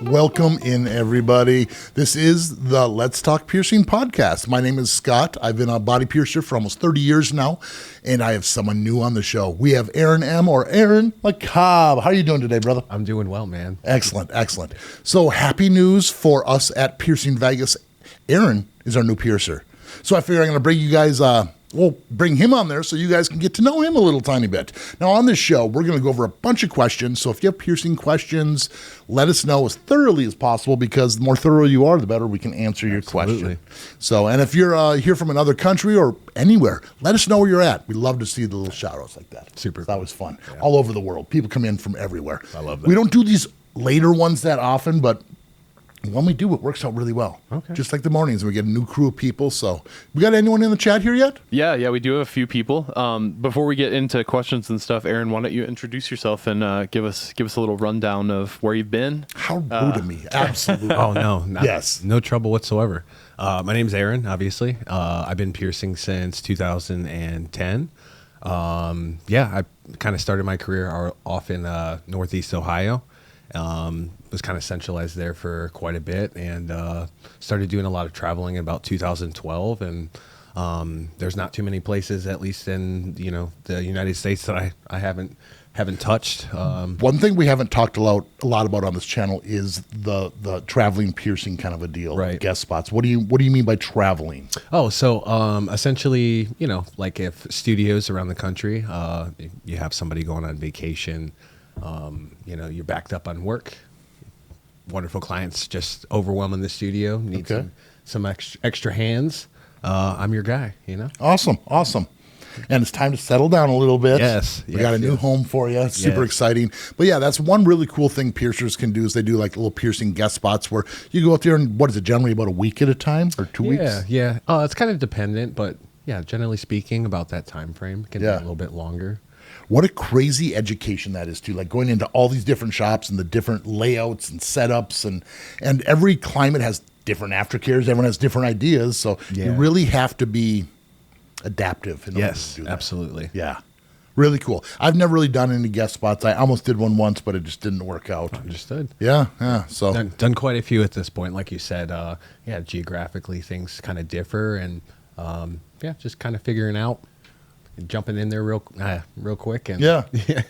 Welcome in, everybody. This is the Let's Talk Piercing podcast. My name is Scott. I've been a body piercer for almost 30 years now, and I have someone new on the show. We have Aaron M. or Aaron Macabre. How are you doing today, brother? I'm doing well, man. Excellent, excellent. So happy news for us at Piercing Vegas. Aaron is our new piercer. So I figure I'm going to bring you guys... We'll bring him on there so you guys can get to know him a little tiny bit. Now, on this show, we're going to go over a bunch of questions. So if you have piercing questions, let us know as thoroughly as possible, because the more thorough you are, the better we can answer your question. So, and if you're here from another country or anywhere, let us know where you're at. We love to see the little shout-outs like that. Super. That was fun. Yeah. All over the world. People come in from everywhere. I love that. We don't do these later ones that often, but when we do, it works out really well. Okay. Just like the mornings, we get a new crew of people. So, we got anyone in the chat here yet? Yeah, we do have a few people. Before we get into questions and stuff, Aaron, why don't you introduce yourself and give us a little rundown of where you've been? How rude of me! Absolutely. Oh no, Yes. no trouble whatsoever. My name's Aaron. Obviously, I've been piercing since 2010. I kind of started my career off in Northeast Ohio. Was kind of centralized there for quite a bit, and started doing a lot of traveling in about 2012. And there's not too many places, at least in the United States, that I haven't touched. One thing we haven't talked a lot about on this channel is the traveling piercing kind of a deal, right? Guest spots. What do you mean by traveling? Oh, so essentially, like if studios around the country, you have somebody going on vacation, you're backed up on work. Wonderful clients just overwhelming the studio. Need some extra hands. I'm your guy. Awesome. And it's time to settle down a little bit. Yes. We got a new home for you. It's super exciting. But yeah, that's one really cool thing piercers can do is they do like little piercing guest spots where you go out there and what is it, generally about a week at a time or 2 weeks? Yeah. It's kind of dependent, but yeah, generally speaking, about that time frame can be a little bit longer. What a crazy education that is too, like going into all these different shops and the different layouts and setups and every climate has different aftercares. Everyone has different ideas. So you really have to be adaptive in order to do that. Absolutely. Yeah. Really cool. I've never really done any guest spots. I almost did one once, but it just didn't work out. Understood. Yeah. So done quite a few at this point. Like you said, geographically things kind of differ, and just kind of figuring out, jumping in there real quick. And I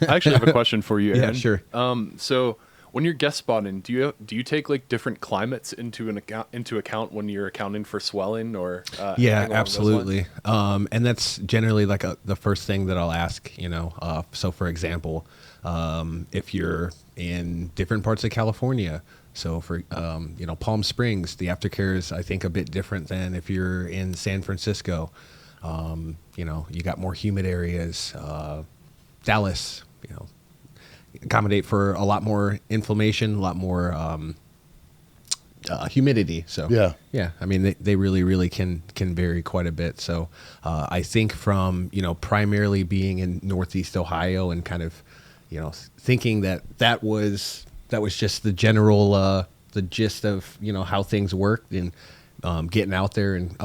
actually have a question for you, Aaron. Yeah, sure. So when you're guest spotting, do you take like different climates into account when you're accounting for swelling or? Absolutely. And that's generally like the first thing that I'll ask. So for example, if you're in different parts of California. So for, Palm Springs, the aftercare is, I think, a bit different than if you're in San Francisco. You got more humid areas. Dallas, accommodate for a lot more inflammation, a lot more humidity. So I mean, they really, really can vary quite a bit. So I think from primarily being in Northeast Ohio and kind of thinking that was just the general the gist of how things worked, and getting out there and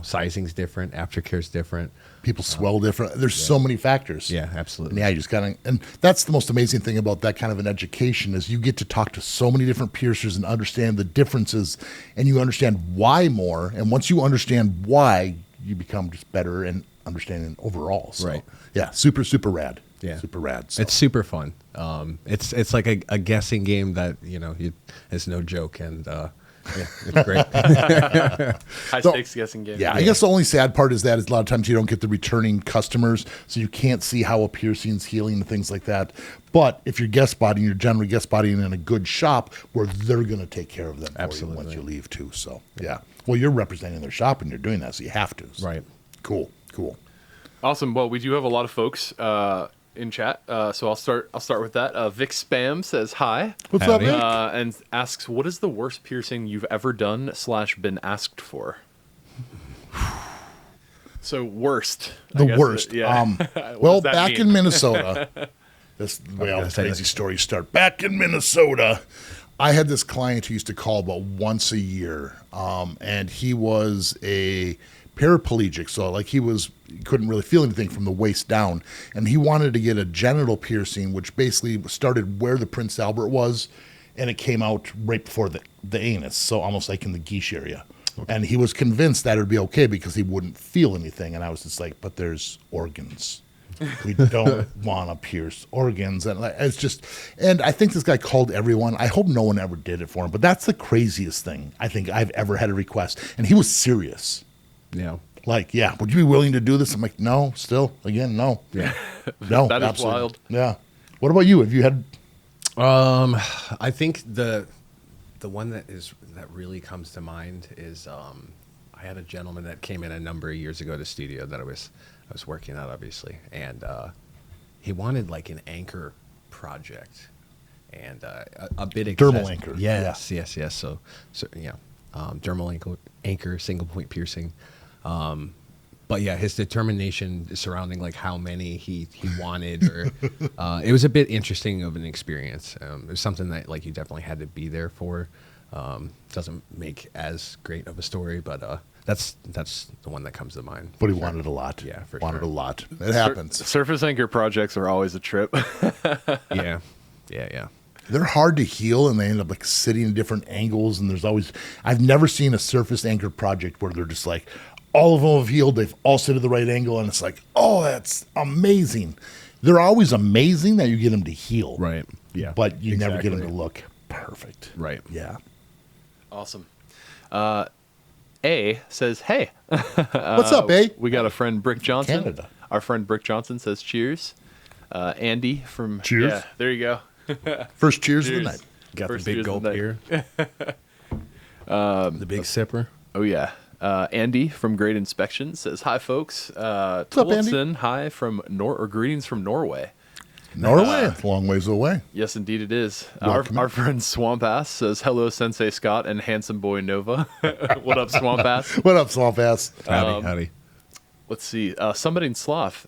sizing's different, aftercare's different, people swell different. There's so many factors. Yeah, absolutely. And you just gotta, and that's the most amazing thing about that kind of an education is you get to talk to so many different piercers and understand the differences, and you understand why more. And once you understand why, you become just better and understanding overall. So, right. Yeah. Super, super rad. Yeah. Super rad. So. It's super fun. It's like a guessing game that, is no joke. And, it's great. High stakes guessing game. Yeah, I guess the only sad part is that a lot of times you don't get the returning customers, so you can't see how a piercing's healing and things like that. But if you're guest spotting, you're generally guest spotting in a good shop where they're going to take care of them for you once you leave too. So yeah. Well, you're representing their shop and you're doing that, so you have to. So. Right. Cool. Awesome. Well, we do have a lot of folks in chat, so I'll start with that. Vic Spam says hi. What's up, Vic? And asks, what is the worst piercing you've ever done / been asked for? So worst. The worst. Well, back in Minnesota, this is the way all the say crazy stories start. Back in Minnesota, I had this client who used to call about once a year, and he was a paraplegic, so like he couldn't really feel anything from the waist down, and he wanted to get a genital piercing, which basically started where the Prince Albert was and it came out right before the anus, so almost like in the guiche area. Okay. And he was convinced that it would be okay because he wouldn't feel anything. And I was just like, but there's organs. We don't want to pierce organs. And it's just, and I think this guy called everyone. I hope no one ever did it for him, but that's the craziest thing I think I've ever had a request. And he was serious. Yeah. Like, yeah, would you be willing to do this? I'm like, no, still, again, no. Yeah. No, that is absolutely. wild. Yeah. What about you? Have you had? I think the one that really comes to mind is I had a gentleman that came in a number of years ago to the studio that I was working at, obviously, and he wanted like an anchor project and a bit Dermal anchor. Yes. So yeah, dermal anchor, single point piercing. But yeah, his determination surrounding like how many he wanted, or it was a bit interesting of an experience. It was something that like you definitely had to be there for. Doesn't make as great of a story, but that's the one that comes to mind. But he wanted a lot. Yeah, for wanted sure. a lot. It happens. Surface anchor projects are always a trip. Yeah. They're hard to heal, and they end up like sitting in different angles. And there's always, I've never seen a surface anchor project where they're just like, all of them have healed. They've all sit at the right angle, and it's like, oh, that's amazing. They're always amazing that you get them to heal. Right. Yeah. But you never get them to Exactly. look perfect. Right. Yeah. Awesome. A says, hey. What's up, A? We got a friend, Brick Johnson. Canada. Our friend Brick Johnson says, cheers. Andy from... Cheers. Yeah, there you go. First cheers of Cheers. the night. Got First the big cheers of gulp the night. here. The big sipper. Oh, yeah. Andy from Great Inspection says, hi, folks. up, Andy? Tollefson, hi from greetings from Norway. Norway, it's a long ways away. Yes, indeed it is. Welcome. Our friend Swamp Ass says, hello, Sensei Scott and handsome boy Nova. What up, Swamp Ass? What up, Swamp Ass? Howdy. Let's see. Somebody in Sloth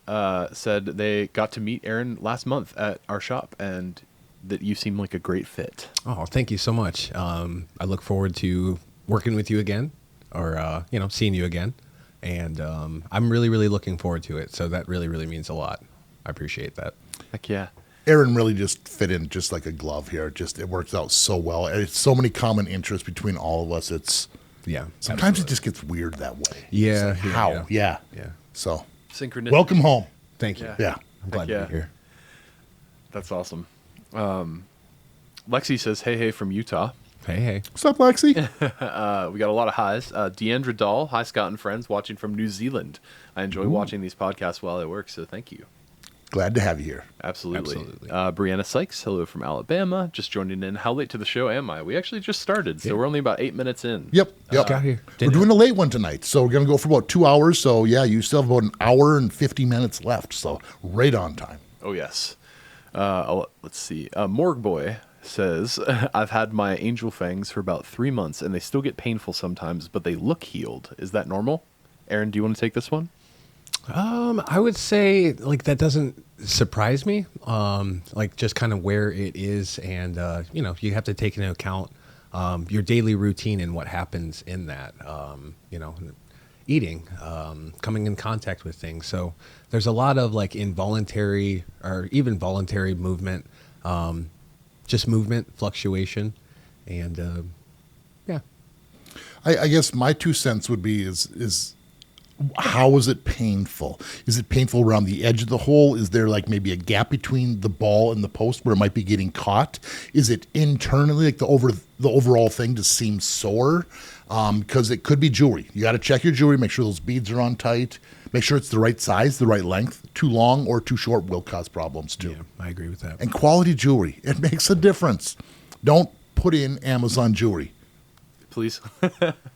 said they got to meet Aaron last month at our shop and that you seem like a great fit. Oh, thank you so much. I look forward to working with you again, or seeing you again, and I'm really, really looking forward to it. So that really, really means a lot. I appreciate that. Heck yeah. Aaron really just fit in just like a glove here. It works out so well. And it's so many common interests between all of us. Yeah. Sometimes absolutely. it just gets weird that way. Yeah. It's like, how? Yeah. Yeah. So, Synchronicity. welcome home. Thank you. Yeah. Yeah. I'm glad yeah. to be here. That's awesome. Lexi says, hey, from Utah. Hey. What's up, Lexi? We got a lot of highs. Deandra Dahl, hi, Scott and friends, watching from New Zealand. I enjoy watching these podcasts while I work, so thank you. Glad to have you here. Absolutely. Absolutely. Brianna Sykes, hello from Alabama. Just joining in. How late to the show am I? We actually just started, so we're only about 8 minutes in. Yep. Got here. We're doing a late one tonight, so we're going to go for about 2 hours. So, yeah, you still have about an hour and 50 minutes left, so right on time. Oh, yes. Let's see. Morgue Boy says, I've had my angel fangs for about 3 months, and they still get painful sometimes, but they look healed. Is that normal? Aaron, do you want to take this one? I would say like that doesn't surprise me. Like just kind of where it is, and you have to take into account your daily routine and what happens in that. Eating, coming in contact with things. So there's a lot of like involuntary or even voluntary movement, just movement fluctuation, and yeah. I guess my 2 cents would be is how is it painful? Is it painful around the edge of the hole? Is there like maybe a gap between the ball and the post where it might be getting caught? Is it internally, like the overall thing just seems sore? Because it could be jewelry. You got to check your jewelry, make sure those beads are on tight, make sure it's the right size, the right length. Too long or too short will cause problems too. Yeah, I agree with that. And quality jewelry, it makes a difference. Don't put in Amazon jewelry. Please.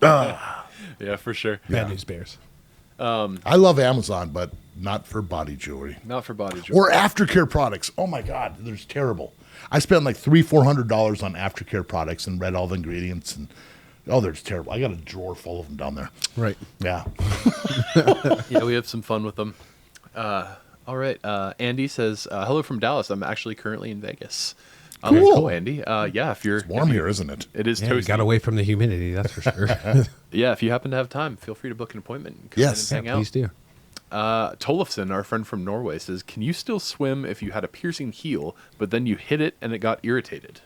Yeah, for sure. Bad news bears. I love Amazon, but not for body jewelry. Not for body jewelry. Or aftercare products. Oh my God, they're terrible. I spent like $300-400 on aftercare products and read all the ingredients, and they're just terrible. I got a drawer full of them down there. Right. Yeah. Yeah, we have some fun with them. All right. Andy says, hello from Dallas. I'm actually currently in Vegas. Cool. Andy. Yeah, if you're It's warm here, isn't it? It is Yeah, you toasty. got away from the humidity, that's for sure. Yeah, if you happen to have time, feel free to book an appointment and come Yes. in and hang Please do. out. Tollefson, our friend from Norway, says, can you still swim if you had a piercing heel, but then you hit it and it got irritated?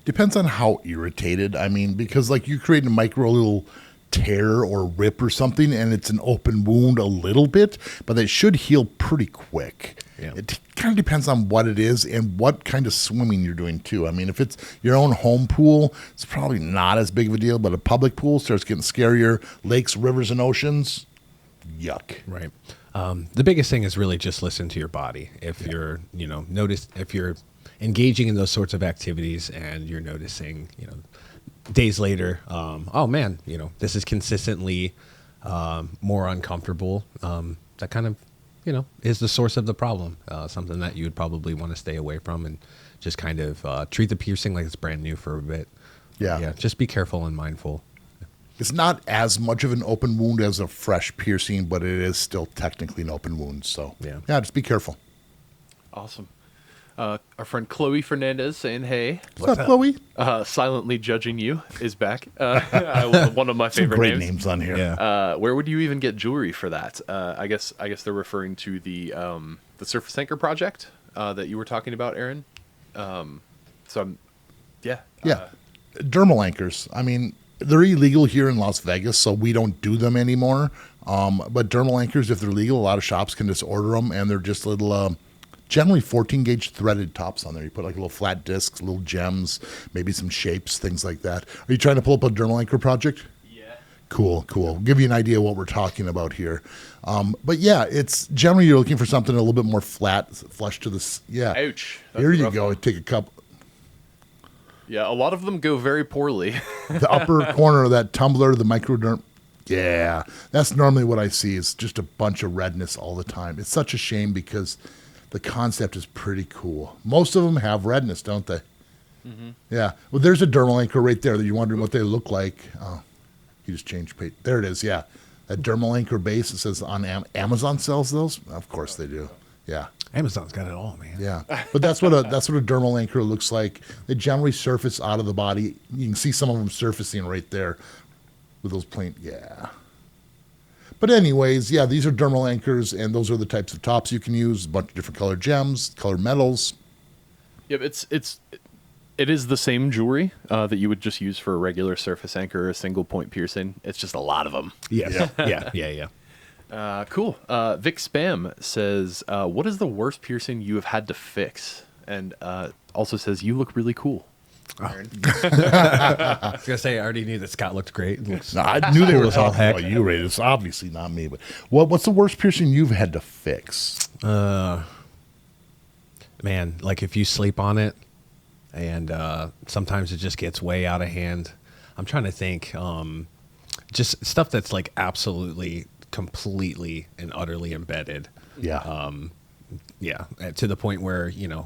Depends on how irritated. I mean, because like you create a micro little tear or rip or something, and it's an open wound a little bit, but they should heal pretty quick. Yeah. It kind of depends on what it is and what kind of swimming you're doing too. I mean, if it's your own home pool, it's probably not as big of a deal, but a public pool starts getting scarier. Lakes, rivers, and oceans, yuck. Right. The biggest thing is really just listen to your body. If you're, if you're engaging in those sorts of activities and you're noticing, days later, oh man, this is consistently more uncomfortable. That kind of, is the source of the problem. Something that you would probably want to stay away from and just kind of treat the piercing like it's brand new for a bit. Yeah. Just be careful and mindful. It's not as much of an open wound as a fresh piercing, but it is still technically an open wound. So, yeah, just be careful. Awesome. Our friend Chloe Fernandez saying, hey. What's up, Chloe? Silently Judging You is back. One of my favorite great names on here. Yeah. Where would you even get jewelry for that? I guess they're referring to the surface anchor project that you were talking about, Aaron. Dermal anchors. I mean, they're illegal here in Las Vegas, so we don't do them anymore. But dermal anchors, if they're legal, a lot of shops can just order them, and they're just little, generally 14 gauge threaded tops on there. You put like little flat discs, little gems, maybe some shapes, things like that. Are you trying to pull up a dermal anchor project? Yeah. Cool. Give you an idea what we're talking about here. But yeah, it's generally you're looking for something a little bit more flat, flush to the. Yeah. Ouch. Here you go. Take a cup. Yeah, a lot of them go very poorly. The upper corner of that tumbler, the microderm. Yeah, that's normally what I see is just a bunch of redness all the time. It's such a shame because the concept is pretty cool. Most of them have redness, don't they? Mm-hmm. Yeah. Well, there's a dermal anchor right there that you're wondering what they look like. Oh, you just changed page. There it is. Yeah. That dermal anchor base, it says on Amazon sells those. Of course they do. Yeah. Amazon's got it all, man. Yeah, but that's what a dermal anchor looks like. They generally surface out of the body. You can see some of them surfacing right there with those plain. Yeah. But anyways, yeah, these are dermal anchors, and those are the types of tops you can use. A bunch of different colored gems, colored metals. Yep, it is the same jewelry that you would just use for a regular surface anchor or a single point piercing. It's just a lot of them. Yes. Yeah. Cool. Vic Spam says, what is the worst piercing you have had to fix? And also says, you look really cool. Aaron. I was going to say, I already knew that Scott looked great. I knew they were as all talking heck. about you, Ray. It's obviously not me. But what's the worst piercing you've had to fix? Man, like if you sleep on it and sometimes it just gets way out of hand. I'm trying to think. Just stuff that's like absolutely completely and utterly embedded. Yeah. To the point where, you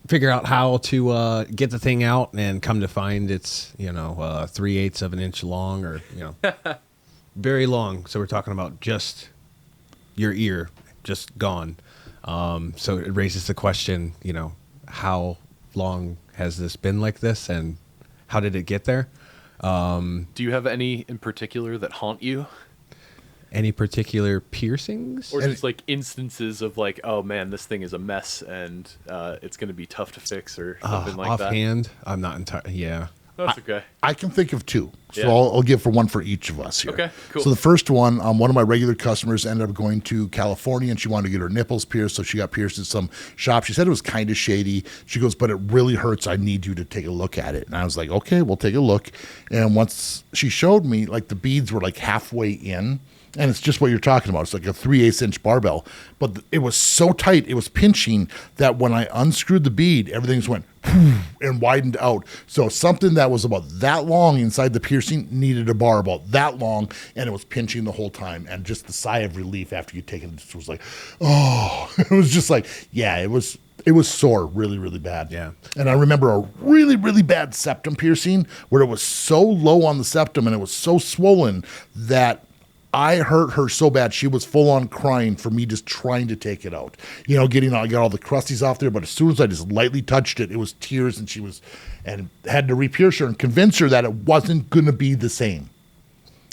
figure out how to get the thing out and come to find it's, 3/8 of an inch long or, very long. So we're talking about just your ear just gone. So it raises the question, how long has this been like this and how did it get there? Do you have any in particular that haunt you? Any particular piercings? Or just like instances of like, oh man, this thing is a mess and it's going to be tough to fix or something like that? Offhand, I'm not entirely, yeah. That's okay. I can think of two. So Yeah. I'll give for one for each of us here. Okay, cool. So the first one, one of my regular customers ended up going to California and she wanted to get her nipples pierced. So she got pierced at some shop. She said it was kind of shady. She goes, but it really hurts. I need you to take a look at it. And I was like, okay, we'll take a look. And once she showed me, like the beads were like halfway in. And it's just what you're talking about. It's like a 3/8 inch barbell. But it was so tight, it was pinching that when I unscrewed the bead, everything just went and widened out. So something that was about that long inside the piercing needed a bar about that long, and it was pinching the whole time. And just the sigh of relief after you take it just was like, oh, it was just like, yeah, it was sore really, really bad. Yeah. And I remember a really, really bad septum piercing where it was so low on the septum and it was so swollen that I hurt her so bad she was full on crying for me just trying to take it out. I got all the crusties off there, but as soon as I just lightly touched it, it was tears, and had to repierce her and convince her that it wasn't going to be the same.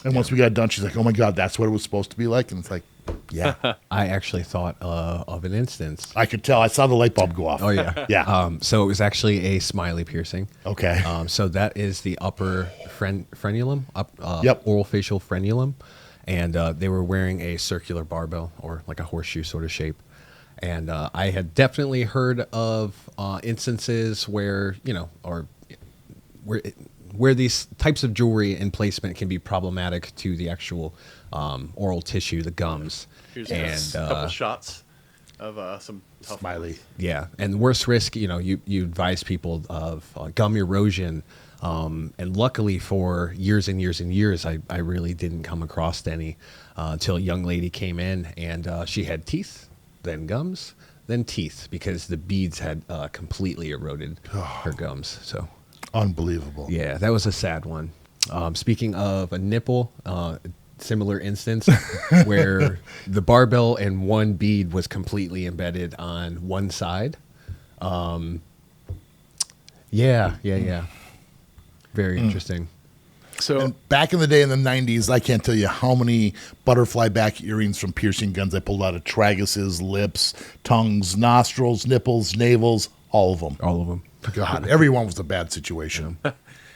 And once we got done, she's like, "Oh my God, that's what it was supposed to be like." And it's like, Yeah. I actually thought of an instance. I could tell. I saw the light bulb go off. Oh yeah, Yeah. So it was actually a smiley piercing. Okay. So that is the upper frenulum, Yep. oral facial frenulum, and they were wearing a circular barbell or like a horseshoe sort of shape. And I had definitely heard of instances where where these types of jewelry and placement can be problematic to the actual oral tissue, the gums. Here's And a couple shots of some tough Smiley. yeah, and the worst risk, you advise people of gum erosion, and luckily for years and years and years, I really didn't come across any until a young lady came in and she had teeth, then gums, then teeth, because the beads had completely eroded her gums. So Unbelievable. yeah, that was a sad one. Speaking of a nipple, similar instance where the barbell and one bead was completely embedded on one side. Yeah. Very interesting. So And back in the day in the 90s, I can't tell you how many butterfly back earrings from piercing guns I pulled out of Traguses, lips, tongues, nostrils, nipples, navels, all of them. All of them. God, everyone was a bad situation.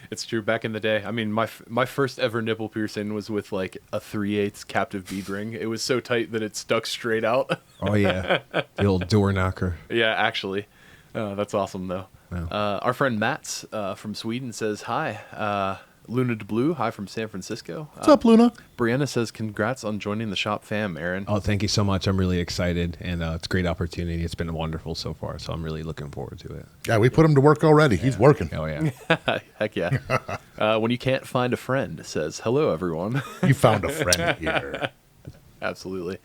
it's true. Back in the day, I mean, my first ever nipple piercing was with like a 3/8 captive bead ring. It was so tight that it stuck straight out. Oh yeah, the old door knocker. Yeah, actually. That's awesome, though. Wow. Our friend Mats from Sweden says, hi. Luna de Blue, hi from San Francisco. What's up, Luna? Brianna says, congrats on joining the shop fam, Aaron. Oh, thank you so much. I'm really excited, and it's a great opportunity. It's been wonderful so far, so I'm really looking forward to it. Yeah, we put him to work already. He's working. Oh yeah. Heck yeah. When you can't find a friend, says, hello, everyone. You found a friend here. Absolutely.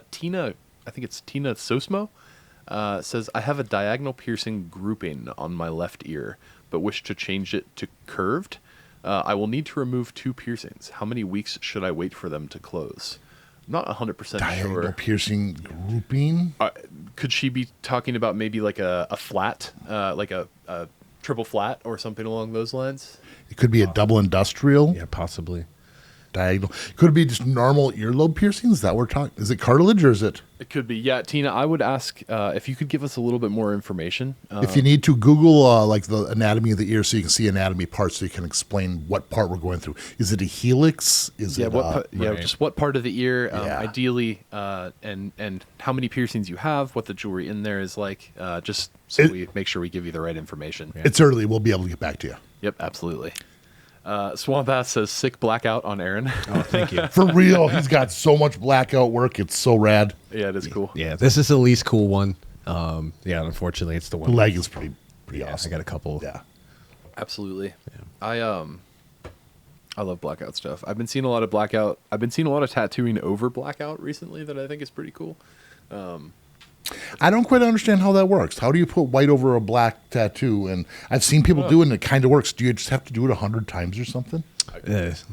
Tina, I think it's Tina Sosmo, says, I have a diagonal piercing grouping on my left ear, but wish to change it to curved. I will need to remove 2 piercings. How many weeks should I wait for them to close? Not 100% Diagonal sure. piercing grouping. Could she be talking about maybe like a flat, like a triple flat or something along those lines? It could be a double industrial. Yeah, possibly. Diagonal. Could it be just normal earlobe piercings that we're talking? Is it cartilage or is it? It could be. Yeah, Tina, I would ask if you could give us a little bit more information. If you need to, Google like the anatomy of the ear so you can see anatomy parts so you can explain what part we're going through. Is it a helix? Is it Right. just what part of the ear, Yeah. ideally, and how many piercings you have, what the jewelry in there is like, just so we make sure we give you the right information. Yeah. It's early. We'll be able to get back to you. Yep, absolutely. Swamp Ass says sick blackout on Aaron. Oh, thank you. For real, he's got so much blackout work. It's so rad. Yeah, it is cool. Yeah, this is the least cool one. Yeah, unfortunately, it's the The one. leg is pretty Yeah, awesome. I got a couple. Yeah. Absolutely. I love blackout stuff. I've been seeing a lot of tattooing over blackout recently that I think is pretty cool. I don't quite understand how that works. How do you put white over a black tattoo? And I've seen people do it and it kind of works. Do you just have to do it 100 times or something?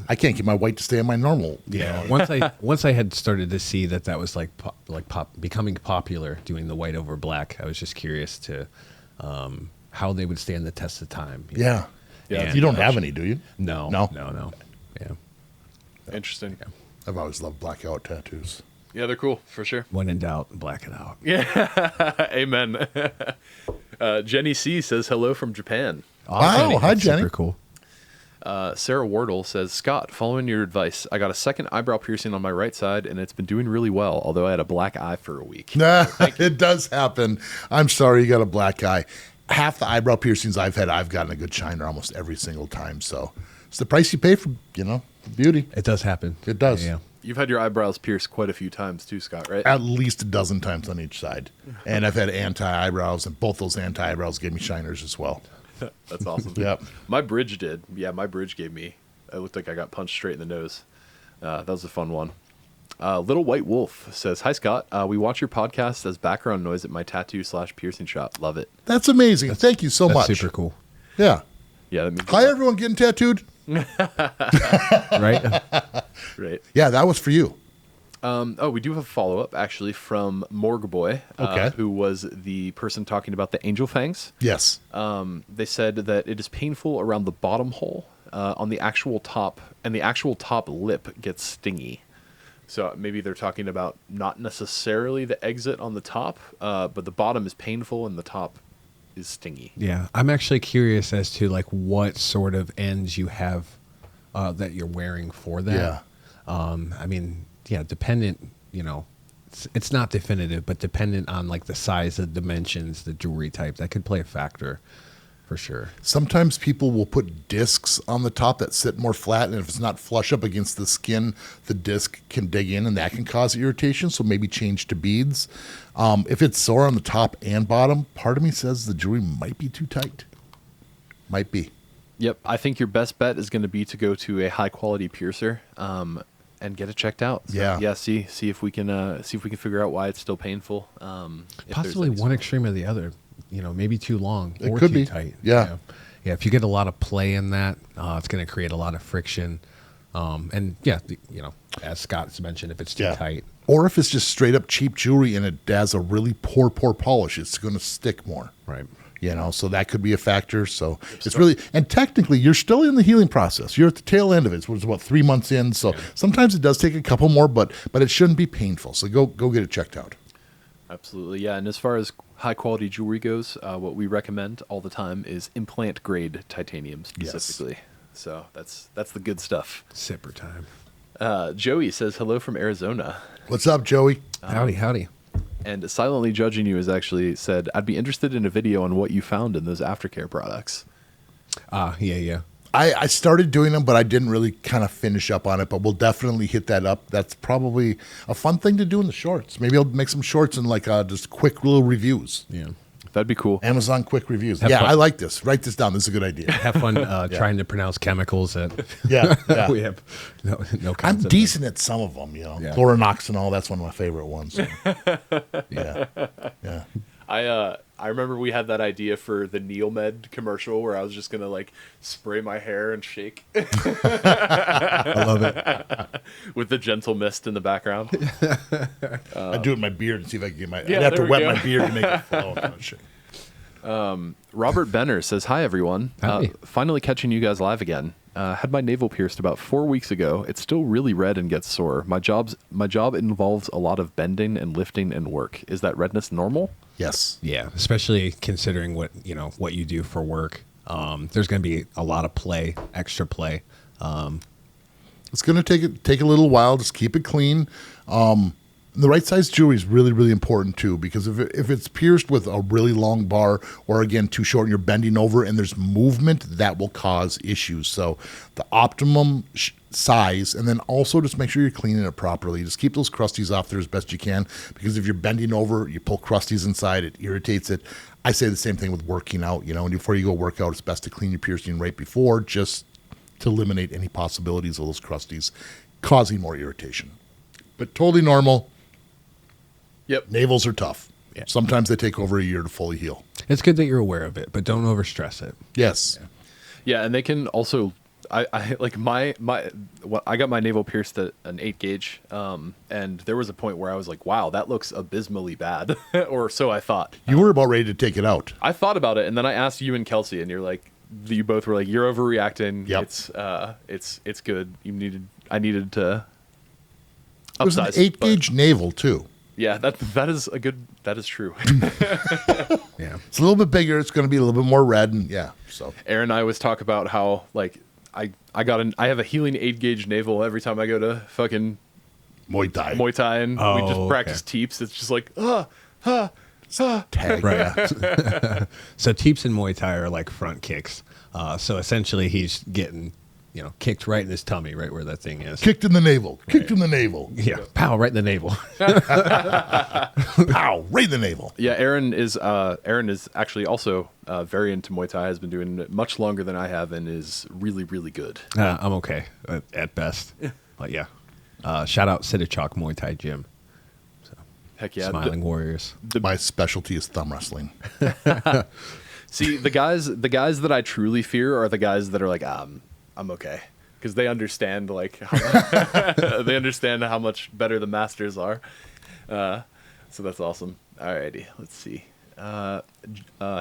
I can't get my white to stay on my normal. Yeah, once I had started to see that was becoming popular, doing the white over black. I was just curious to how they would stand the test of time. you know? Yeah. Yeah. You don't have any, do you? No. No? No. Yeah. Interesting. I've always loved blackout tattoos. Yeah, they're cool for sure. When in doubt, black it out. Amen. Jenny C says hello from Japan. Wow, hi, Jenny. Super cool. Sarah Wardle says, Scott, following your advice, I got a second eyebrow piercing on my right side, and it's been doing really well, although I had a black eye for a week. It does happen. I'm sorry you got a black eye. Half the eyebrow piercings I've had, I've gotten a good shiner almost every single time. So it's the price you pay for, beauty. It does happen. It does. Yeah. You've had your eyebrows pierced quite a few times too, Scott, right? At least a dozen times on each side. And I've had anti-eyebrows, and both those anti-eyebrows gave me shiners as well. That's awesome. Yep. My bridge did. Yeah, my bridge gave me. It looked like I got punched straight in the nose. That was a fun one. Little White Wolf says, hi, Scott. We watch your podcast as background noise at my tattoo/piercing shop. Love it. That's amazing. Thank you so That's much. super cool. Yeah. Yeah. That means Hi, everyone getting tattooed. Right? Right. Yeah, that was for you. We do have a follow-up, actually, from Morgue Boy, Okay. who was the person talking about the angel fangs. Yes. They said that it is painful around the bottom hole on the actual top, and the actual top lip gets stingy. So maybe they're talking about not necessarily the exit on the top, but the bottom is painful and the top is stingy. Yeah, I'm actually curious as to like what sort of ends you have that you're wearing for that. Yeah. I mean, yeah, dependent, it's not definitive, but dependent on like the size, the dimensions, the jewelry type, that could play a factor for sure. Sometimes people will put discs on the top that sit more flat, and if it's not flush up against the skin, the disc can dig in, and that can cause irritation. So maybe change to beads. If it's sore on the top and bottom, part of me says the jewelry might be too tight. Might be. Yep, I think your best bet is going to be to go to a high quality piercer and get it checked out. So, Yeah. See if we can figure out why it's still painful. Possibly one extreme or the other. Maybe too long It or could too be. tight. Yeah. Yeah. If you get a lot of play in that, it's going to create a lot of friction. And yeah, as Scott's mentioned, if it's too tight. Or if it's just straight up cheap jewelry and it has a really poor polish, it's going to stick more. Right. So that could be a factor. So it's really, and technically you're still in the healing process. You're at the tail end of it. It's about 3 months in. So sometimes it does take a couple more, but it shouldn't be painful. So go get it checked out. Absolutely, yeah. And as far as high quality jewelry goes, what we recommend all the time is implant grade titanium specifically. Yes. So that's the good stuff. Sipper time. Joey says hello from Arizona. What's up, Joey? Howdy. And Silently Judging You has actually said, I'd be interested in a video on what you found in those Aftercare products. Yeah. I started doing them, but I didn't really kind of finish up on it, but we'll definitely hit that up. That's probably a fun thing to do in the shorts. Maybe I'll make some shorts and like just quick little reviews. Yeah. That'd be cool. Amazon quick reviews. Have fun. I like this. Write this down. This is a good idea. Have fun trying to pronounce chemicals that Yeah. we have no I'm concept decent at some of them, Yeah. Chloronoxanol, that's one of my favorite ones. Yeah. I remember we had that idea for the Neomed commercial where I was just gonna like spray my hair and shake I love it. with the gentle mist in the background. I do it in my beard and see if I can get my. Yeah, I'd have to there we wet go. my beard to make it flow. Kind of shit. Robert Benner says, "Hi everyone, Howdy. finally catching you guys live again. Had my navel pierced about 4 weeks ago. It's still really red and gets sore. My job involves a lot of bending and lifting and work. Is that redness normal?" Yes. Yeah, especially considering what you do for work. There's going to be a lot of play, extra play. It's going to take a little while. Just keep it clean. The right size jewelry is really, really important too, because if it's pierced with a really long bar or again too short and you're bending over and there's movement, that will cause issues. So the optimum size, and then also just make sure you're cleaning it properly. Just keep those crusties off there as best you can, because if you're bending over, you pull crusties inside, it irritates it. I say the same thing with working out, and before you go work out, it's best to clean your piercing right before, just to eliminate any possibilities of those crusties causing more irritation. But totally normal. Yep. Navels are tough. Yeah. Sometimes they take over a year to fully heal. It's good that you're aware of it, but don't overstress it. Yes. Yeah, and they can also. I like I got my navel pierced at an 8 gauge, and there was a point where I was like, "Wow, that looks abysmally bad," or so I thought. You were about ready to take it out. I thought about it, and then I asked you and Kelsey, and you both were like, "You're overreacting. Yep. It's good. I needed to." It was an upsize, 8 but- gauge navel too. Yeah, that is true. Yeah. It's a little bit bigger. It's going to be a little bit more red, and so Aaron and I always talk about how like I have a healing 8 gauge navel every time I go to fucking Muay Thai. and we Oh, just practice okay. teeps. It's just like Tag. Right. So teeps and Muay Thai are like front kicks. So essentially he's getting, kicked right in his tummy, right where that thing is. Kicked in the navel. Kicked in the navel. Yeah. Pow, right in the navel. Pow, right in the navel. yeah. Aaron is actually also very into Muay Thai. Has been doing it much longer than I have, and is really really good. I'm okay at best. But yeah. Shout out Sidichok Muay Thai Gym. Heck yeah. Smiling Warriors. My specialty is thumb wrestling. See, the guys that I truly fear are the guys that are like, I'm okay, because they understand they understand how much better the masters are. So that's awesome. Alrighty, let's see.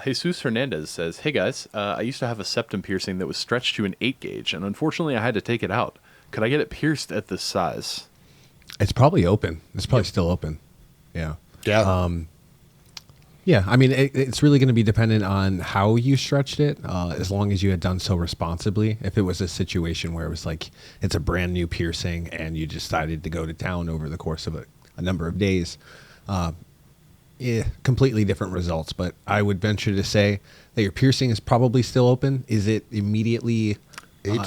Jesus Hernandez says, "Hey guys, I used to have a septum piercing that was stretched to an 8 gauge, and unfortunately I had to take it out. Could I get it pierced at this size?" It's probably open. It's probably still open. Yeah. Yeah. Yeah, I mean, it's really going to be dependent on how you stretched it, as long as you had done so responsibly. If it was a situation where it was like it's a brand new piercing and you decided to go to town over the course of a number of days, completely different results. But I would venture to say that your piercing is probably still open. Is it immediately? 8?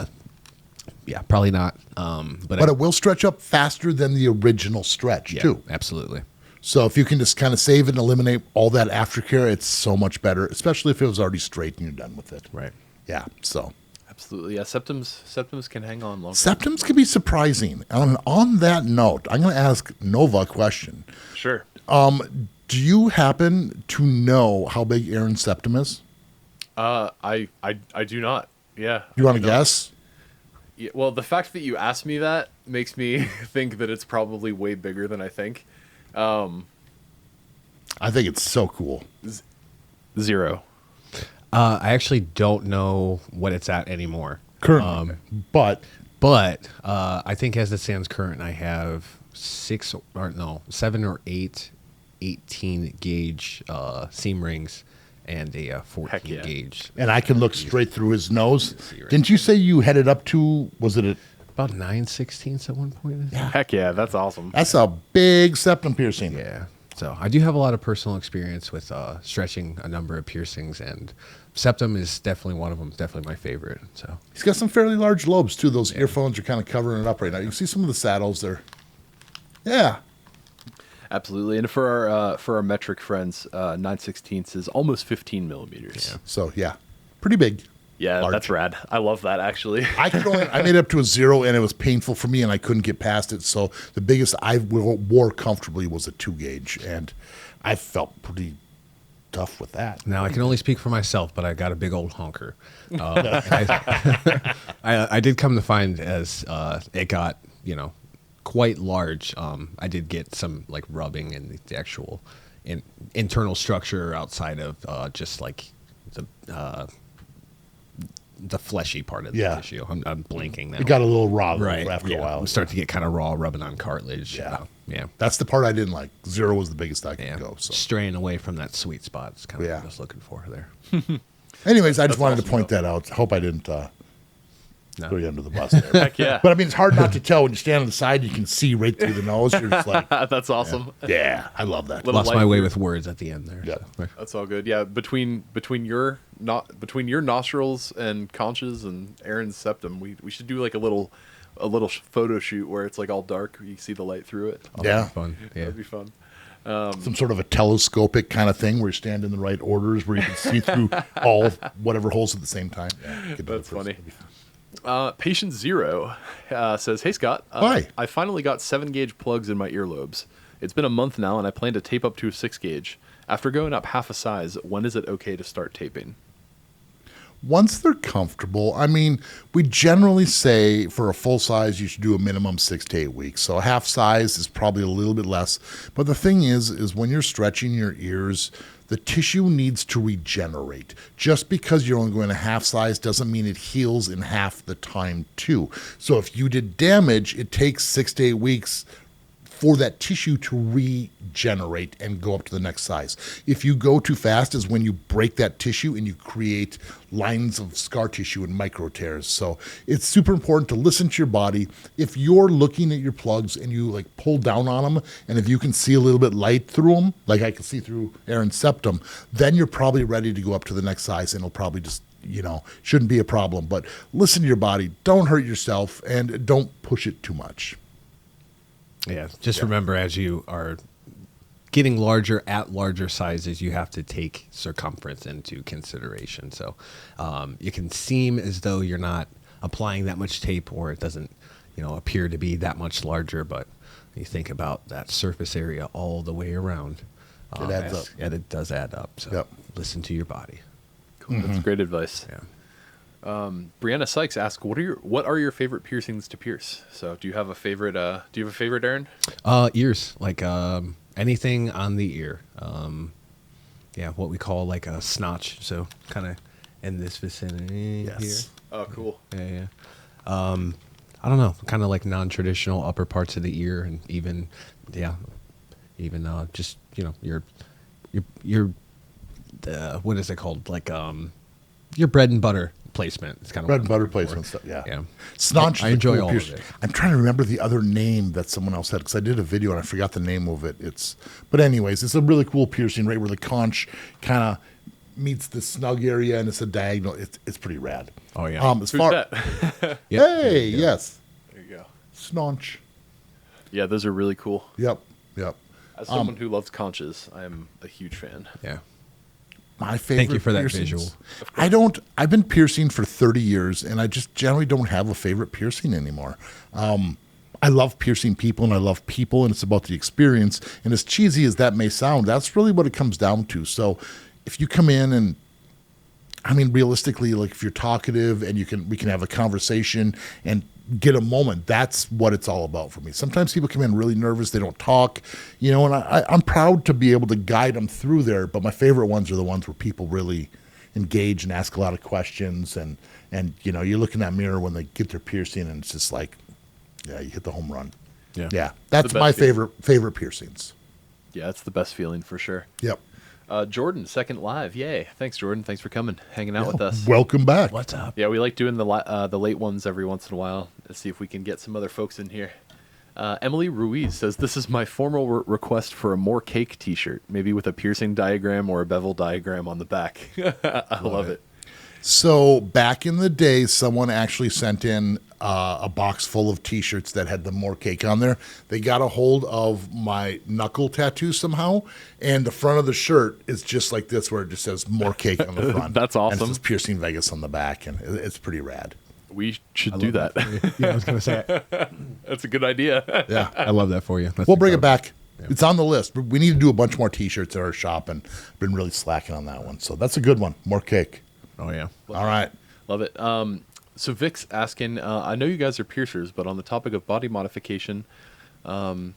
Yeah, probably not. But it will stretch up faster than the original stretch, yeah, too. absolutely. So if you can just kind of save and eliminate all that aftercare, it's so much better, especially if it was already straight and you're done with it. Right. Yeah, so. Absolutely. Yeah, septums can hang on longer. Septums can be surprising. And on that note, I'm going to ask Nova a question. Sure. Do you happen to know how big Aaron's septum is? I do not. Yeah. You want to guess? Yeah, well, the fact that you asked me that makes me think that it's probably way bigger than I think. I think it's so cool. 0. I actually don't know what it's at anymore. Currently. But I think as it stands current, I have 7 or 8 18 gauge seam rings and a 14 gauge. And I can look straight through his nose. Right. Didn't you say you headed up to, was it About 9/16 at one point. Yeah. Heck yeah, that's awesome. That's a big septum piercing. Yeah. So I do have a lot of personal experience with stretching a number of piercings, and septum is definitely one of them. Definitely my favorite. So He's got some fairly large lobes, too. Those earphones are kind of covering it up right now. You can see some of the saddles there. Yeah. Absolutely. And for our metric friends, 9/16 is almost 15 millimeters. Yeah. So, yeah. Pretty big. Yeah, Large. that's rad. I love that, actually. I made it up to a 0, and it was painful for me, and I couldn't get past it. So the biggest I wore comfortably was a 2 gauge, and I felt pretty tough with that. now I can only speak for myself, but I got a big old honker. I did come to find as it got quite large. I did get some like rubbing in the actual internal structure outside of just like the fleshy part of the tissue. I'm blanking now. It got a little raw right after a while. I'm starting to get kind of raw rubbing on cartilage. Yeah. Yeah. That's the part I didn't like. 0 was the biggest I could Yeah. go. So, Straying away from that sweet spot is kind of Yeah. what I was looking for there. anyways, I just wanted to awesome, point that out. Hope I didn't throw you under the bus there. Heck yeah. But I mean, it's hard not to tell when you stand on the side. You can see right through the nose. You're just like, That's awesome. yeah, I love that. Little Lost light my way here. with words at the end there. Yeah. So. That's all good. Yeah, between your nostrils and conches and Aaron's septum, we should do like a little photo shoot where it's like all dark. You see the light through it. Oh, Yeah. that'd be fun. Yeah. That'd be fun. Some sort of a telescopic kind of thing where you stand in the right orders where you can see through all whatever holes at the same time. Yeah, That's funny. Patient Zero says, "Hey Scott, Hi. I finally got 7 gauge plugs in my earlobes. It's been a month now, and I plan to tape up to a 6 gauge. After going up half a size, when is it okay to start taping?" Once they're comfortable, I mean, we generally say for a full size, you should do a minimum 6 to 8 weeks. So a half size is probably a little bit less. But the thing is when you're stretching your ears, the tissue needs to regenerate. Just because you're only going a half size doesn't mean it heals in half the time too. So if you did damage, it takes 6 to 8 weeks for that tissue to regenerate and go up to the next size. If you go too fast is when you break that tissue and you create lines of scar tissue and micro tears. So it's super important to listen to your body. If you're looking at your plugs and you like pull down on them, and if you can see a little bit light through them, like I can see through Aaron's septum, then you're probably ready to go up to the next size, and it'll probably just, shouldn't be a problem. But listen to your body. Don't hurt yourself, and don't push it too much. Yeah, just remember as you are getting larger at larger sizes, you have to take circumference into consideration. So it can seem as though you're not applying that much tape, or it doesn't, appear to be that much larger. But you think about that surface area all the way around. It adds up. And it does add up. So listen to your body. Cool. That's great advice. Yeah. Brianna Sykes asks, "What are your favorite piercings to pierce?" So, do you have a favorite? Do you have a favorite, Aaron? Ears, like anything on the ear. Yeah, what we call like a snotch. So kind of in this vicinity here. Oh, cool. Yeah. I don't know, kind of like non-traditional upper parts of the ear, and even just your what is it called, like your bread and butter placement. It's kind of Bread and butter placement stuff. Yeah. Yeah. Snaunch. I enjoy all of it. I'm trying to remember the other name that someone else had because I did a video and I forgot the name of it. But anyways, it's a really cool piercing, right where the conch kind of meets the snug area and it's a diagonal. It's pretty rad. Oh yeah. Who's that? Hey, yes, There you go. Snaunch. Yeah, those are really cool. Yep. As someone who loves conches, I am a huge fan. Yeah. My favorite. Thank you for that piercings. visual. I've been piercing for 30 years and I just generally don't have a favorite piercing anymore. I love piercing people and I love people and it's about the experience. And as cheesy as that may sound, that's really what it comes down to. So if you come in and I mean, realistically, like if you're talkative and we can have a conversation and get a moment, that's what it's all about for me. Sometimes people come in really nervous, they don't talk, and I'm proud to be able to guide them through there. But my favorite ones are the ones where people really engage and ask a lot of questions. And you look in that mirror when they get their piercing and it's just like, yeah, you hit the home run. Yeah. That's my favorite piercings. Yeah, it's the best feeling for sure. Yep. Jordan, second live. Yay. Thanks, Jordan. Thanks for coming, hanging out with us. Welcome back. What's up? Yeah, we like doing the late ones every once in a while. Let's see if we can get some other folks in here. Emily Ruiz says, this is my formal request for a more cake t-shirt, maybe with a piercing diagram or a bevel diagram on the back. I love it. So back in the day, someone actually sent in a box full of T-shirts that had the more cake on there. They got a hold of my knuckle tattoo somehow, and the front of the shirt is just like this, where it just says more cake on the front. That's awesome. And it says Piercing Vegas on the back, and it's pretty rad. We should do that. Yeah, I was going to say. That's a good idea. Yeah, I love that for you. we'll bring it back. Yeah. It's on the list. We need to do a bunch more T-shirts at our shop, and been really slacking on that one. So that's a good one. More cake. Oh yeah. All right. Love it. So Vic's asking, I know you guys are piercers, but on the topic of body modification, when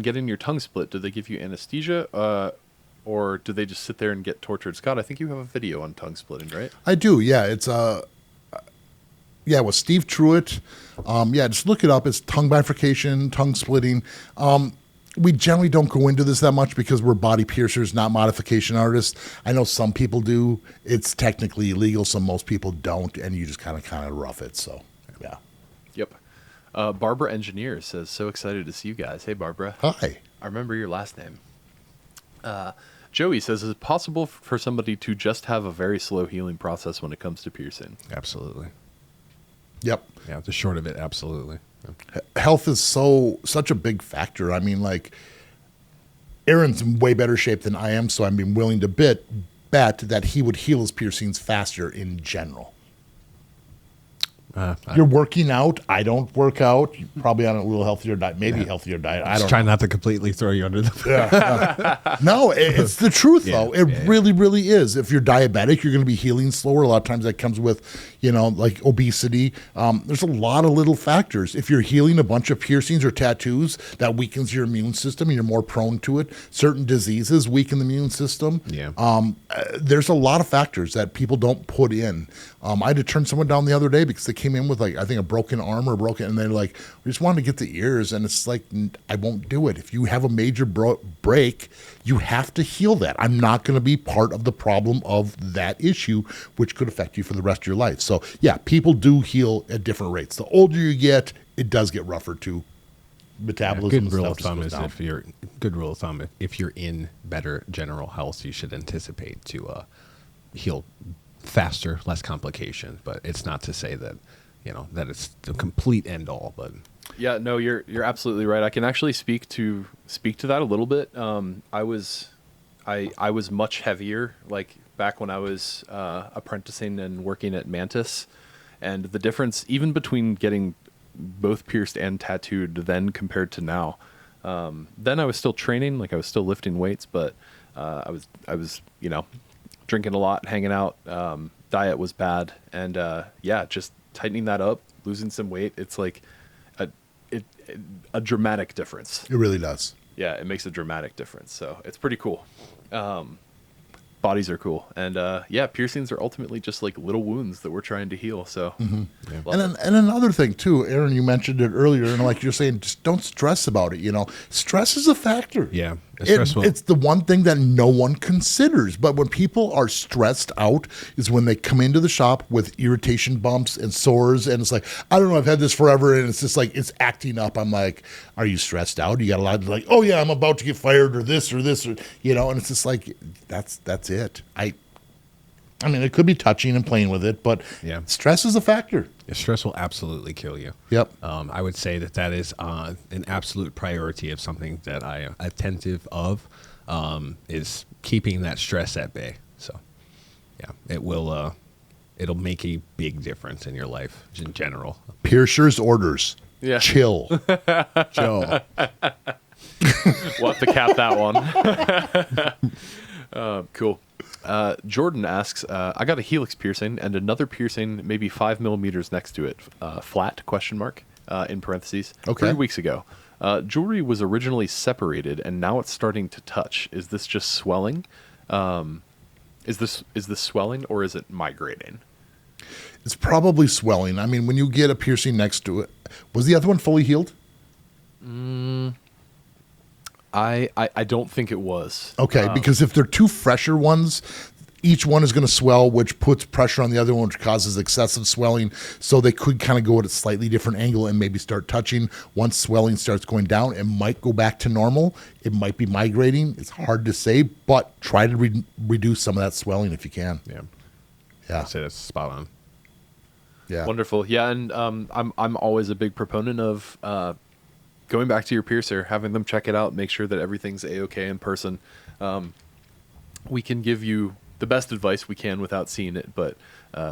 getting your tongue split, do they give you anesthesia, or do they just sit there and get tortured? Scott, I think you have a video on tongue splitting, right? I do. Yeah, it's with Steve Truitt. Just look it up. It's tongue bifurcation, tongue splitting. We generally don't go into this that much because we're body piercers, not modification artists. I know some people do. It's technically illegal, so most people don't, and you just kind of rough it. So, yeah. Yep. Barbara Engineer says, so excited to see you guys. Hey, Barbara. Hi. I remember your last name. Joey says, is it possible for somebody to just have a very slow healing process when it comes to piercing? Absolutely. Yep. Yeah, the short of it, absolutely. Health is such a big factor. I mean, like, Aaron's in way better shape than I am, so I'm willing to bet that he would heal his piercings faster in general. You're working out. I don't work out. You're probably on a little healthier diet, maybe healthier diet. I don't try know. not to completely throw you under the No, it's the truth, though. It yeah. really, really is. If you're diabetic, you're going to be healing slower. A lot of times that comes with, like obesity. There's a lot of little factors. If you're healing a bunch of piercings or tattoos, that weakens your immune system and you're more prone to it. Certain diseases weaken the immune system. Yeah. There's a lot of factors that people don't put in. I had to turn someone down the other day because they came in with, like, I think a broken arm or and they're like, we just wanted to get the ears. And it's like, I won't do it. If you have a major break, you have to heal that. I'm not going to be part of the problem of that issue, which could affect you for the rest of your life. So, yeah, people do heal at different rates. The older you get, it does get rougher too. Metabolism. Good rule of thumb is if you're in better general health, you should anticipate to heal faster, less complications. But it's not to say that that it's the complete end all. But yeah, no, you're absolutely right. I can actually speak to that a little bit. I was much heavier, like back when I was apprenticing and working at Mantis, and the difference even between getting both pierced and tattooed then compared to now. Then I was still training, like I was still lifting weights, but I was drinking a lot, hanging out. Diet was bad, and just tightening that up, losing some weight. It's like a dramatic difference. It really does. Yeah, it makes a dramatic difference. So it's pretty cool. By bodies are cool. And yeah, piercings are ultimately just like little wounds that we're trying to heal. So, And another thing too, Aaron, you mentioned it earlier, and like you're saying, just don't stress about it. Stress is a factor. Yeah, stressful. It's the one thing that no one considers. But when people are stressed out, is when they come into the shop with irritation bumps and sores, and it's like, I don't know, I've had this forever, and it's just like it's acting up. I'm like, are you stressed out? You got a lot of like, oh yeah, I'm about to get fired, or this, or and it's just like that's it. I mean, it could be touching and playing with it, but stress is a factor. Stress will absolutely kill you. Yep. I would say that is an absolute priority of something that I am attentive of, is keeping that stress at bay. So, yeah, it will. It'll make a big difference in your life in general. Piercer's orders. Yeah. Chill. Joe. We'll have to cap that one. Cool. Jordan asks, I got a helix piercing and another piercing maybe 5 millimeters next to it, flat, ? In parentheses, Okay. 3 weeks ago. Jewelry was originally separated and now it's starting to touch. Is this just swelling? Is this swelling or is it migrating? It's probably swelling. I mean, when you get a piercing next to it, was the other one fully healed? I don't think it was. Okay, because if they're two fresher ones, each one is going to swell, which puts pressure on the other one, which causes excessive swelling. So they could kind of go at a slightly different angle and maybe start touching. Once swelling starts going down, it might go back to normal. It might be migrating. It's hard to say, but try to reduce some of that swelling if you can. Yeah. Yeah. I'd say that's spot on. Yeah. Wonderful. Yeah, and I'm always a big proponent of going back to your piercer, having them check it out, make sure that everything's A-okay in person. We can give you the best advice we can without seeing it, but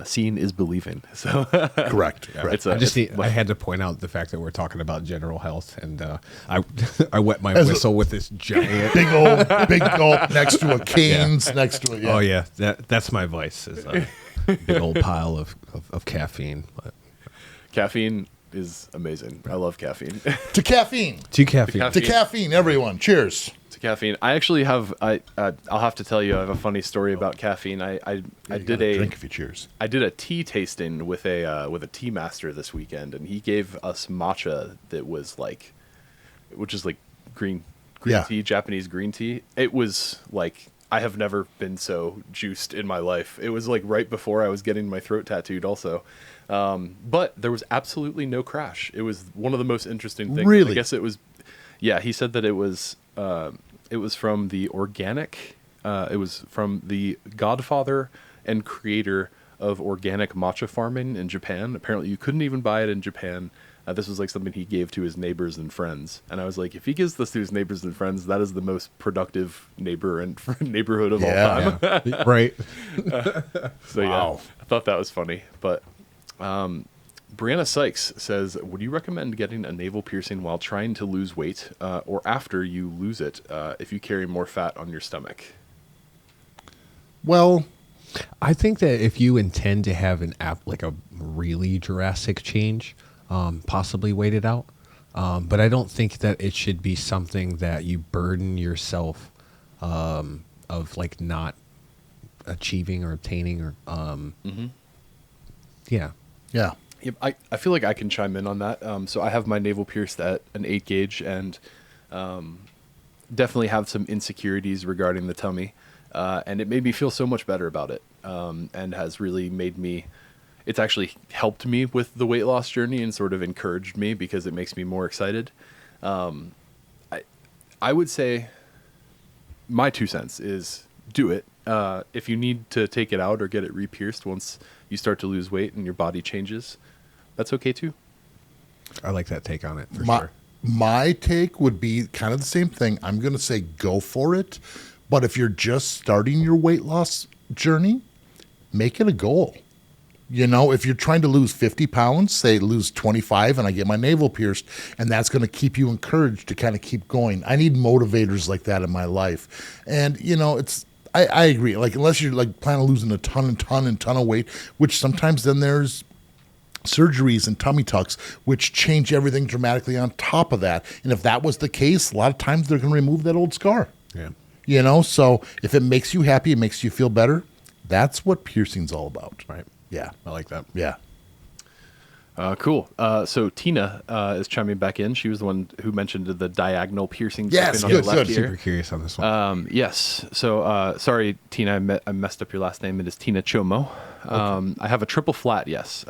seeing is believing. So Correct. Yeah. Correct. I had to point out the fact that we're talking about general health, and I wet my whistle with this giant big gulp next to a canes next to it. Yeah. Oh yeah, that's my vice, is a big old pile of caffeine. But caffeine is amazing. I love caffeine. To caffeine. to caffeine. To caffeine, everyone. Cheers. To caffeine. I actually have. I'll have to tell you. I have a funny story about caffeine. I did a drink if you cheers. I did a tea tasting with a tea master this weekend, and he gave us matcha that was like, which is like green tea, Japanese green tea. It was like, I have never been so juiced in my life. It was like right before I was getting my throat tattooed also. But there was absolutely no crash. It was one of the most interesting things. Really? I guess it was, yeah, he said that it was from the organic, it was from the godfather and creator of organic matcha farming in Japan. Apparently you couldn't even buy it in Japan. This was like something he gave to his neighbors and friends. And I was like, if he gives this to his neighbors and friends, that is the most productive neighborhood of all time. Yeah. Right. So yeah, I thought that was funny. But Brianna Sykes says, would you recommend getting a navel piercing while trying to lose weight, or after you lose it, if you carry more fat on your stomach? Well, I think that if you intend to have like a really drastic change, possibly wait it out. But I don't think that it should be something that you burden yourself of like not achieving or obtaining or yeah. Yep, I feel like I can chime in on that. So I have my navel pierced at an 8 gauge and definitely have some insecurities regarding the tummy. And it made me feel so much better about it, and has really made me, it's actually helped me with the weight loss journey and sort of encouraged me because it makes me more excited. I would say my 2 cents is do it. If you need to take it out or get it re-pierced once you start to lose weight and your body changes, that's okay too. I like that take on it for sure. My take would be kind of the same thing. I'm going to say go for it. But if you're just starting your weight loss journey, make it a goal. You know, if you're trying to lose 50 pounds, say lose 25 and I get my navel pierced, and that's going to keep you encouraged to kind of keep going. I need motivators like that in my life. And, you know, I agree. Like, unless you're like planning on losing a ton of weight, which sometimes then there's surgeries and tummy tucks, which change everything dramatically on top of that. And if that was the case, a lot of times they're going to remove that old scar. Yeah. So if it makes you happy, it makes you feel better, that's what piercing's all about. Right. Yeah. I like that. Yeah. Cool. So Tina is chiming back in. She was the one who mentioned the diagonal piercing. Yes, on good, the left good. ear. Super curious on this one. Yes. So sorry, Tina, I messed up your last name. It is Tina Chomo. I have a triple flat. Yes.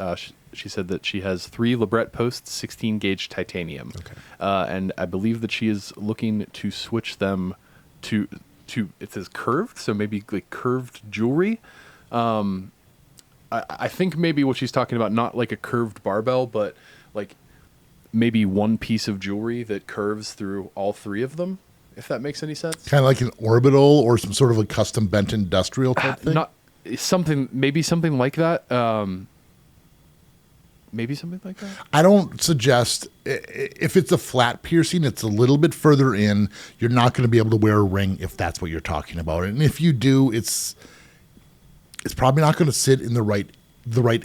She said that she has 3 labret posts, 16 gauge titanium. Okay. And I believe that she is looking to switch them to it says curved, so maybe like curved jewelry. I think maybe what she's talking about, not like a curved barbell, but like maybe one piece of jewelry that curves through all 3 of them, if that makes any sense. Kind of like an orbital or some sort of a custom bent industrial type thing. Maybe something like that. Maybe something like that. I don't suggest, if it's a flat piercing, it's a little bit further in. You're not going to be able to wear a ring if that's what you're talking about. And if you do, it's probably not going to sit in the right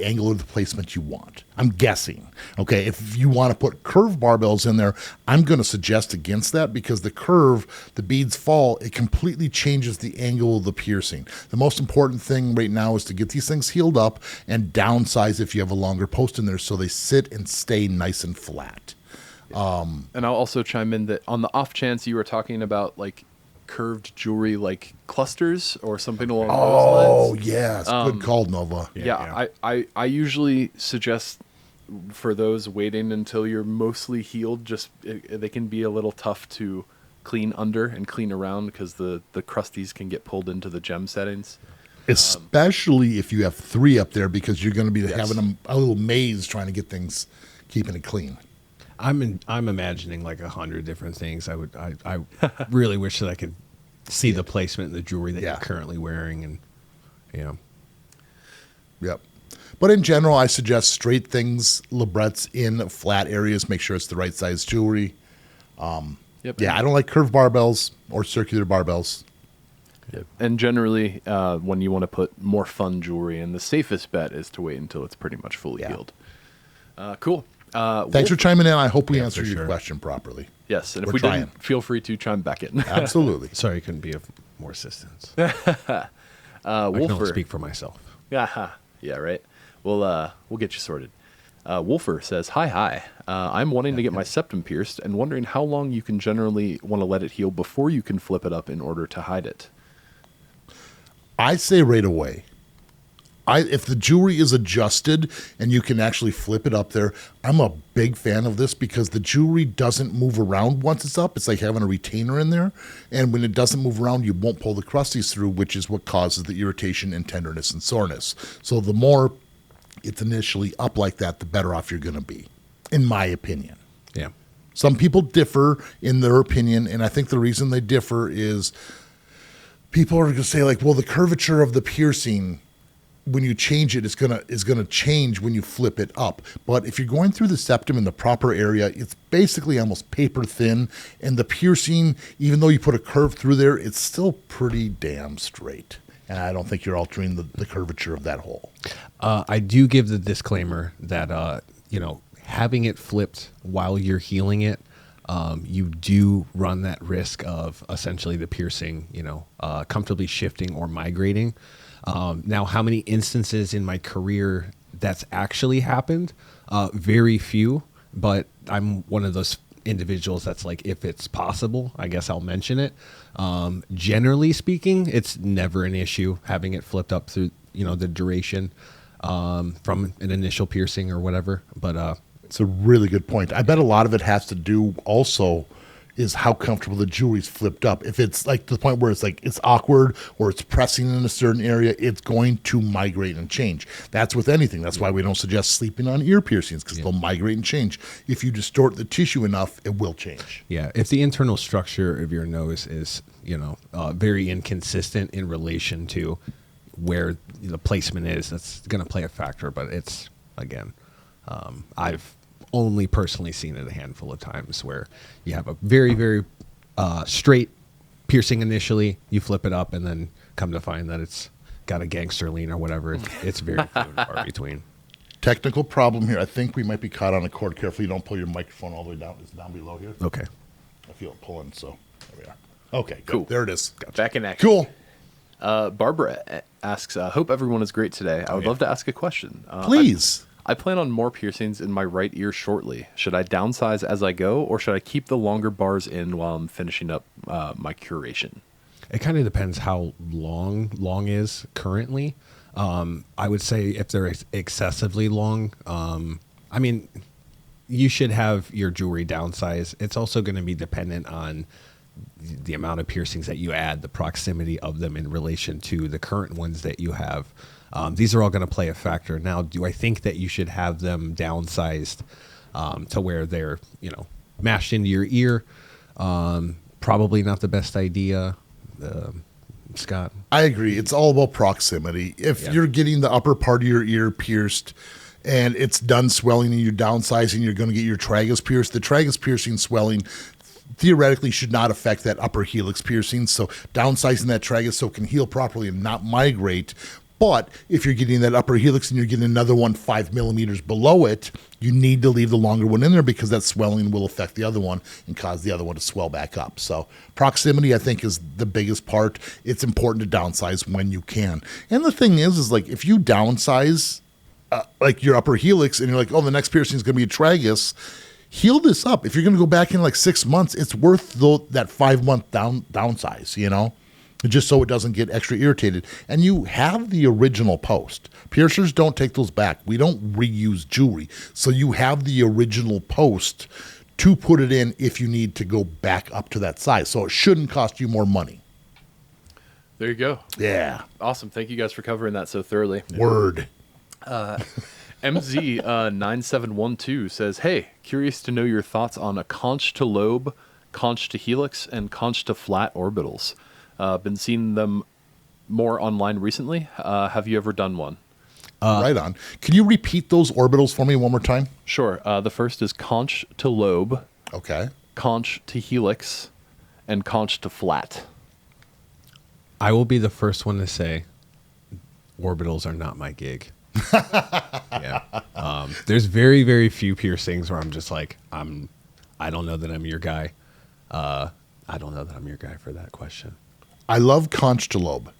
angle or the placement you want. I'm guessing. Okay, if you want to put curved barbells in there, I'm going to suggest against that because the curve, the beads fall, it completely changes the angle of the piercing. The most important thing right now is to get these things healed up and downsize if you have a longer post in there so they sit and stay nice and flat. And I'll also chime in that on the off chance you were talking about like curved jewelry like clusters or something along those Oh, lines. yes. Good call, Nova. Yeah. I usually suggest for those waiting until you're mostly healed. Just they can be a little tough to clean under and clean around because the crusties can get pulled into the gem settings. Especially if you have 3 up there because you're going to be Yes. having a little maze trying to get things, keeping it clean. I'm imagining like 100 different things. I really wish that I could see the placement in the jewelry that Yeah. you're currently wearing, and Yep. But in general, I suggest straight things, labrets in flat areas. Make sure it's the right size jewelry. Yep. Yeah, I don't like curved barbells or circular barbells. Yep. And generally, when you want to put more fun jewelry in, the safest bet is to wait until it's pretty much fully Yeah. healed. Cool. Thanks for chiming in. I hope we answered for your sure. question properly. Yes, and if We're we trying. didn't, feel free to chime back in. Absolutely. sorry I couldn't be of more assistance. I can only Wolfer. speak for myself. Yeah, right. We'll get you sorted. Wolfer says, Hi. I'm wanting to get my septum pierced and wondering how long you can generally want to let it heal before you can flip it up in order to hide it. I say right away. If the jewelry is adjusted and you can actually flip it up there, I'm a big fan of this because the jewelry doesn't move around once it's up. It's like having a retainer in there. And when it doesn't move around, you won't pull the crusties through, which is what causes the irritation and tenderness and soreness. So the more it's initially up like that, the better off you're going to be, in my opinion. Yeah. Some people differ in their opinion, and I think the reason they differ is people are going to say, like, well, the curvature of the piercing, when you change it, is gonna change when you flip it up. But if you're going through the septum in the proper area, it's basically almost paper thin, and the piercing, even though you put a curve through there, it's still pretty damn straight. And I don't think you're altering the curvature of that hole. I do give the disclaimer that having it flipped while you're healing it, you do run that risk of essentially the piercing, comfortably shifting or migrating. Now, how many instances in my career that's actually happened? Very few, but I'm one of those individuals that's like, if it's possible, I guess I'll mention it. Generally speaking, it's never an issue having it flipped up through, the duration from an initial piercing or whatever. But It's a really good point. I bet a lot of it has to do also is how comfortable the jewelry's flipped up. If it's like to the point where it's like it's awkward or it's pressing in a certain area, it's going to migrate and change. That's with anything. That's why we don't suggest sleeping on ear piercings because they'll migrate and change. If you distort the tissue enough, it will change. yeah, if the internal structure of your nose is, very inconsistent in relation to where the placement is, that's going to play a factor. But it's, again, I've only personally seen it a handful of times where you have a very, very straight piercing initially, you flip it up, and then come to find that it's got a gangster lean or whatever. It's very few and far between. Technical problem here. I think we might be caught on a cord. Carefully, don't pull your microphone all the way down. It's down below here. Okay. I feel it pulling, so there we are. Okay, good. Cool. There it is. Back in action. Cool. Barbara asks, hope everyone is great today. I would love to ask a question. Please. I plan on more piercings in my right ear shortly. Should I downsize as I go, or should I keep the longer bars in while I'm finishing up my curation? It kind of depends how long is currently. I would say if they're excessively long, I mean, you should have your jewelry downsized. It's also going to be dependent on the amount of piercings that you add, the proximity of them in relation to the current ones that you have. These are all going to play a factor. Now, do I think that you should have them downsized to where they're, mashed into your ear? Probably not the best idea. Scott? I agree. It's all about proximity. If you're getting the upper part of your ear pierced and it's done swelling and you're downsizing, you're going to get your tragus pierced. The tragus piercing swelling theoretically should not affect that upper helix piercing. So downsizing that tragus so it can heal properly and not migrate. But if you're getting that upper helix and you're getting another one 5 millimeters below it, you need to leave the longer one in there because that swelling will affect the other one and cause the other one to swell back up. So proximity, I think, is the biggest part. It's important to downsize when you can. And the thing is like if you downsize like your upper helix and you're like, oh, the next piercing is going to be a tragus, heal this up. If you're going to go back in like 6 months, it's worth that 5 month downsize, just so it doesn't get extra irritated. And you have the original post. Piercers don't take those back. We don't reuse jewelry. So you have the original post to put it in if you need to go back up to that size. So it shouldn't cost you more money. There you go. Yeah. Awesome. Thank you guys for covering that so thoroughly. Word. MZ9712 says, hey, curious to know your thoughts on a conch to lobe, conch to helix, and conch to flat orbitals. Been seeing them more online recently. Have you ever done one? Right on. Can you repeat those orbitals for me one more time? Sure. The first is conch to lobe, Okay. conch to helix, and conch to flat. I will be the first one to say orbitals are not my gig. Yeah. There's very, very few piercings where I'm just like, I don't know that I'm your guy. I don't know that I'm your guy for that question. I love conch to lobe.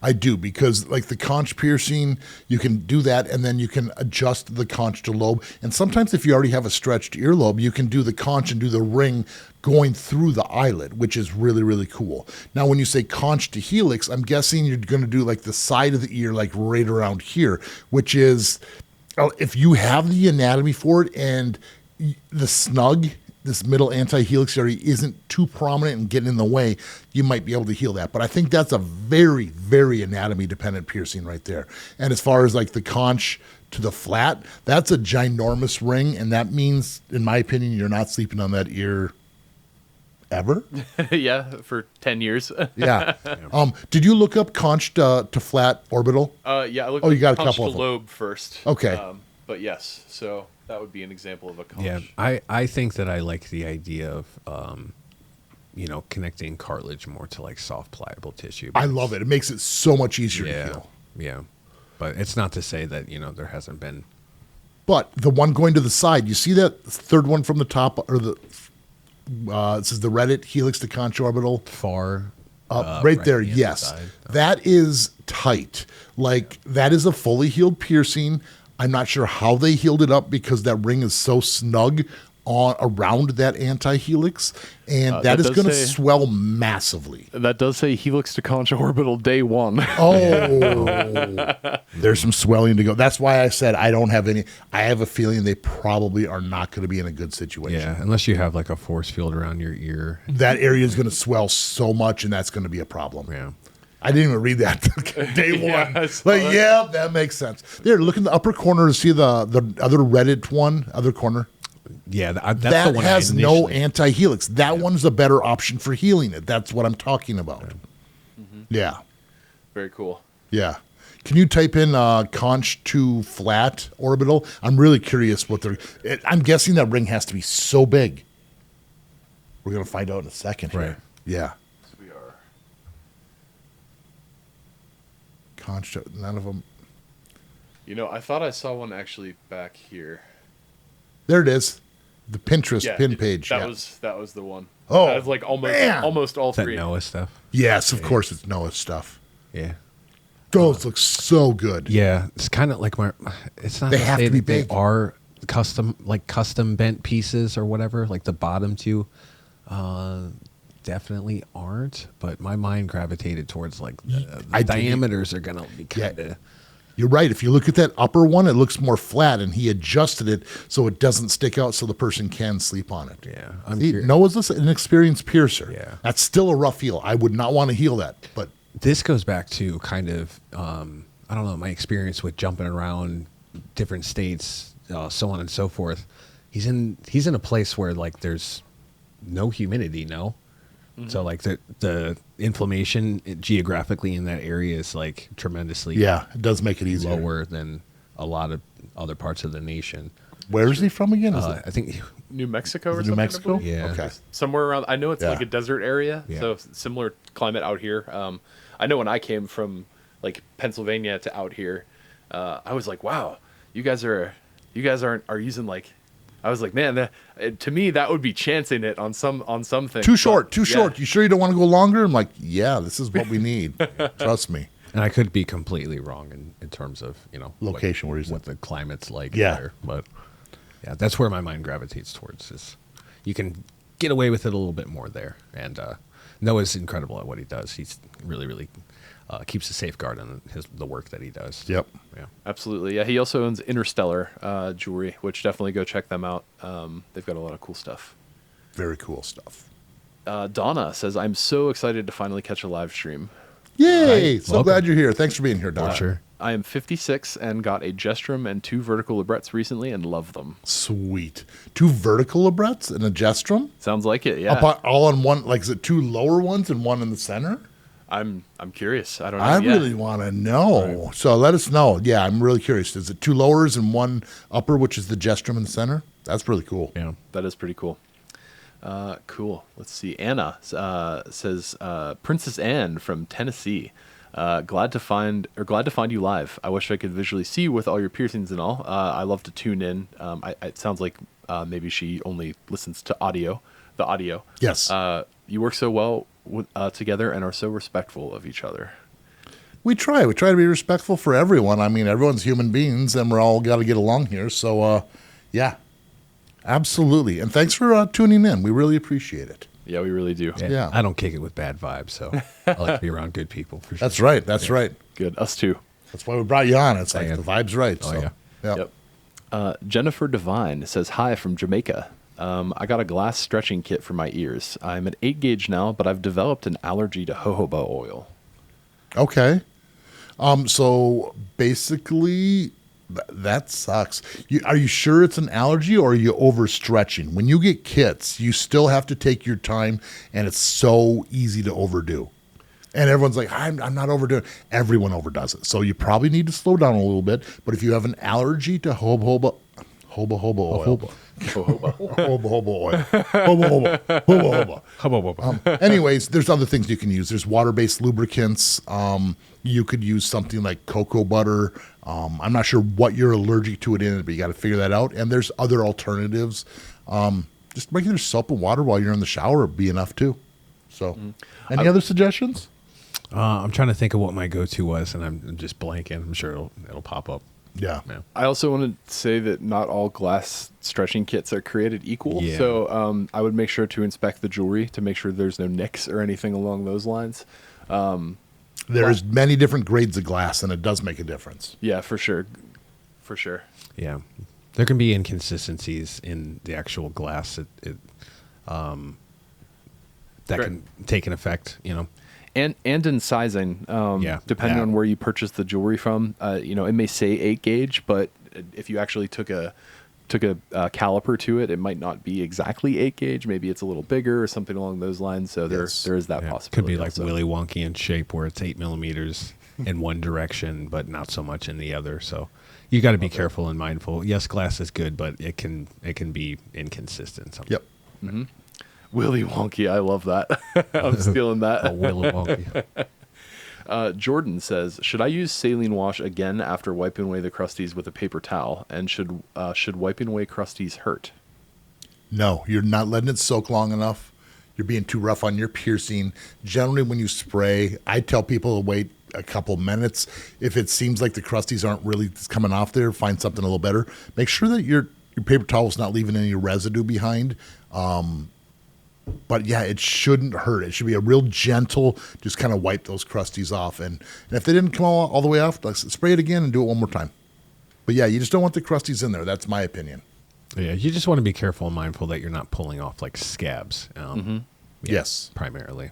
I do, because like the conch piercing, you can do that and then you can adjust the conch to lobe. And sometimes if you already have a stretched earlobe, you can do the conch and do the ring going through the eyelid, which is really, really cool. Now, when you say conch to helix, I'm guessing you're going to do like the side of the ear, like right around here, which is, if you have the anatomy for it and the snug, this middle anti-helix area isn't too prominent and getting in the way, you might be able to heal that. But I think that's a very, very anatomy-dependent piercing right there. And as far as like the conch to the flat, that's a ginormous ring, and that means, in my opinion, you're not sleeping on that ear ever. Yeah, for 10 years. Yeah. Did you look up conch to flat orbital? Yeah, I looked you got a conch couple to of them. lobe first. Okay. But yes, so that would be an example of a conch. Yeah, I think that I like the idea of, connecting cartilage more to like soft pliable tissue. I love it. It makes it so much easier to heal. Yeah. But it's not to say that, there hasn't been. But the one going to the side, you see that third one from the top, or it says the Reddit helix to conch orbital? Far right there, yes. That is tight. Like, that is a fully healed piercing. I'm not sure how they healed it up because that ring is so snug around that anti-helix, and that is going to swell massively. That does say helix to conch orbital day 1. Oh, there's some swelling to go. That's why I said I don't have any. I have a feeling they probably are not going to be in a good situation. Yeah, unless you have like a force field around your ear. That area is going to swell so much, and that's going to be a problem. Yeah. I didn't even read that day one. Yeah, that makes sense. There, look in the upper corner to see the other Reddit one, other corner. Yeah, that's that the one has no anti-helix. That one's a better option for healing it. That's what I'm talking about. Mm-hmm. Yeah. Very cool. Yeah. Can you type in conch to flat orbital? I'm really curious what they're. I'm guessing that ring has to be so big. We're going to find out in a second. Right. Here. Yeah. We are. Conch to, none of them. I thought I saw one actually back here. There it is. The Pinterest pin page. That was the one. Oh, That's like man. almost all Is that three. Noah stuff? Yes, of course it's Noah's stuff. Yeah. Those look so good. Yeah, it's kind of like it's not They to have say to be that they big. are custom bent pieces or whatever. Like the bottom two, definitely aren't. But my mind gravitated towards like the I dig it. diameters are gonna be kind of. You're right. If you look at that upper one, it looks more flat, and he adjusted it so it doesn't stick out so the person can sleep on it. Yeah, Noah's an experienced piercer. Yeah. That's still a rough heal. I would not want to heal that, but This goes back to kind of I don't know, my experience with jumping around different states, so on and so forth. He's in a place where like there's no humidity, no. So like the inflammation geographically in that area is like tremendously yeah, it does make it easier. lower than a lot of other parts of the nation. Where is he from again? Is it I think New Mexico or New something? I Mexico? believe? Yeah. Okay. Somewhere around. I know it's Yeah. like a desert area, Yeah. so similar climate out here. I know when I came from like Pennsylvania to out here, I was like, wow, you guys are using like. I was like, man, to me that would be chancing it on something. Too short. Yeah. You sure you don't want to go longer? I'm like, yeah, this is what we need. Trust me. and I could be completely wrong in terms of, Location, where he's what the climate's like Yeah. there. But yeah, that's where my mind gravitates towards is you can get away with it a little bit more there. And Noah's incredible at what he does. He's really, really keeps a safeguard on the work that he does. Yep. Yeah. Absolutely. Yeah, he also owns Interstellar jewelry, which definitely go check them out. They've got a lot of cool stuff. Very cool stuff. Donna says, I'm so excited to finally catch a live stream. Yay! Right. So Welcome. glad you're here. Thanks for being here, Don. For sure. I am 56 and got a Gestrum and 2 vertical librets recently and love them. Sweet. 2 vertical librets and a gestrum? Sounds like it, yeah. All on one, like, is it 2 lower ones and 1 in the center? I'm curious. I don't know. I yet. really want to know. So let us know. Yeah, I'm really curious. Is it 2 lowers and 1 upper, which is the gestrum in the center? That's really cool. Yeah. That is pretty cool. Cool. Let's see. Anna says, Princess Anne from Tennessee. Glad to find you live. I wish I could visually see you with all your piercings and all. I love to tune in. It sounds like maybe she only listens to the audio. Yes. You work so well together and are so respectful of each other. We try. We try to be respectful for everyone. I mean, everyone's human beings, and we're all got to get along here. So, yeah, absolutely. And thanks for tuning in. We really appreciate it. Yeah, we really do. Yeah. I don't kick it with bad vibes, so I like to be around good people for sure. That's right. That's right. Good. Us too. That's why we brought you on. It's like Yeah. the vibe's right. Oh, so, yeah. Yep. Jennifer Devine says, hi from Jamaica. I got a glass stretching kit for my ears. I'm at 8 gauge now, but I've developed an allergy to jojoba oil. Okay. So basically, that sucks. Are you sure it's an allergy, or are you overstretching? When you get kits, you still have to take your time, and it's so easy to overdo. And everyone's like, I'm not overdoing it. Everyone overdoes it. So you probably need to slow down a little bit. But if you have an allergy to jojoba oil. Hoba oil. Anyways, there's other things you can use. There's water-based lubricants. You could use something like cocoa butter. I'm not sure what you're allergic to it in, but you got to figure that out. And there's other alternatives. Just regular soap and water while you're in the shower would be enough too. So, any other suggestions? I'm trying to think of what my go-to was, and I'm just blanking. I'm sure it'll pop up. Yeah. I also want to say that not all glass stretching kits are created equal. Yeah. So I would make sure to inspect the jewelry to make sure there's no nicks or anything along those lines. There's many different grades of glass, and it does make a difference. Yeah, for sure. For sure. Yeah, there can be inconsistencies in the actual glass. That Right. can take an effect. And in sizing, depending Yeah. on where you purchase the jewelry from, it may say 8 gauge, but if you actually took a caliper to it, it might not be exactly 8 gauge. Maybe it's a little bigger or something along those lines. So Yes. there is that Yeah. possibility. Could be like also. Willy Wonka in shape, where it's 8 millimeters in one direction, but not so much in the other. So you got to be careful and mindful. Yes, glass is good, but it can be inconsistent. Sometimes. Yep. Willy Wonky, I love that. I'm stealing that. A Willy Wonka. Jordan says, should I use saline wash again after wiping away the crusties with a paper towel? And should wiping away crusties hurt? No, you're not letting it soak long enough. you're being too rough on your piercing. Generally, when you spray, I tell people to wait a couple minutes. If it seems like the crusties aren't really coming off there, find something a little better. Make sure that your paper towel's not leaving any residue behind. But yeah, it shouldn't hurt. It should be a real gentle, just kind of wipe those crusties off. And if they didn't come all the way off, spray it again and do it one more time. But yeah, you just don't want the crusties in there. That's my opinion. Yeah, you just want to be careful and mindful that you're not pulling off like scabs. Yes. Primarily.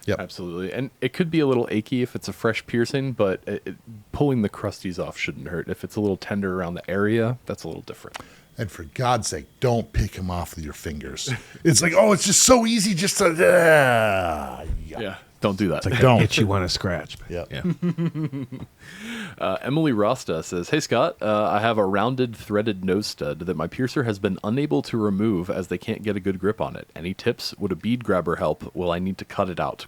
Yep. Absolutely. And it could be a little achy if it's a fresh piercing, but pulling the crusties off shouldn't hurt. If it's a little tender around the area, that's a little different. And for God's sake, don't pick them off with your fingers. It's like, oh, it's just so easy just to... Yeah, don't do that. It's like, don't. Itch you want to scratch. Yep. Yeah. Emily Rasta says, "Hey Scott, I have a rounded threaded nose stud that my piercer has been unable to remove as they can't get a good grip on it. Any tips? Would a bead grabber help? Will I need to cut it out? ?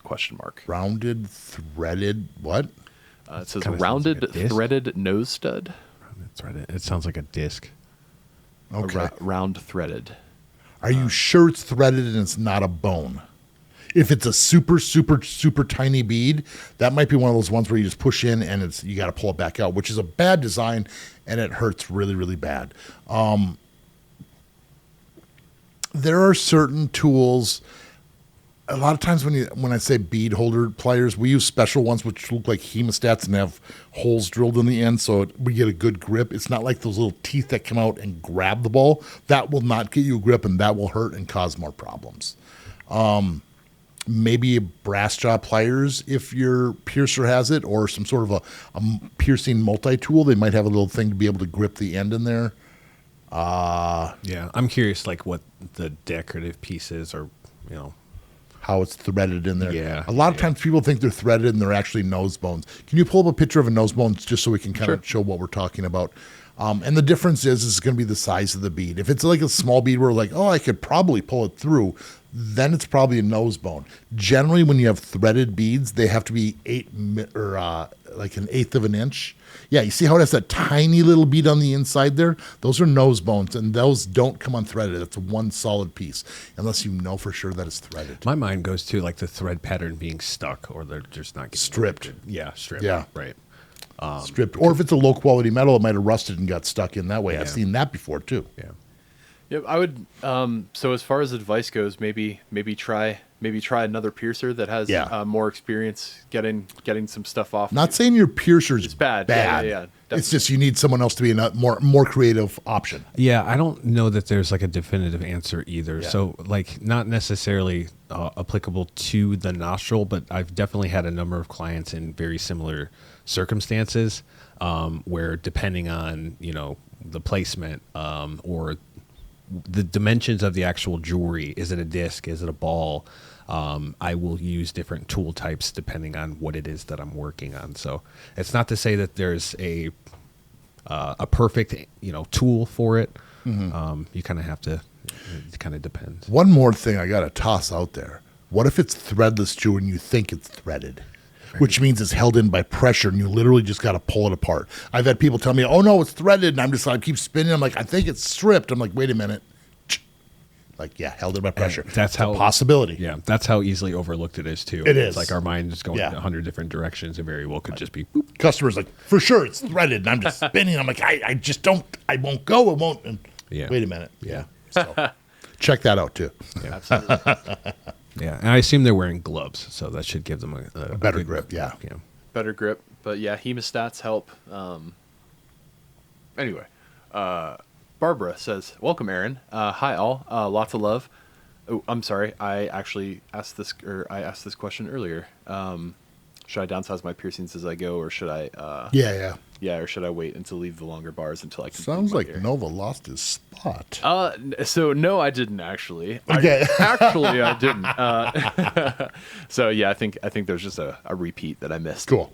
Rounded, threaded, what? It says Kinda sounds rounded like a disc. threaded nose stud. It sounds like a disc. Okay. Round threaded. Are you sure it's threaded and it's not a bone? If it's a super, super, super tiny bead, that might be one of those ones where you just push in and you got to pull it back out, which is a bad design and it hurts really, really bad. There are certain tools. A lot of times when I say bead holder pliers, we use special ones which look like hemostats and have holes drilled in the end so we get a good grip. It's not like those little teeth that come out and grab the ball. That will not get you a grip and that will hurt and cause more problems. Maybe brass jaw pliers if your piercer has it, or some sort of a piercing multi-tool. They might have a little thing to be able to grip the end in there. Yeah, I'm curious, like what the decorative piece is, or how it's threaded in there. Yeah, a lot of times people think they're threaded and they're actually nose bones. Can you pull up a picture of a nose bone just so we can kind of show what we're talking about? And the difference is it's going to be the size of the bead. If it's like a small bead where like, oh, I could probably pull it through, then it's probably a nose bone. Generally, when you have threaded beads, they have to be like an eighth of an inch. Yeah, you see how it has that tiny little bead on the inside there? Those are nose bones, and those don't come unthreaded. It's one solid piece, unless you know for sure that it's threaded. my mind goes to like the thread pattern being stuck, or they're just not getting Stripped. Yeah, stripped. Yeah. Right. Stripped. Or if it's a low-quality metal, it might have rusted and got stuck in that way. I've seen that before, too. Yeah. Yeah, I would. So as far as advice goes, maybe try another piercer that has more experience getting some stuff off. Not saying your piercer's bad. Yeah, it's just you need someone else to be a more creative option. Yeah, I don't know that there's like a definitive answer either. Yeah. So like not necessarily applicable to the nostril, but I've definitely had a number of clients in very similar circumstances where depending on, the placement or the dimensions of the actual jewelry, is it a disc, is it a ball? I will use different tool types depending on what it is that I'm working on. So it's not to say that there's a perfect tool for it. Mm-hmm. You kind of have to. It kind of depends. One more thing I got to toss out there. What if it's threadless jewelry and you think it's threaded? Which means it's held in by pressure, and you literally just got to pull it apart. I've had people tell me, "Oh no, it's threaded," and I keep spinning. I'm like, "I think it's stripped." I'm like, "Wait a minute." Like, yeah, held in by pressure. And that's how a possibility. Yeah, that's how easily overlooked it is too. It is. It's like our mind is going in 100 different directions. It very well could just be. Boop. Customers like, for sure it's threaded, and I'm just spinning. I'm like, I just don't. I won't go. It won't. And wait a minute. Yeah. So, check that out too. Yeah. Absolutely. Yeah, and I assume they're wearing gloves, so that should give them a better good grip. Yeah. Better grip, but yeah, hemostats help. Anyway, Barbara says, "Welcome, Aaron. Hi, all. Lots of love." Oh, I'm sorry. I actually asked this this question earlier. Should I downsize my piercings as I go, or should I? Or should I wait until leave the longer bars until I can? Sounds like Nova lost his spot. So no, I didn't actually. Okay. I didn't. So yeah, I think there's just a repeat that I missed. Cool.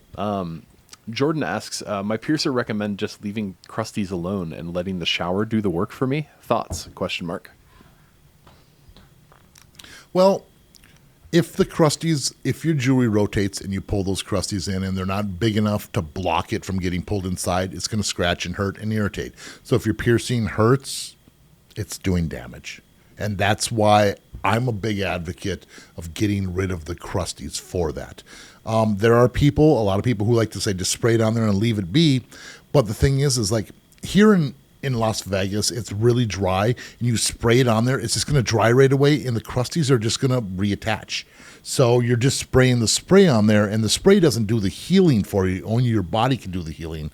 Jordan asks, my piercer recommend just leaving crusties alone and letting the shower do the work for me? Thoughts? ? Well, if your jewelry rotates and you pull those crusties in and they're not big enough to block it from getting pulled inside, it's going to scratch and hurt and irritate. So if your piercing hurts, it's doing damage. And that's why I'm a big advocate of getting rid of the crusties for that. There are a lot of people who like to say just spray it on there and leave it be. But the thing is like here in Las Vegas, it's really dry, and you spray it on there, it's just going to dry right away, and the crusties are just going to reattach. So you're just spraying the spray on there, and the spray doesn't do the healing for you. Only your body can do the healing.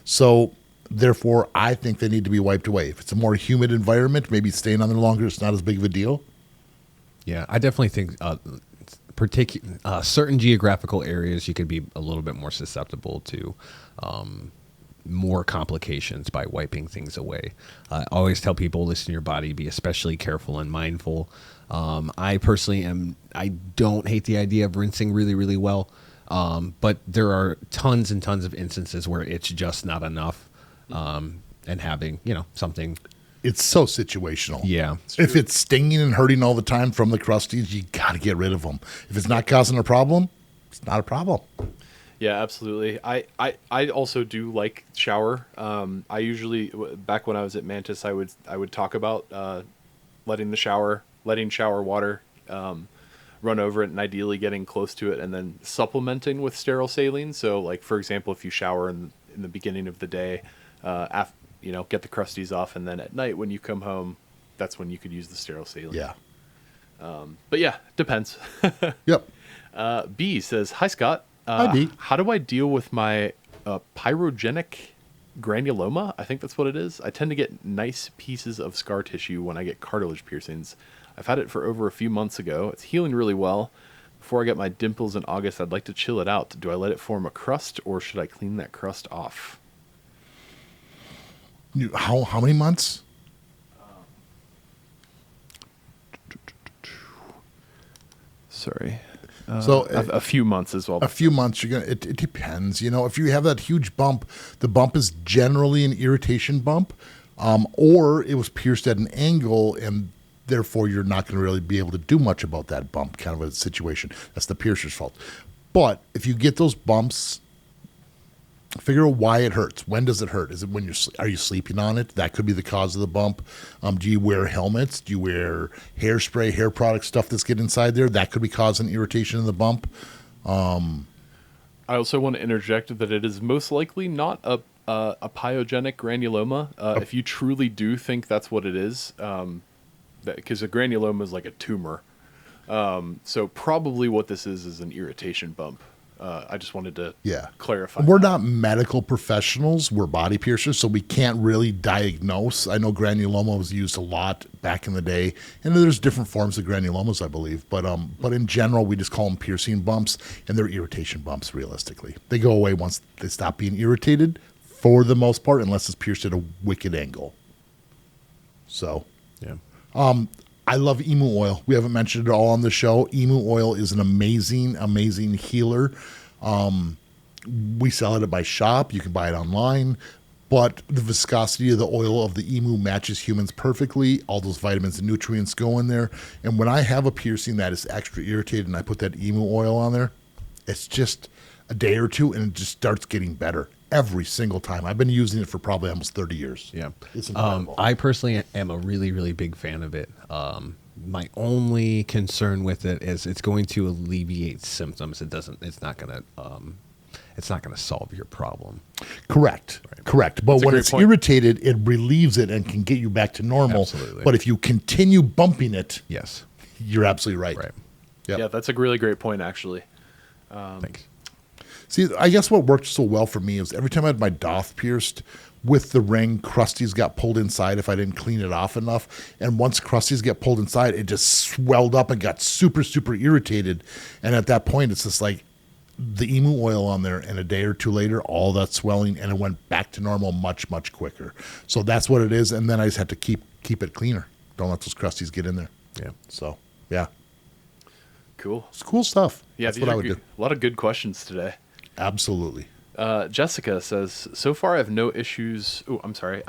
So therefore, I think they need to be wiped away. If it's a more humid environment, maybe staying on there longer, it's not as big of a deal. Yeah, I definitely think certain geographical areas you could be a little bit more susceptible to more complications by wiping things away. I always tell people, listen to your body, be especially careful and mindful. I personally I don't hate the idea of rinsing really, really well, but there are tons and tons of instances where it's just not enough, and having, something. It's so situational. Yeah. If it's stinging and hurting all the time from the crusties, you got to get rid of them. If it's not causing a problem, it's not a problem. Yeah, absolutely. I also do like shower. I usually, back when I was at Mantis, I would talk about letting shower water run over it, and ideally getting close to it, and then supplementing with sterile saline. So, like, for example, if you shower in the beginning of the day, get the crusties off, and then at night when you come home, that's when you could use the sterile saline. Yeah. But yeah, depends. Yep. B says, "Hi Scott. Hi, B. How do I deal with my pyrogenic granuloma? I think that's what it is. I tend to get nice pieces of scar tissue when I get cartilage piercings. I've had it for over a few months ago. It's healing really well. Before I get my dimples in August, I'd like to chill it out. Do I let it form a crust, or should I clean that crust off?" How many months? Sorry. So a few months as well. A few months. It depends. If you have that huge bump, the bump is generally an irritation bump, or it was pierced at an angle, and therefore you're not going to really be able to do much about that bump kind of a situation. That's the piercer's fault. But if you get those bumps, figure out why it hurts. When does it hurt? Is it when are you sleeping on it? That could be the cause of the bump. Do you wear helmets? Do you wear hairspray, hair product stuff that's getting inside there? That could be causing irritation in the bump. I also want to interject that it is most likely not a pyogenic granuloma. If you truly do think that's what it is, because a granuloma is like a tumor. So probably what this is an irritation bump. I just wanted to clarify. We're not medical professionals. We're body piercers, so we can't really diagnose. I know granuloma was used a lot back in the day, and there's different forms of granulomas, I believe. But in general, we just call them piercing bumps, and they're irritation bumps, realistically. They go away once they stop being irritated, for the most part, unless it's pierced at a wicked angle. So, yeah. I love emu oil. We haven't mentioned it all on the show. Emu oil is an amazing, amazing healer. We sell it at my shop. You can buy it online. But the viscosity of the oil of the emu matches humans perfectly. All those vitamins and nutrients go in there. And when I have a piercing that is extra irritated and I put that emu oil on there, it's just a day or two and it just starts getting better. Every single time. I've been using it for probably almost 30 years. Yeah. It's incredible. I personally am a really, really big fan of it. My only concern with it is it's going to alleviate symptoms. It's not going to solve your problem. Correct. Right. Correct. But when it's irritated, it relieves it and can get you back to normal. Absolutely. But if you continue bumping it, yes, you're absolutely right. Right. Yep. Yeah, that's a really great point, actually. Thanks. See, I guess what worked so well for me is every time I had my doff pierced with the ring, crusties got pulled inside if I didn't clean it off enough. And once crusties get pulled inside, it just swelled up and got super, super irritated. And at that point, it's just like the emu oil on there, and a day or two later, all that swelling, and it went back to normal much, much quicker. So that's what it is. And then I just had to keep it cleaner. Don't let those crusties get in there. Yeah. So, yeah. Cool. It's cool stuff. Yeah, that's what I would do. A lot of good questions today. Absolutely. Jessica says, so far I have no issues. Oh, I'm sorry.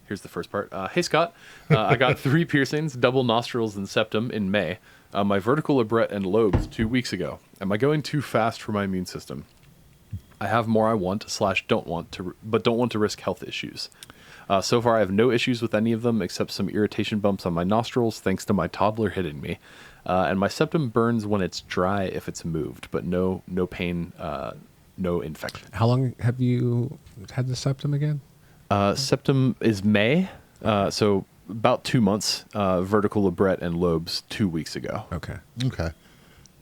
Here's the first part. Hey, Scott. I got 3 piercings, double nostrils and septum in May. My vertical labret and lobes 2 weeks ago. Am I going too fast for my immune system? I have more I want / don't want to, but don't want to risk health issues. So far, I have no issues with any of them except some irritation bumps on my nostrils thanks to my toddler hitting me. And my septum burns when it's dry if it's moved, but no pain, no infection. How long have you had the septum again? Septum is May, so about 2 months. Vertical labret and lobes 2 weeks ago. Okay. Okay.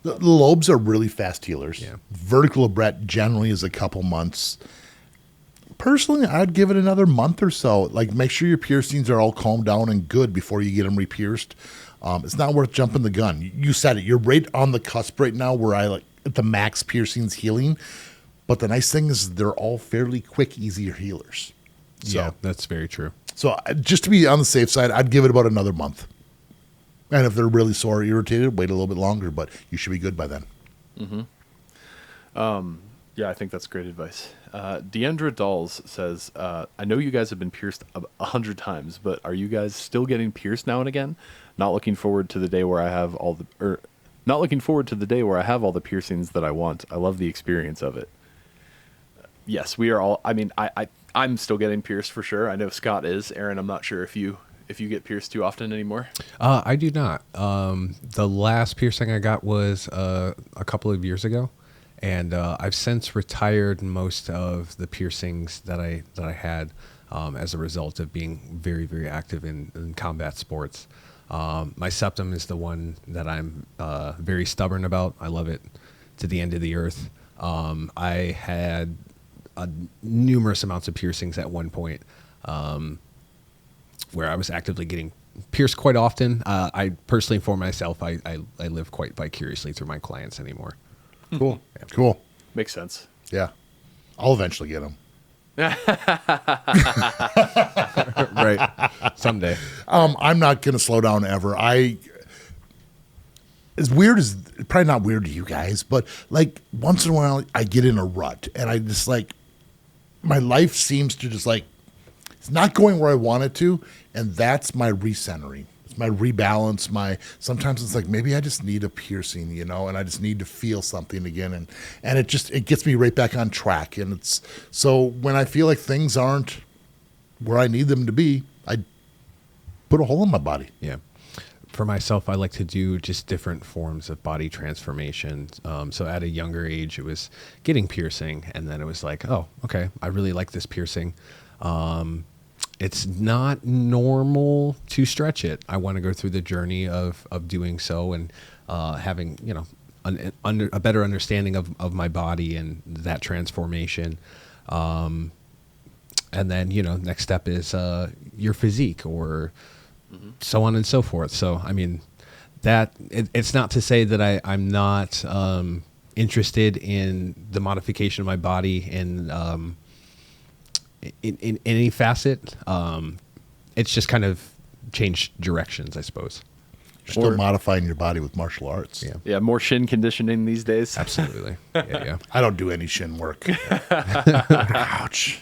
The lobes are really fast healers. Yeah. Vertical labret generally is a couple months. Personally, I'd give it another month or so. Like, make sure your piercings are all calmed down and good before you get them re-pierced. It's not worth jumping the gun. You said it. You're right on the cusp right now where I like at the max piercings healing. But the nice thing is they're all fairly quick, easier healers. So, Yeah, that's very true. So just to be on the safe side, I'd give it about another month. And if they're really sore or irritated, wait a little bit longer, but you should be good by then. Yeah, I think that's great advice. Deandra Dolls says, I know you guys have been pierced 100 times, but are you guys still getting pierced now and again? Not looking forward to the day where I have all the piercings that I want. I love the experience of it. Yes, we are all. I mean, I'm still getting pierced for sure. I know Scott is. Aaron, I'm not sure if you get pierced too often anymore. I do not. The last piercing I got was a couple of years ago, and I've since retired most of the piercings that I had as a result of being very, very active in combat sports. My septum is the one that I'm very stubborn about. I love it to the end of the earth. I had numerous amounts of piercings at one point, where I was actively getting pierced quite often. I personally, for myself, I live quite vicariously through my clients anymore. Cool. Yeah. Cool. Makes sense. Yeah. I'll eventually get them. Right. Someday. I'm not going to slow down ever. As weird as, probably not weird to you guys, but like once in a while I get in a rut and I just like, my life seems to just like, it's not going where I want it to. And that's my recentering. It's my rebalance. Sometimes it's like, maybe I just need a piercing, and I just need to feel something again. And it gets me right back on track. And so when I feel like things aren't where I need them to be, I put a hole in my body. Yeah. For myself, I like to do just different forms of body transformation. So at a younger age, it was getting piercing. And then it was like, oh, okay, I really like this piercing. It's not normal to stretch it. I want to go through the journey of doing so and having, a better understanding of my body and that transformation. And then, next step is your physique or so on and so forth. So, I mean, it's not to say that I'm not interested in the modification of my body in any facet. It's just kind of changed directions, I suppose. You're still modifying your body with martial arts. Yeah. Yeah, more shin conditioning these days. Absolutely. Yeah. I don't do any shin work. Ouch.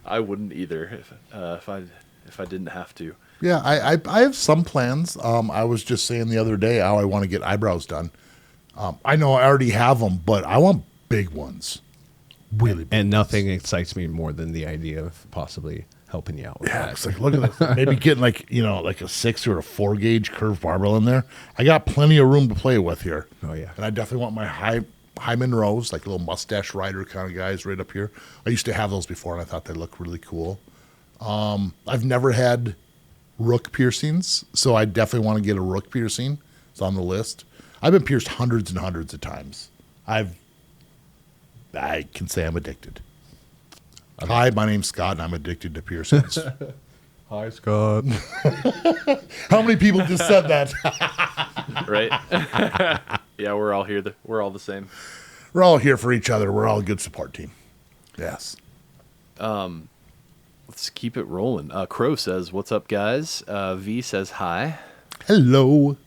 I wouldn't either if I didn't have to. Yeah, I have some plans. I was just saying the other day how I want to get eyebrows done. I know I already have them, but I want big ones. Really big And nothing excites me more than the idea of possibly helping you out with Yeah, that. it's like, look at this. Maybe getting like a 6 or a 4 gauge curved barbell in there. I got plenty of room to play with here. Oh, yeah. And I definitely want my high Monroes, like little mustache rider kind of guys right up here. I used to have those before, and I thought they looked really cool. I've never had rook piercings, so I definitely want to get a rook piercing. It's on the list. I've been pierced hundreds and hundreds of times. I can say I'm addicted. Hi, my name's Scott, and I'm addicted to piercings. Hi, Scott. How many people just said that? Right? Yeah, we're all here. We're all the same. We're all here for each other. We're all a good support team. Yes. Let's keep it rolling. Crow says, "What's up, guys?" V says, "Hi." Hello.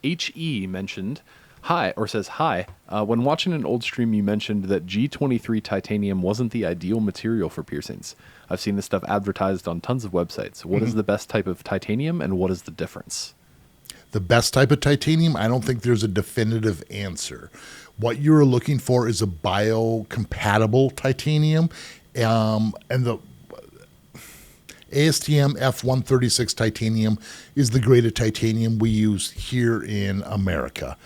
HE mentioned hi, or says hi. When watching an old stream, you mentioned that G23 titanium wasn't the ideal material for piercings. I've seen this stuff advertised on tons of websites. What is the best type of titanium, and what is the difference? The best type of titanium, I don't think there's a definitive answer. What you're looking for is a biocompatible titanium, and ASTM F136 titanium is the grade of titanium we use here in America.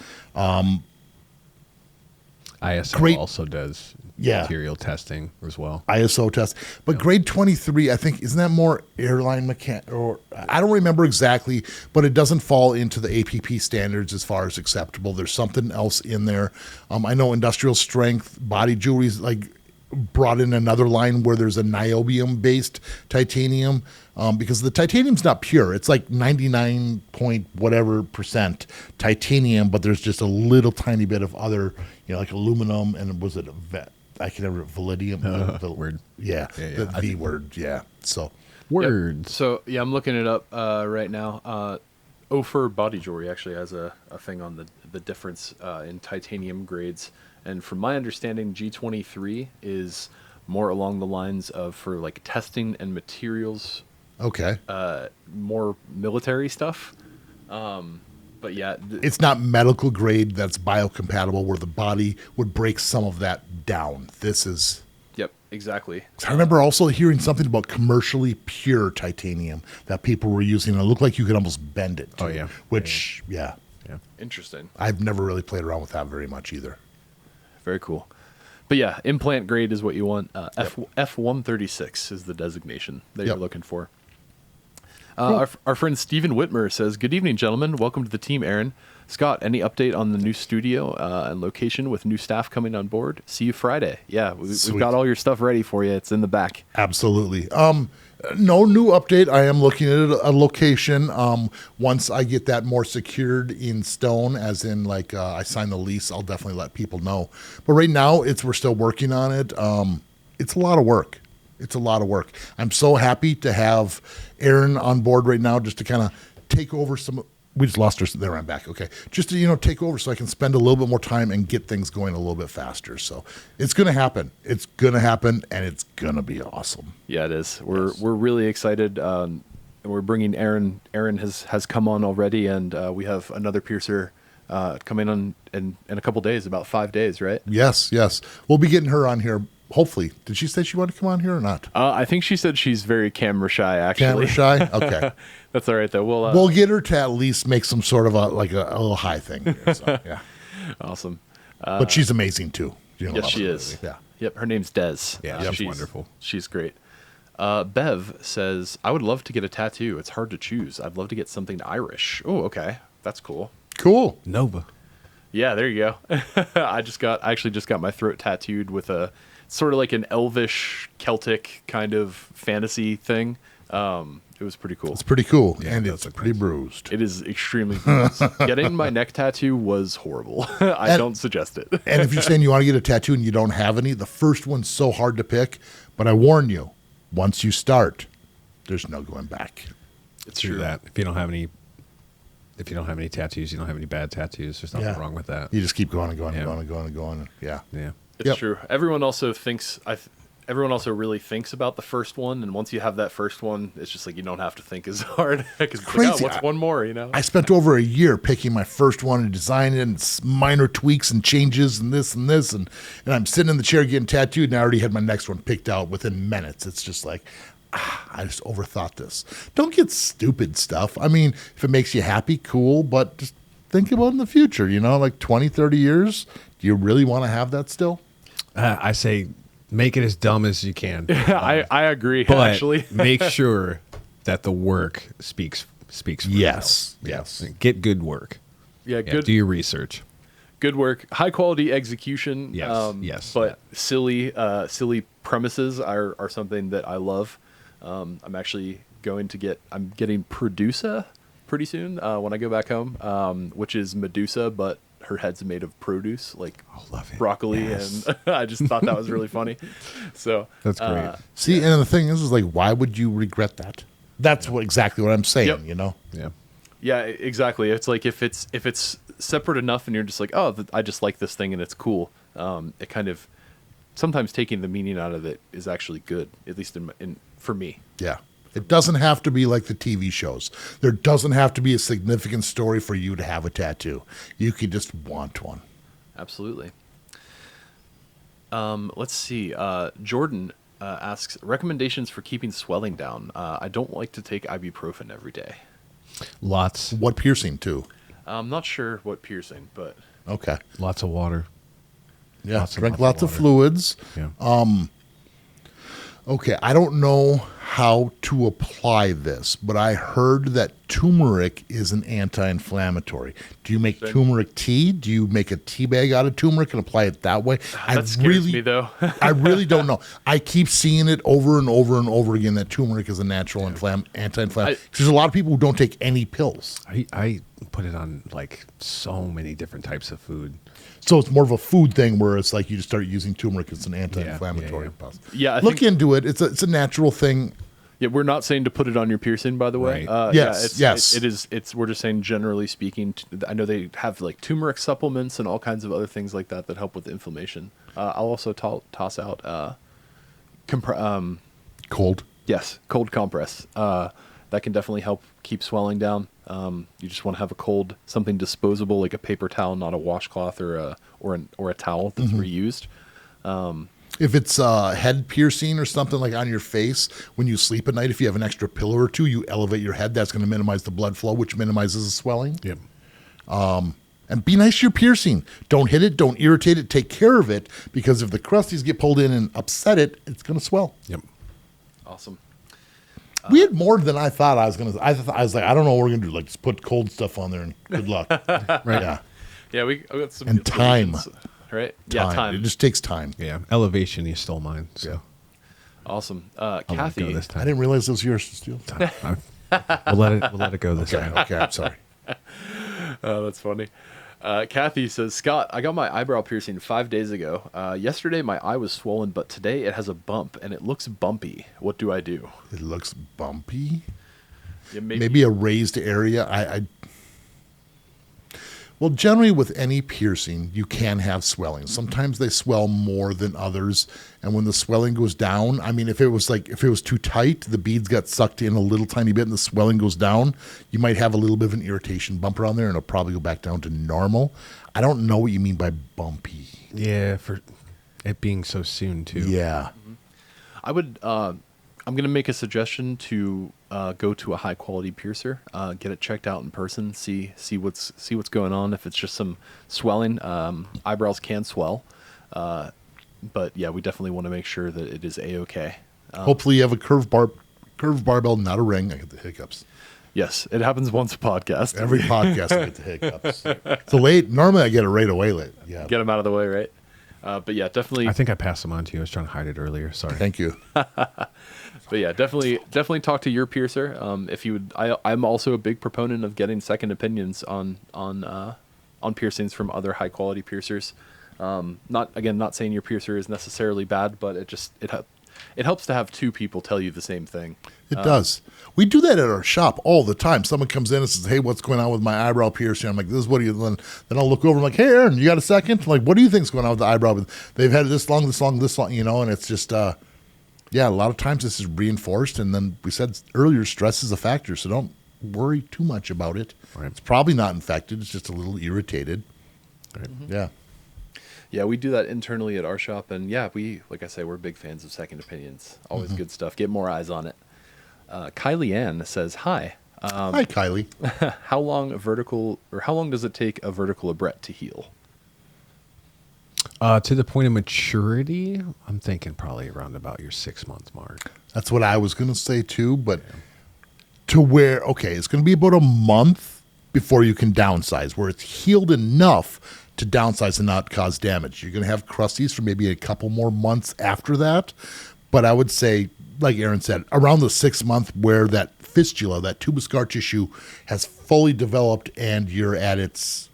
ISO also does Yeah. material testing as well. ISO test. But grade 23, I think, isn't that more airline mechanic? Or I don't remember exactly, but it doesn't fall into the APP standards as far as acceptable. There's something else in there. I know industrial strength body jewelry's like brought in another line where there's a niobium-based titanium because the titanium's not pure. It's like 99 point whatever percent titanium, but there's just a little tiny bit of other, like aluminum and was it I can never vanadium. Word. Yeah, Yeah. the V word. Yeah. So Words. So yeah, I'm looking it up right now. Ophir Body Jewelry actually has a thing on the difference in titanium grades, and from my understanding, G23 is more along the lines of for like testing and materials, okay, more military stuff. But yeah, it's not medical grade. That's biocompatible, where the body would break some of that down. This is. Yep, exactly. I remember also hearing something about commercially pure titanium that people were using. It looked like you could almost bend it. Too, Oh, yeah. Which, yeah. Interesting. I've never really played around with that very much either. Very cool. But yeah, implant grade is what you want. F136 is the designation that you're looking for. Our friend Stephen Whitmer says, "Good evening, gentlemen. Welcome to the team, Aaron. Scott, any update on the new studio and location with new staff coming on board? See you Friday." Yeah, we've got all your stuff ready for you. It's in the back. Absolutely. No new update. I am looking at a location. Once I get that more secured in stone, as in like I sign the lease, I'll definitely let people know. But right now, we're still working on it. It's a lot of work. It's a lot of work. I'm so happy to have Aaron on board right now, just to kind of take over some. We just lost her. There, I'm back. Okay, just to take over so I can spend a little bit more time and get things going a little bit faster. So it's going to happen. It's going to happen, and it's going to be awesome. Yeah, it is. We're really excited. And we're bringing Aaron. Aaron has come on already, and we have another piercer coming on in a couple days, about 5 days, right? Yes. We'll be getting her on here. Hopefully. Did she say she wanted to come on here or not? I think she said she's very camera shy, actually. Camera shy? Okay. That's all right, though. We'll get her to at least make some sort of a little high thing here, so, yeah. Awesome. But she's amazing, too. Yes, she is. Yeah. Yep, her name's Des. Yeah, she's wonderful. She's great. Bev says, "I would love to get a tattoo. It's hard to choose. I'd love to get something Irish." Oh, okay. That's cool. Cool. Nova. Yeah, there you go. I actually just got my throat tattooed with a sort of like an elvish Celtic kind of fantasy thing. It was pretty cool. It's pretty cool, Yeah, and that's it's pretty bruised. It is extremely bruised. Getting my neck tattoo was horrible. I don't suggest it. And if you're saying you want to get a tattoo and you don't have any, the first one's so hard to pick. But I warn you, once you start, there's no going back. It's Do true. that. If you don't have any tattoos, you don't have any bad tattoos. There's nothing wrong with that. You just keep going and going and Yeah. going and going and going. Yeah. Yeah. It's true. Everyone also really thinks about the first one, and once you have that first one, it's just like you don't have to think as hard because Crazy. what's one more? I spent over a year picking my first one and designing it, and minor tweaks and changes and this and this, and I'm sitting in the chair getting tattooed, and I already had my next one picked out within minutes. It's just like, I just overthought this. Don't get stupid stuff. I mean, if it makes you happy, cool, but just think about it in the future, like 20, 30 years. Do you really want to have that still? I say make it as dumb as you can. I agree. But Actually, make sure that the work speaks for Yes. itself. Yes. Get good work. yeah, Yeah, good do your research. good work, high quality execution. Yes, yes. But silly premises are something that I love. I'm actually getting Producer pretty soon when I go back home, which is Medusa, but her head's made of produce, like love it. broccoli, Yes. and I just thought that was really funny. So That's great. See, and the thing is like, why would you regret that? That's exactly what I'm saying, Yep. Yeah. yeah, exactly. It's like if it's separate enough, and you're just like, oh, I just like this thing and it's cool. It kind of sometimes taking the meaning out of it is actually good, at least for me. Yeah. It doesn't have to be like the TV shows. There doesn't have to be a significant story for you to have a tattoo. You could just want one. Absolutely. Let's see. Jordan asks recommendations for keeping swelling down. I don't like to take ibuprofen every day. Lots What piercing too? I'm not sure what piercing, but Okay. of water. Yeah. Lots and Drink lots lots of of water. fluids. Yeah. Okay, I don't know how to apply this, but I heard that turmeric is an anti-inflammatory. Do you make turmeric tea? Do you make a tea bag out of turmeric and apply it that way? that scares me, though. I really don't know. I keep seeing it over and over and over again that turmeric is a natural anti-inflammatory. There's a lot of people who don't take any pills. I put it on like so many different types of food. So it's more of a food thing where it's like you just start using turmeric as an anti-inflammatory. Yeah, I Look think- into it. It's a natural thing. Yeah, we're not saying to put it on your piercing, by the way. Right. Yes, yes. It is. We're just saying, generally speaking. I know they have like turmeric supplements and all kinds of other things like that that help with inflammation. I'll also toss out Cold. yes, cold compress. That can definitely help keep swelling down. You just want to have something disposable like a paper towel, not a washcloth or a towel that's reused. If it's head piercing or something like on your face, when you sleep at night, if you have an extra pillow or two, you elevate your head. That's going to minimize the blood flow, which minimizes the swelling. Yep. And be nice to your piercing. Don't hit it. Don't irritate it. Take care of it, because if the crusties get pulled in and upset it, it's going to swell. Yep. Awesome. We had more than I thought I was going to. I was like, I don't know what we're going to do. Like, just put cold stuff on there and good luck. Right. Yeah. Yeah, we got some And good time. solutions, right? Yeah, time. It just takes time. Yeah. Elevation, you stole mine. So Yeah. Awesome. I'll let it Kathy. go this I time. didn't realize it was yours to steal. We'll let it go this time. Okay, I'm sorry. Oh, that's funny. Kathy says, Scott, I got my eyebrow piercing 5 days ago. Yesterday, my eye was swollen, but today it has a bump, and it looks bumpy. What do I do? It looks bumpy. Yeah, Maybe a raised area. Well, generally with any piercing, you can have swelling. Sometimes they swell more than others, and when the swelling goes down, I mean, if it was too tight, the beads got sucked in a little tiny bit, and the swelling goes down, you might have a little bit of an irritation bump around there, and it'll probably go back down to normal. I don't know what you mean by bumpy. Yeah, for it being so soon too. Yeah. I would. I'm going to make a suggestion to go to a high quality piercer, get it checked out in person, see what's going on. If it's just some swelling, eyebrows can swell, but yeah, we definitely want to make sure that it is a-okay. Hopefully you have a curved barbell, not a ring. I get the hiccups. Yes, it happens once a podcast. Every podcast I get the hiccups. So late. Normally I get it right away. Late. Yeah. Get them out of the way, right? But yeah, definitely. I think I passed them on to you. I was trying to hide it earlier. Sorry. Thank you. But yeah, definitely talk to your piercer. If you would, I'm also a big proponent of getting second opinions on piercings from other high quality piercers. Not saying your piercer is necessarily bad, but it helps to have two people tell you the same thing. It does. We do that at our shop all the time. Someone comes in and says, "Hey, what's going on with my eyebrow piercing?" I'm like, "This is what do you?" Then I'll look over. I'm like, "Hey, Aaron, you got a second?" I'm like, "What do you think's going on with the eyebrow?" They've had it this long, you know, and it's just, yeah, a lot of times this is reinforced. And then we said earlier, stress is a factor, so don't worry too much about it. Right. It's probably not infected. It's just a little irritated. Right. Yeah. Yeah, we do that internally at our shop, and yeah, like I say, we're big fans of second opinions. Always good stuff. Get more eyes on it. Kylie Ann says, "Hi. Hi, Kylie. How long does it take a vertical labret to heal?" To the point of maturity, I'm thinking probably around about your 6-month mark. That's what I was going to say too, but to where, okay, it's going to be about a month before you can downsize, where it's healed enough to downsize and not cause damage. You're going to have crusties for maybe a couple more months after that. But I would say, like Aaron said, around the 6th month where that fistula, that tubus scar tissue has fully developed and you're at its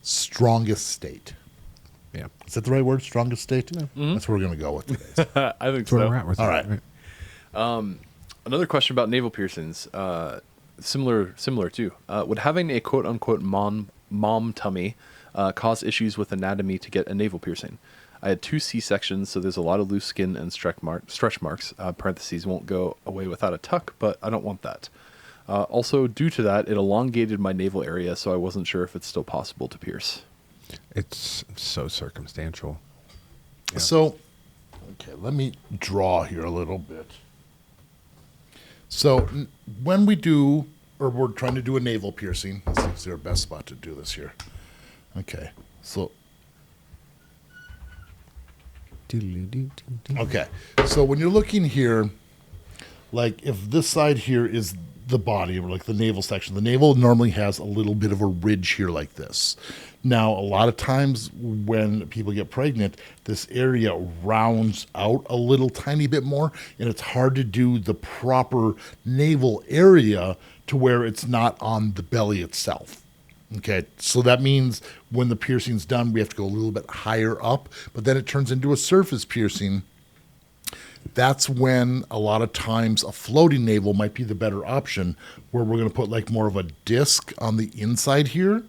strongest state. Yeah. Is that the right word? Strongest state? Mm-hmm. That's where we're going to go with today. I think That's where so. we're at with All that, right. Another question about navel piercings, similar too. Would having a quote unquote mom tummy cause issues with anatomy to get a navel piercing? I had 2 C-sections, so there's a lot of loose skin and stretch marks. Parentheses won't go away without a tuck, but I don't want that. Also, due to that, it elongated my navel area, so I wasn't sure if it's still possible to pierce. It's so circumstantial. Yeah. So Okay, let me draw here a little bit. So when we do, or we're trying to do a navel piercing, this is our best spot to do this here. Okay, so okay, so when you're looking here, like if this side here is the body, or like the navel section, the navel normally has a little bit of a ridge here like this. Now, a lot of times when people get pregnant, this area rounds out a little tiny bit more, and it's hard to do the proper navel area to where it's not on the belly itself. Okay, so that means when the piercing's done, we have to go a little bit higher up, but then it turns into a surface piercing. That's when a lot of times a floating navel might be the better option, where we're going to put like more of a disc on the inside here,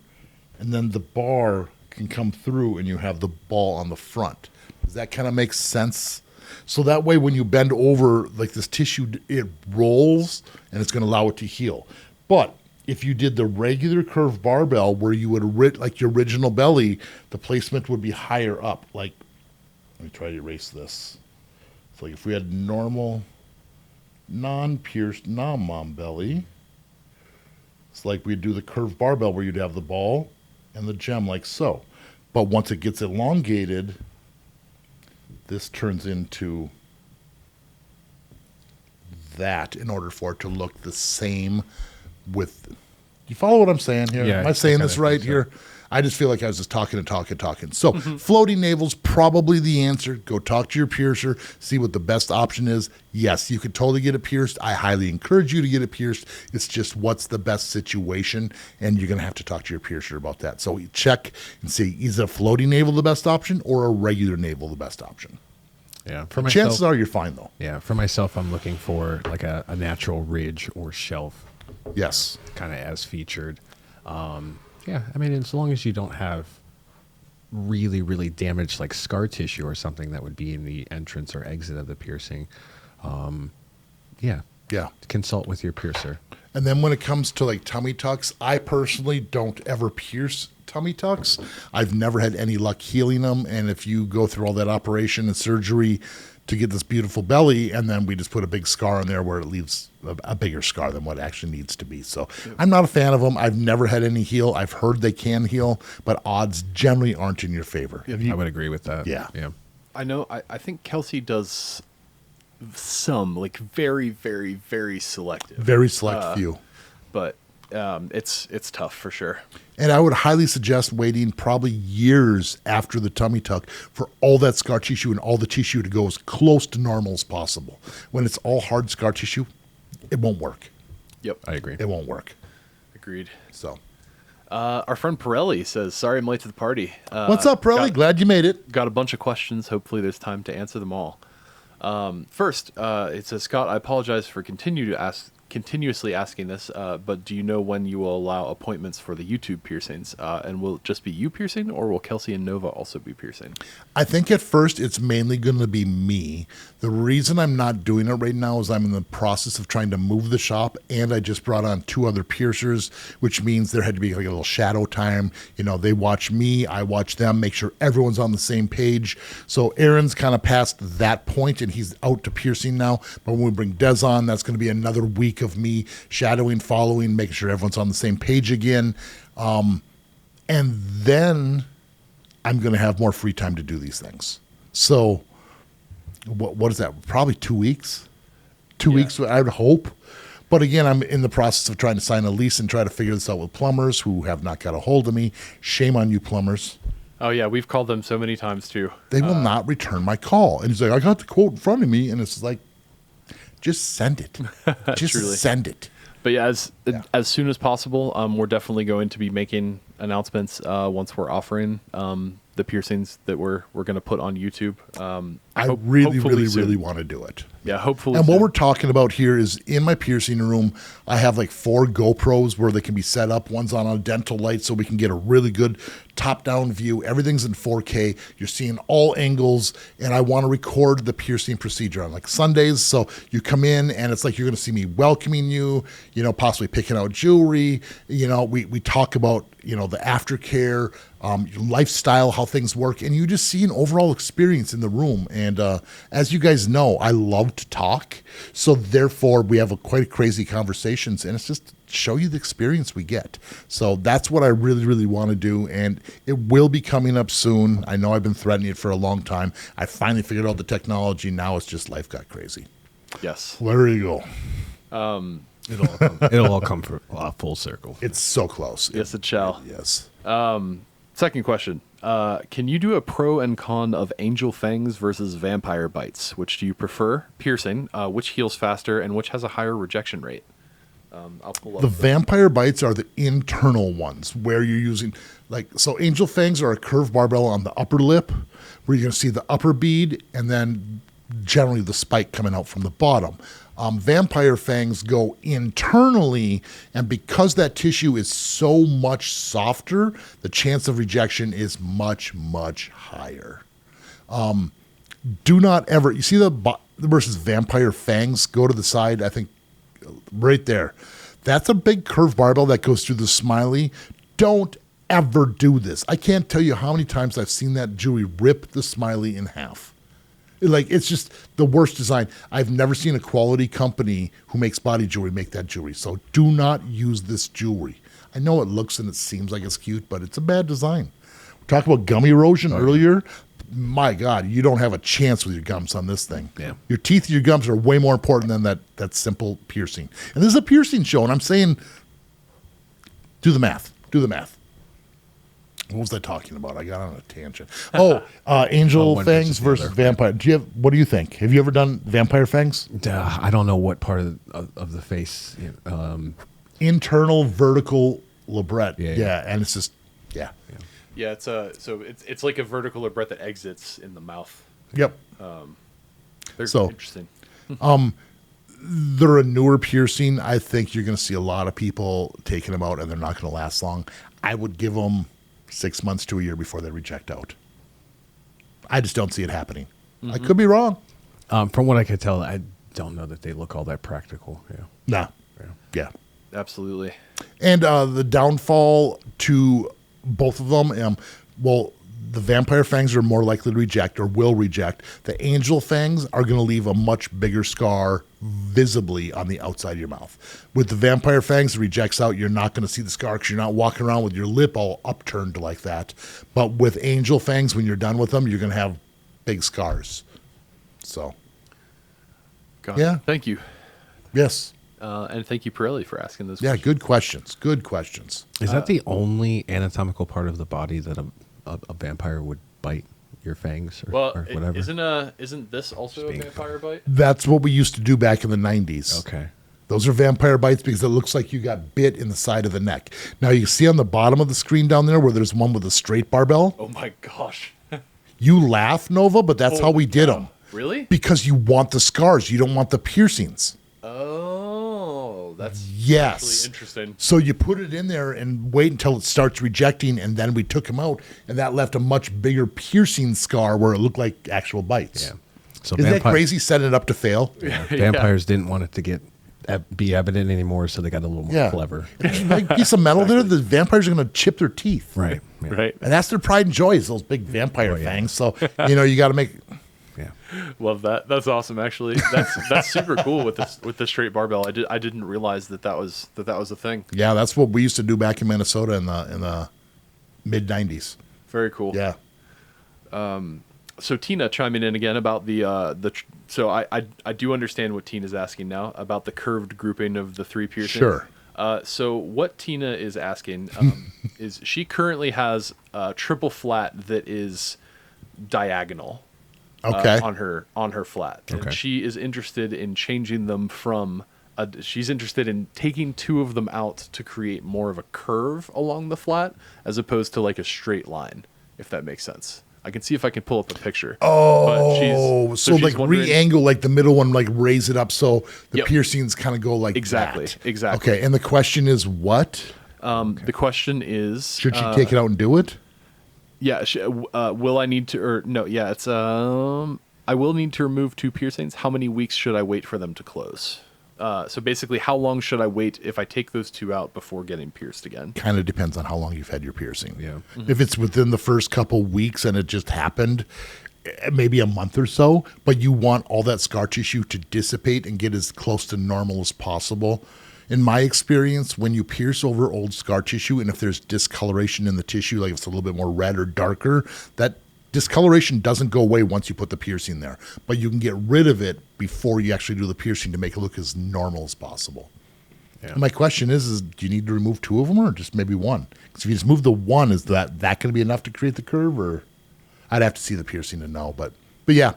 and then the bar can come through and you have the ball on the front. Does that kind of make sense? So that way when you bend over, like this tissue, it rolls and it's going to allow it to heal. But if you did the regular curved barbell where you would, like your original belly, the placement would be higher up. Like, let me try to erase this. So like if we had normal, non-pierced, non-mom belly, it's like we'd do the curved barbell where you'd have the ball and the gem like so. But once it gets elongated, this turns into that in order for it to look the same with... You follow what I'm saying here? Yeah, Am I saying this right here? I just feel like I was just talking. So floating navel's probably the answer. Go talk to your piercer, see what the best option is. Yes, you could totally get it pierced. I highly encourage you to get it pierced. It's just what's the best situation, and you're going to have to talk to your piercer about that. So check and see, is a floating navel the best option or a regular navel the best option? Yeah. Chances are you're fine, though. Yeah, for myself, I'm looking for like a natural ridge or shelf. Yes. Kind of as featured. Yeah, I mean, as long as you don't have really, really damaged like scar tissue or something that would be in the entrance or exit of the piercing, yeah, consult with your piercer. And then when it comes to like tummy tucks, I personally don't ever pierce tummy tucks. I've never had any luck healing them. And if you go through all that operation and surgery to get this beautiful belly, and then we just put a big scar in there where it leaves a bigger scar than what it actually needs to be. So I'm not a fan of them. I've never had any heal. I've heard they can heal, but odds generally aren't in your favor. I would agree with that. Yeah. I know. I think Kelsey does some, like very, very, very selective. Very select few. But it's tough for sure. And I would highly suggest waiting probably years after the tummy tuck for all that scar tissue and all the tissue to go as close to normal as possible. When it's all hard scar tissue, it won't work. Yep. I agree. It won't work. Agreed. So, our friend Pirelli says, sorry I'm late to the party. what's up, Pirelli? Glad you made it. Got a bunch of questions. Hopefully there's time to answer them all. First, it says, Scott, I apologize for continuously asking this, but do you know when you will allow appointments for the YouTube piercings? And will it just be you piercing, or will Kelsey and Nova also be piercing? I think at first it's mainly going to be me. The reason I'm not doing it right now is I'm in the process of trying to move the shop, and I just brought on 2 other piercers, which means there had to be like a little shadow time. You know, they watch me, I watch them, make sure everyone's on the same page. So Aaron's kind of past that point, and he's out to piercing now. But when we bring Des on, that's going to be another week of me shadowing, following, making sure everyone's on the same page again. And then I'm going to have more free time to do these things. So what is that? Probably 2 weeks. 2 weeks, I would hope. But again, I'm in the process of trying to sign a lease and try to figure this out with plumbers who have not got a hold of me. Shame on you, plumbers. Oh, yeah. We've called them so many times, too. They will not return my call. And he's like, I got the quote in front of me. And it's like, just send it. Just send it. But yeah, as soon as possible, we're definitely going to be making announcements once we're offering the piercings that we're going to put on YouTube. I really want to do it. Yeah, hopefully. And what soon. we're talking about here is in my piercing room, I have like 4 GoPros where they can be set up. One's on a dental light so we can get a really good top-down view. Everything's in 4K. You're seeing all angles, and I want to record the piercing procedure on like Sundays. So you come in, and it's like you're going to see me welcoming you, possibly picking out jewelry. We talk about, the aftercare, your lifestyle, how things work, and you just see an overall experience in the room. And as you guys know, I love to talk, so therefore we have quite crazy conversations, and it's just show you the experience we get. So that's what I really, really want to do, and it will be coming up soon. I know I've been threatening it for a long time. I finally figured out the technology. Now it's just life got crazy. Yes. Well, there you go. It'll all come full circle. It's so close. Yes, it shall. Yes. Second question. Can you do a pro and con of angel fangs versus vampire bites? Which do you prefer? Piercing, which heals faster, and which has a higher rejection rate? I'll pull up The vampire bites are the internal ones where you're using, so angel fangs are a curved barbell on the upper lip where you're going to see the upper bead and then generally the spike coming out from the bottom. Vampire fangs go internally, and because that tissue is so much softer, the chance of rejection is much, much higher. Do not ever, you see the versus vampire fangs, go to the side, I think right there. That's a big curved barbell that goes through the smiley. Don't ever do this. I can't tell you how many times I've seen that jewelry rip the smiley in half. It's just the worst design. I've never seen a quality company who makes body jewelry make that jewelry. So do not use this jewelry. I know it looks and it seems like it's cute, but it's a bad design. We talked about gum erosion earlier. My God, you don't have a chance with your gums on this thing. Yeah. Your teeth and your gums are way more important than that simple piercing. And this is a piercing show, and I'm saying do the math. Do the math. What was I talking about? I got on a tangent. Angel fangs versus vampire. What do you think? Have you ever done vampire fangs? I don't know what part of the face. Internal vertical labret. Yeah. And it's just, yeah. Yeah, it's like a vertical labret that exits in the mouth. Yep. They're So- interesting. They're a newer piercing. I think you're going to see a lot of people taking them out, and they're not going to last long. I would give them 6 months to a year before they reject out. I just don't see it happening. I could be wrong. From what I could tell, I don't know that they look all that practical. Yeah. Nah. Yeah. Absolutely. And the downfall to both of them, the vampire fangs are more likely to reject or will reject. The angel fangs are going to leave a much bigger scar visibly on the outside of your mouth. With the vampire fangs, it rejects out. You're not going to see the scar because you're not walking around with your lip all upturned like that. But with angel fangs, when you're done with them, you're going to have big scars. So, Got Yeah. it. Thank you. yes. And thank you, Pirelli, for asking those Yeah, questions. good questions. Good questions. Is that the only anatomical part of the body that a vampire would bite your fangs or whatever? Isn't this also a vampire bite? That's what we used to do back in the 90s. Okay. Those are vampire bites because it looks like you got bit in the side of the neck. Now, you see on the bottom of the screen down there where there's one with a straight barbell. Oh my gosh. You laugh, Nova, but that's how we did them. Really? Because you want the scars. You don't want the piercings. Oh, that's Yes. actually interesting. So you put it in there and wait until it starts rejecting, and then we took him out, and that left a much bigger piercing scar where it looked like actual bites. Yeah. So Isn't that crazy setting it up to fail? Vampires didn't want it to be evident anymore, so they got a little more clever. There's a big piece of metal there. The vampires are going to chip their teeth. Right. Yeah. Right. And that's their pride and joy is those big vampire fangs. So, you got to make... Yeah. Love that. That's awesome. Actually, that's super cool with the straight barbell. I didn't realize that was a thing. Yeah, that's what we used to do back in Minnesota in the mid-'90s. Very cool. Yeah. So Tina chiming in again about so I do understand what Tina's asking now about the curved grouping of the 3 piercings. Sure. So what Tina is asking is she currently has a triple flat that is diagonal. Okay. On her flat. Okay. And she is interested in changing them from she's interested in taking 2 of them out to create more of a curve along the flat as opposed to like a straight line, if that makes sense. I can see if I can pull up a picture. Oh, But so she's like wondering- re-angle like the middle one, like raise it up so the Yep. piercings kind of go like Exactly, that. exactly. Okay, and the question is what? The question is, Should she take it out and do it? yeah, will I need to, or no, yeah, it's, I will need to remove 2 piercings. How many weeks should I wait for them to close? So basically, how long should I wait if I take those 2 out before getting pierced again? Kind of depends on how long you've had your piercing. Yeah. If it's within the first couple weeks and it just happened, maybe a month or so, but you want all that scar tissue to dissipate and get as close to normal as possible. In my experience, when you pierce over old scar tissue, and if there's discoloration in the tissue, like if it's a little bit more red or darker, that discoloration doesn't go away once you put the piercing there, but you can get rid of it before you actually do the piercing to make it look as normal as possible. Yeah. And my question is do you need to remove 2 of them or just maybe 1? Because if you just move the 1, is that going to be enough to create the curve? Or I'd have to see the piercing to know. But yeah,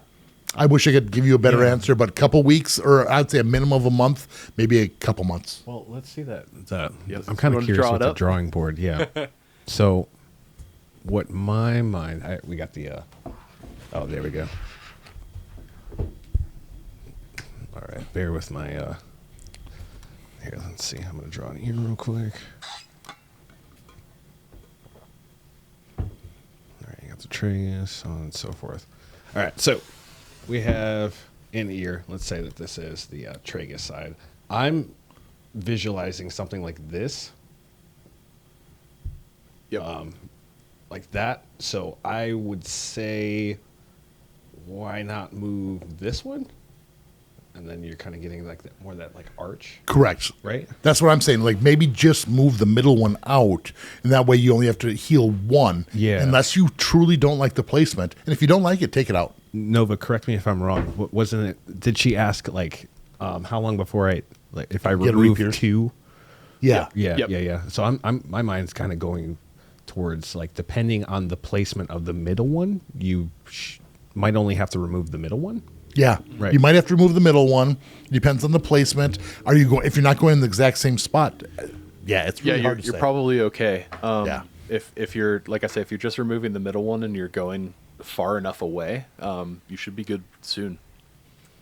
I wish I could give you a better answer, but a couple weeks, or I'd say a minimum of a month, maybe a couple months. Well, let's see that. Yes. I'm kind You of wanna curious draw with it the up? drawing board. Yeah. So, what my mind? We got the. Oh, there we go. All right, bear with my. Here, let's see. I'm gonna draw an ear real quick. All right, you got the tragus, so on and so forth. All right, so we have an ear. Let's say that this is the tragus side. I'm visualizing something like this. Yep. Like that. So I would say, why not move this one? And then you're kind of getting like that, more of that like arch, Correct. right? That's what I'm saying. Like maybe just move the middle one out, and that way you only have to heal 1. Yeah. Unless you truly don't like the placement, and if you don't like it, take it out. Nova, correct me if I'm wrong. Wasn't it? Did she ask like how long before I like if I Get remove re-pierced? 2? Yeah. Yeah, Yep. yeah. So I'm my mind's kind of going towards like depending on the placement of the middle one, you might only have to remove the middle one. Yeah. Right. You might have to remove the middle one. Depends on the placement. Are you going? If you're not going in the exact same spot, yeah, it's really hard to you're say. probably okay. Yeah. If you're, like I say, if you're just removing the middle one and you're going far enough away, you should be good soon,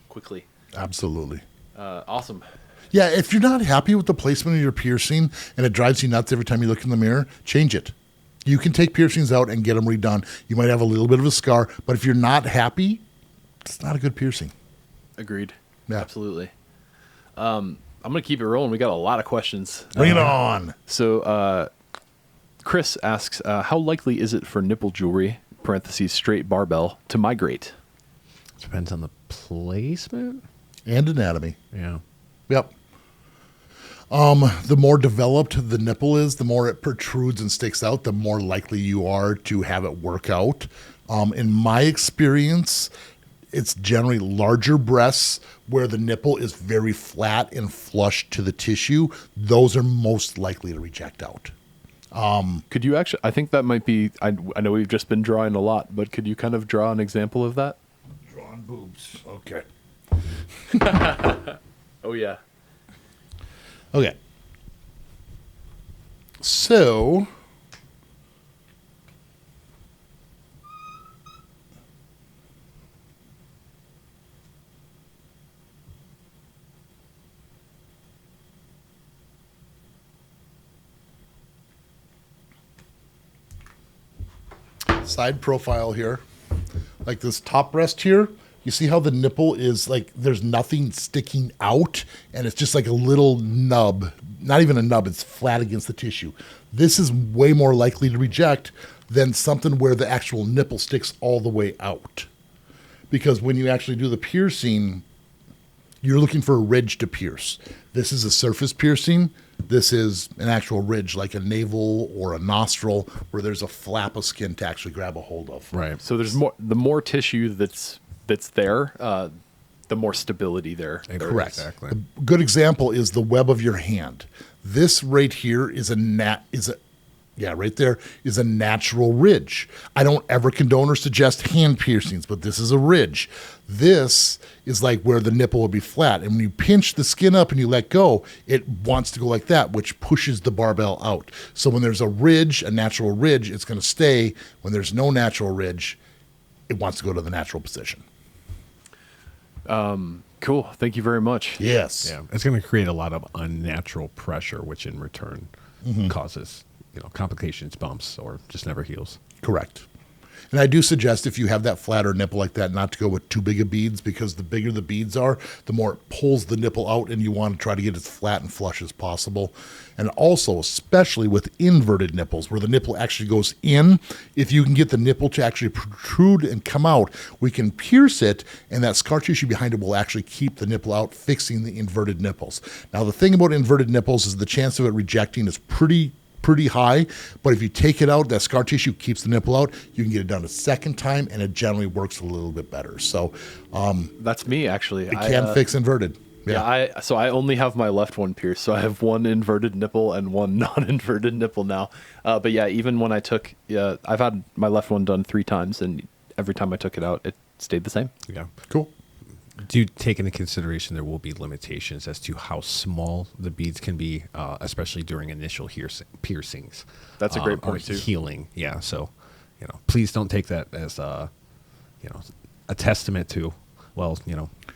quickly. Absolutely. Awesome. Yeah, if you're not happy with the placement of your piercing and it drives you nuts every time you look in the mirror, change it. You can take piercings out and get them redone. You might have a little bit of a scar, but if you're not happy, it's not a good piercing. Agreed. Yeah. Absolutely. I'm gonna keep it rolling. We got a lot of questions. Bring it on. So, Chris asks, how likely is it for nipple jewelry (parentheses straight barbell) to migrate? Depends on the placement. And anatomy. Yeah. Yep. The more developed the nipple is, the more it protrudes and sticks out, the more likely you are to have it work out. In my experience, it's generally larger breasts where the nipple is very flat and flush to the tissue. Those are most likely to reject out. Could you actually? I think that might be. I know we've just been drawing a lot, but could you kind of draw an example of that? Drawing boobs. Okay. Oh yeah. Okay. So side profile here, like this top breast here. You see how the nipple is like there's nothing sticking out and it's just like a little nub, not even a nub, it's flat against the tissue. This is way more likely to reject than something where the actual nipple sticks all the way out. Because when you actually do the piercing, you're looking for a ridge to pierce. This is a surface piercing. This is an actual ridge like a navel or a nostril where there's a flap of skin to actually grab a hold of. Right. So there's more. The more tissue that's there, the more stability there. Correct. Exactly. A good example is the web of your hand. This right here is right there is a natural ridge. I don't ever condone or suggest hand piercings, but this is a ridge. This is like where the nipple will be flat. And when you pinch the skin up and you let go, it wants to go like that, which pushes the barbell out. So when there's a ridge, a natural ridge, it's going to stay. When there's no natural ridge, it wants to go to the natural position. Cool. Thank you very much. Yes. Yeah, it's going to create a lot of unnatural pressure, which in return causes complications, bumps, or just never heals. Correct. And I do suggest if you have that flatter nipple like that, not to go with too big of beads, because the bigger the beads are, the more it pulls the nipple out, and you want to try to get as flat and flush as possible. And also, especially with inverted nipples, where the nipple actually goes in, if you can get the nipple to actually protrude and come out, we can pierce it, and that scar tissue behind it will actually keep the nipple out, fixing the inverted nipples. Now, the thing about inverted nipples is the chance of it rejecting is pretty high, but if you take it out, that scar tissue keeps the nipple out. You can get it done a second time, and it generally works a little bit better. So that's me, actually. It can fix inverted. Yeah, I only have my left one pierced, so I have one inverted nipple and one non-inverted nipple now. But yeah, even when I took, I've had my left one done 3 times, and every time I took it out, it stayed the same. Yeah. Cool. Do take into consideration there will be limitations as to how small the beads can be, especially during initial piercings. That's a great point, or too. Healing, yeah. So, please don't take that as a testament to,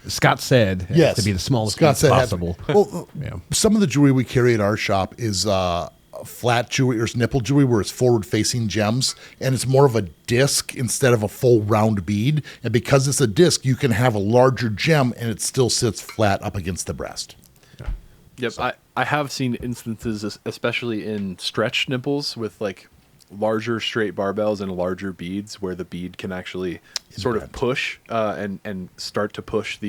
Scott said it has to be the smallest beads possible. Some of the jewelry we carry at our shop is flat jewelry or nipple jewelry where it's forward-facing gems, and it's more of a disc instead of a full round bead. And because it's a disc, you can have a larger gem, and it still sits flat up against the breast. Yeah. Yep, so. I have seen instances, especially in stretch nipples with like larger straight barbells and larger beads, where the bead can actually sort of push and start to push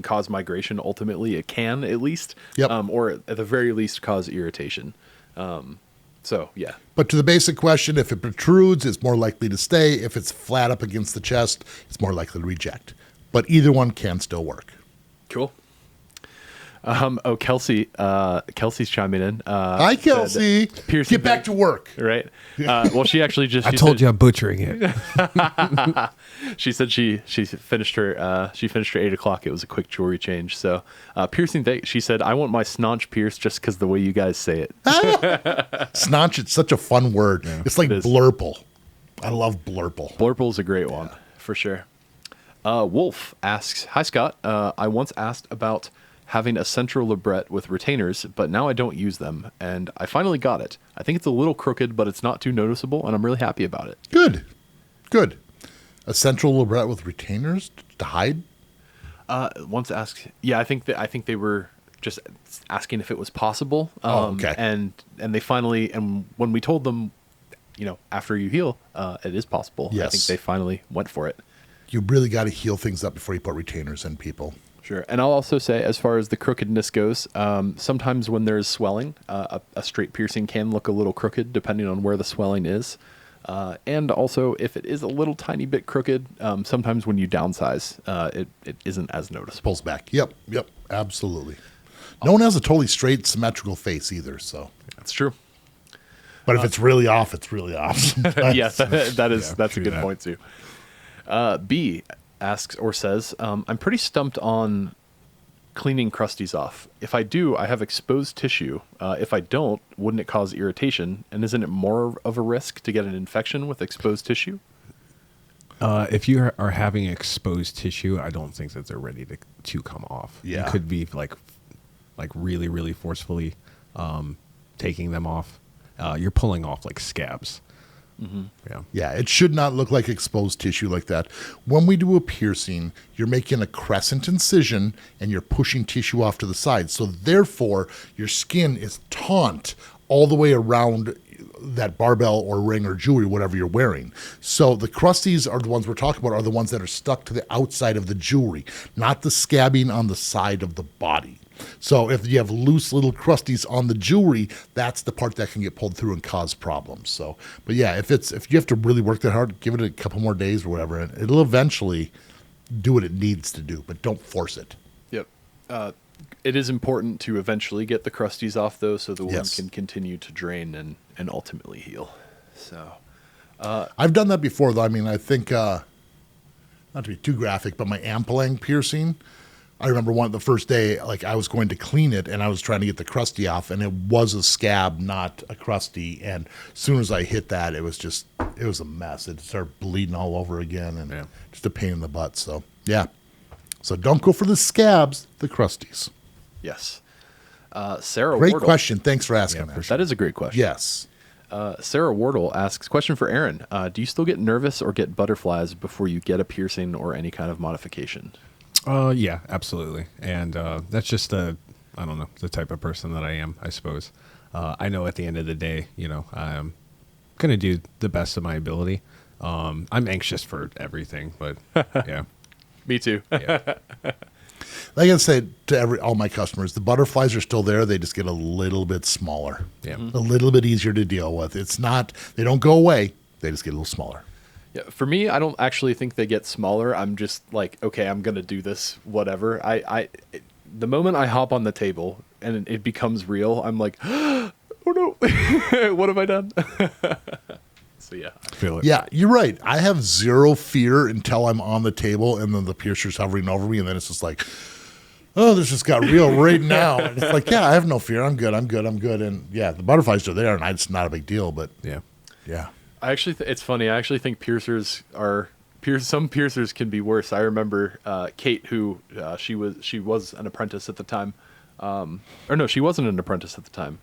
cause migration. Ultimately, it can at least, or at the very least cause irritation. So yeah. But to the basic question, if it protrudes, it's more likely to stay. If it's flat up against the chest, it's more likely to reject. But either one can still work. Cool. Kelsey's chiming in. Hi, Kelsey. Get back to work. Right. Well, she actually just. I told you I'm butchering it. She said she finished her 8:00. It was a quick jewelry change. So piercing. She said, "I want my snonch pierced just because the way you guys say it." Snonch. It's such a fun word. Yeah, it's like blurple. I love blurple. Blurple is a great one for sure. Wolf asks, "Hi Scott. I once asked about having a central labret with retainers, but now I don't use them, and I finally got it. I think it's a little crooked, but it's not too noticeable, and I'm really happy about it." Good. A central labret with retainers to hide? Once asked, I think they were just asking if it was possible. Okay. And they finally, and when we told them, after you heal, it is possible. Yes. I think they finally went for it. You really got to heal things up before you put retainers in, people. Sure. And I'll also say, as far as the crookedness goes, sometimes when there's swelling, a straight piercing can look a little crooked depending on where the swelling is. And also, if it is a little tiny bit crooked, sometimes when you downsize, it isn't as noticeable. Pulls back. Yep, absolutely. No one has a totally straight, symmetrical face either, so. That's true. But if it's really off, it's really off. Yes, that's a good point, too. B asks or says, "I'm pretty stumped on cleaning crusties off. If I do, I have exposed tissue. If I don't, wouldn't it cause irritation? And isn't it more of a risk to get an infection with exposed tissue?" If you are having exposed tissue, I don't think that they're ready to come off. Yeah. You could be like really, really forcefully taking them off. You're pulling off like scabs. Mm-hmm. Yeah, it should not look like exposed tissue like that. When we do a piercing, you're making a crescent incision and you're pushing tissue off to the side. So therefore, your skin is taut all the way around that barbell or ring or jewelry, whatever you're wearing. So the crusties are the ones we're talking about, are the ones that are stuck to the outside of the jewelry, not the scabbing on the side of the body. So if you have loose little crusties on the jewelry, that's the part that can get pulled through and cause problems. So, but yeah, if you have to really work that hard, give it a couple more days or whatever, and it'll eventually do what it needs to do, but don't force it. Yep. It is important to eventually get the crusties off, though, so the wound can continue to drain and ultimately heal. So, I've done that before, though. I mean, I think, not to be too graphic, but my ampellang piercing, I remember the first day, like I was going to clean it and I was trying to get the crusty off, and it was a scab, not a crusty. And as soon as I hit that, it was a mess. It started bleeding all over again, and just a pain in the butt. So yeah, so don't go for the scabs, the crusties. Yes. Sarah Great Wardle. question. Thanks for asking that. That is a great question. Yes. Sarah Wardle asks, question for Aaron. Do you still get nervous or get butterflies before you get a piercing or any kind of modification? Yeah, absolutely. And that's just I don't know, the type of person that I am, I suppose. I know at the end of the day, I'm going to do the best of my ability. I'm anxious for everything, but yeah. Me too. Yeah. Like I said to all my customers, the butterflies are still there. They just get a little bit smaller. Yeah. A little bit easier to deal with. They don't go away. They just get a little smaller. Yeah, for me, I don't actually think they get smaller. I'm just like, okay, I'm gonna do this, whatever. The moment I hop on the table and it becomes real, I'm like, oh no, what have I done? So yeah, I feel it. Yeah, you're right. I have zero fear until I'm on the table and then the piercer's hovering over me, and then it's just like, oh, this just got real right now. And it's like, yeah, I have no fear. I'm good. And yeah, the butterflies are there, and it's not a big deal. But Yeah. I actually, it's funny. I actually think some piercers can be worse. I remember Kate, who she was an apprentice at the time, or no, she wasn't an apprentice at the time.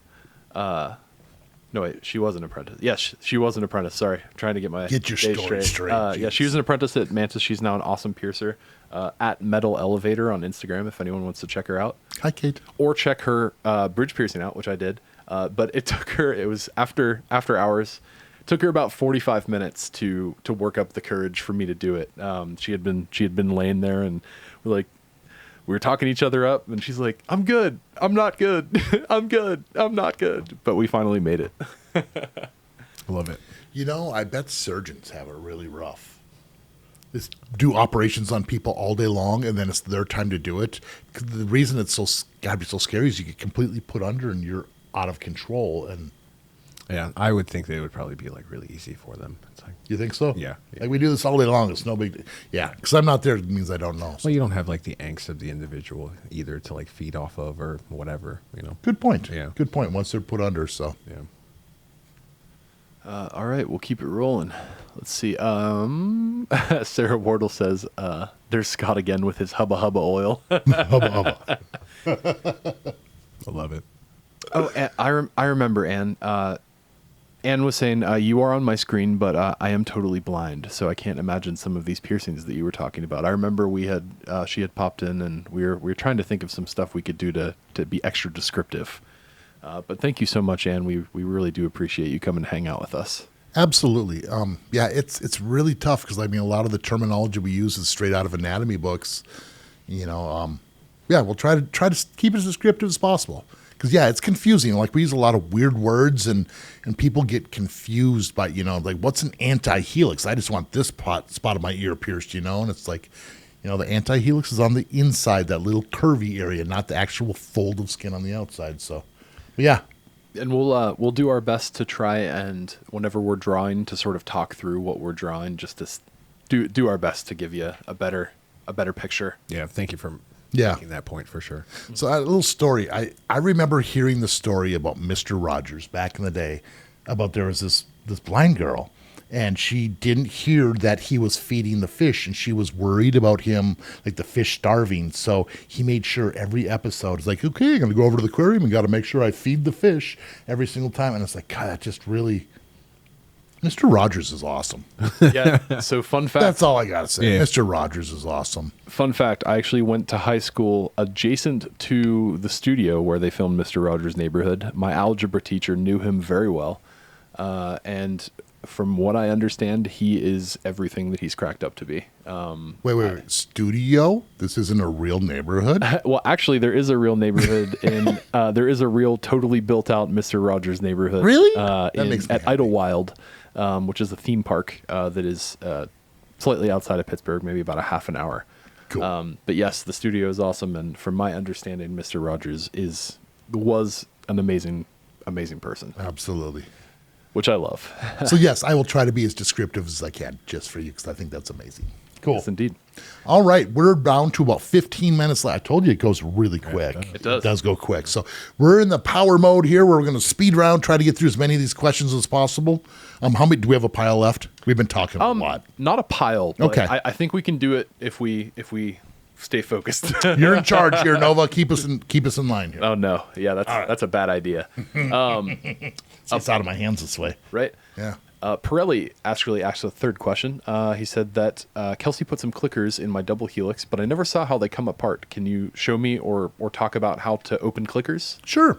No, wait, she was an apprentice. Yes, she was an apprentice. Sorry, I'm trying to get your story straight. Yeah, she was an apprentice at Mantis. She's now an awesome piercer at Metal Elevator on Instagram. If anyone wants to check her out, hi, Kate, or check her bridge piercing out, which I did. But it took her. It was after hours. It took her about 45 minutes to work up the courage for me to do it. She had been laying there, and we were talking each other up, and she's like, "I'm good. I'm not good. I'm good. I'm not good." But we finally made it. Love it. I bet surgeons have it really rough. Just do operations on people all day long, and then it's their time to do it. 'Cause the reason it's gotta be so scary is you get completely put under, and you're out of control. And Yeah, I would think they would probably be like really easy for them. It's like, you think so? Yeah. Like we do this all day long. It's no big. Yeah, because I'm not there. It means I don't know. So. well, you don't have like the angst of the individual either to like feed off of or whatever, Good point. Yeah. Good point. Once they're put under, so. Yeah. All right, we'll keep it rolling. Let's see. Sarah Wardle says, "There's Scott again with his hubba hubba oil." Hubba hubba. I love it. Oh, I remember Anne. Anne was saying, "You are on my screen, but I am totally blind, so I can't imagine some of these piercings that you were talking about." I remember she had popped in, and we were trying to think of some stuff we could do to be extra descriptive. But thank you so much, Anne. We really do appreciate you coming to hang out with us. Absolutely. Yeah, it's really tough because a lot of the terminology we use is straight out of anatomy books. Yeah, we'll try to keep it as descriptive as possible. Because, yeah, it's confusing. Like, we use a lot of weird words, and people get confused by, like, what's an anti-helix? I just want this spot of my ear pierced, and it's like, the anti-helix is on the inside, that little curvy area, not the actual fold of skin on the outside. So, yeah. And we'll do our best to try and, whenever we're drawing, to sort of talk through what we're drawing, just to do our best to give you a better picture. Yeah, thank you for making that point for sure. So a little story. I remember hearing the story about Mr. Rogers back in the day, about there was this blind girl, and she didn't hear that he was feeding the fish, and she was worried about him, like the fish starving. So he made sure every episode is like, okay, I'm going to go over to the aquarium and got to make sure I feed the fish every single time. And it's like, God, that just really... Mr. Rogers is awesome. Yeah. So fun fact. That's all I got to say. Yeah. Mr. Rogers is awesome. Fun fact, I actually went to high school adjacent to the studio where they filmed Mr. Rogers' Neighborhood. My algebra teacher knew him very well. And from what I understand, he is everything that he's cracked up to be. Wait. Studio? This isn't a real neighborhood? Well, actually, there is a real neighborhood there is a real totally built out Mr. Rogers Neighborhood. Really? That makes me at happy. Idlewild, which is a theme park that is slightly outside of Pittsburgh, maybe about a half an hour. Cool. But yes, the studio is awesome, and from my understanding, Mr. Rogers was an amazing person, Absolutely. which I love. So, yes, I will try to be as descriptive as I can just for you because I think that's amazing. Cool. Yes, indeed. All right, we're down to about 15 minutes left. I told you it goes really quick. It does. It does go quick. So we're in the power mode here. Where we're going to speed around, try to get through as many of these questions as possible. How many do we have a pile left? We've been talking a lot. Not a pile. But Okay. I think we can do it if we stay focused. You're in charge here, Nova. Keep us in line here. Oh no, yeah, that's a bad idea. It's out of my hands this way. Right? Yeah. Pirelli actually asked a third question. He said that Kelsey put some clickers in my double helix, but I never saw how they come apart. Can you show me or talk about how to open clickers? Sure.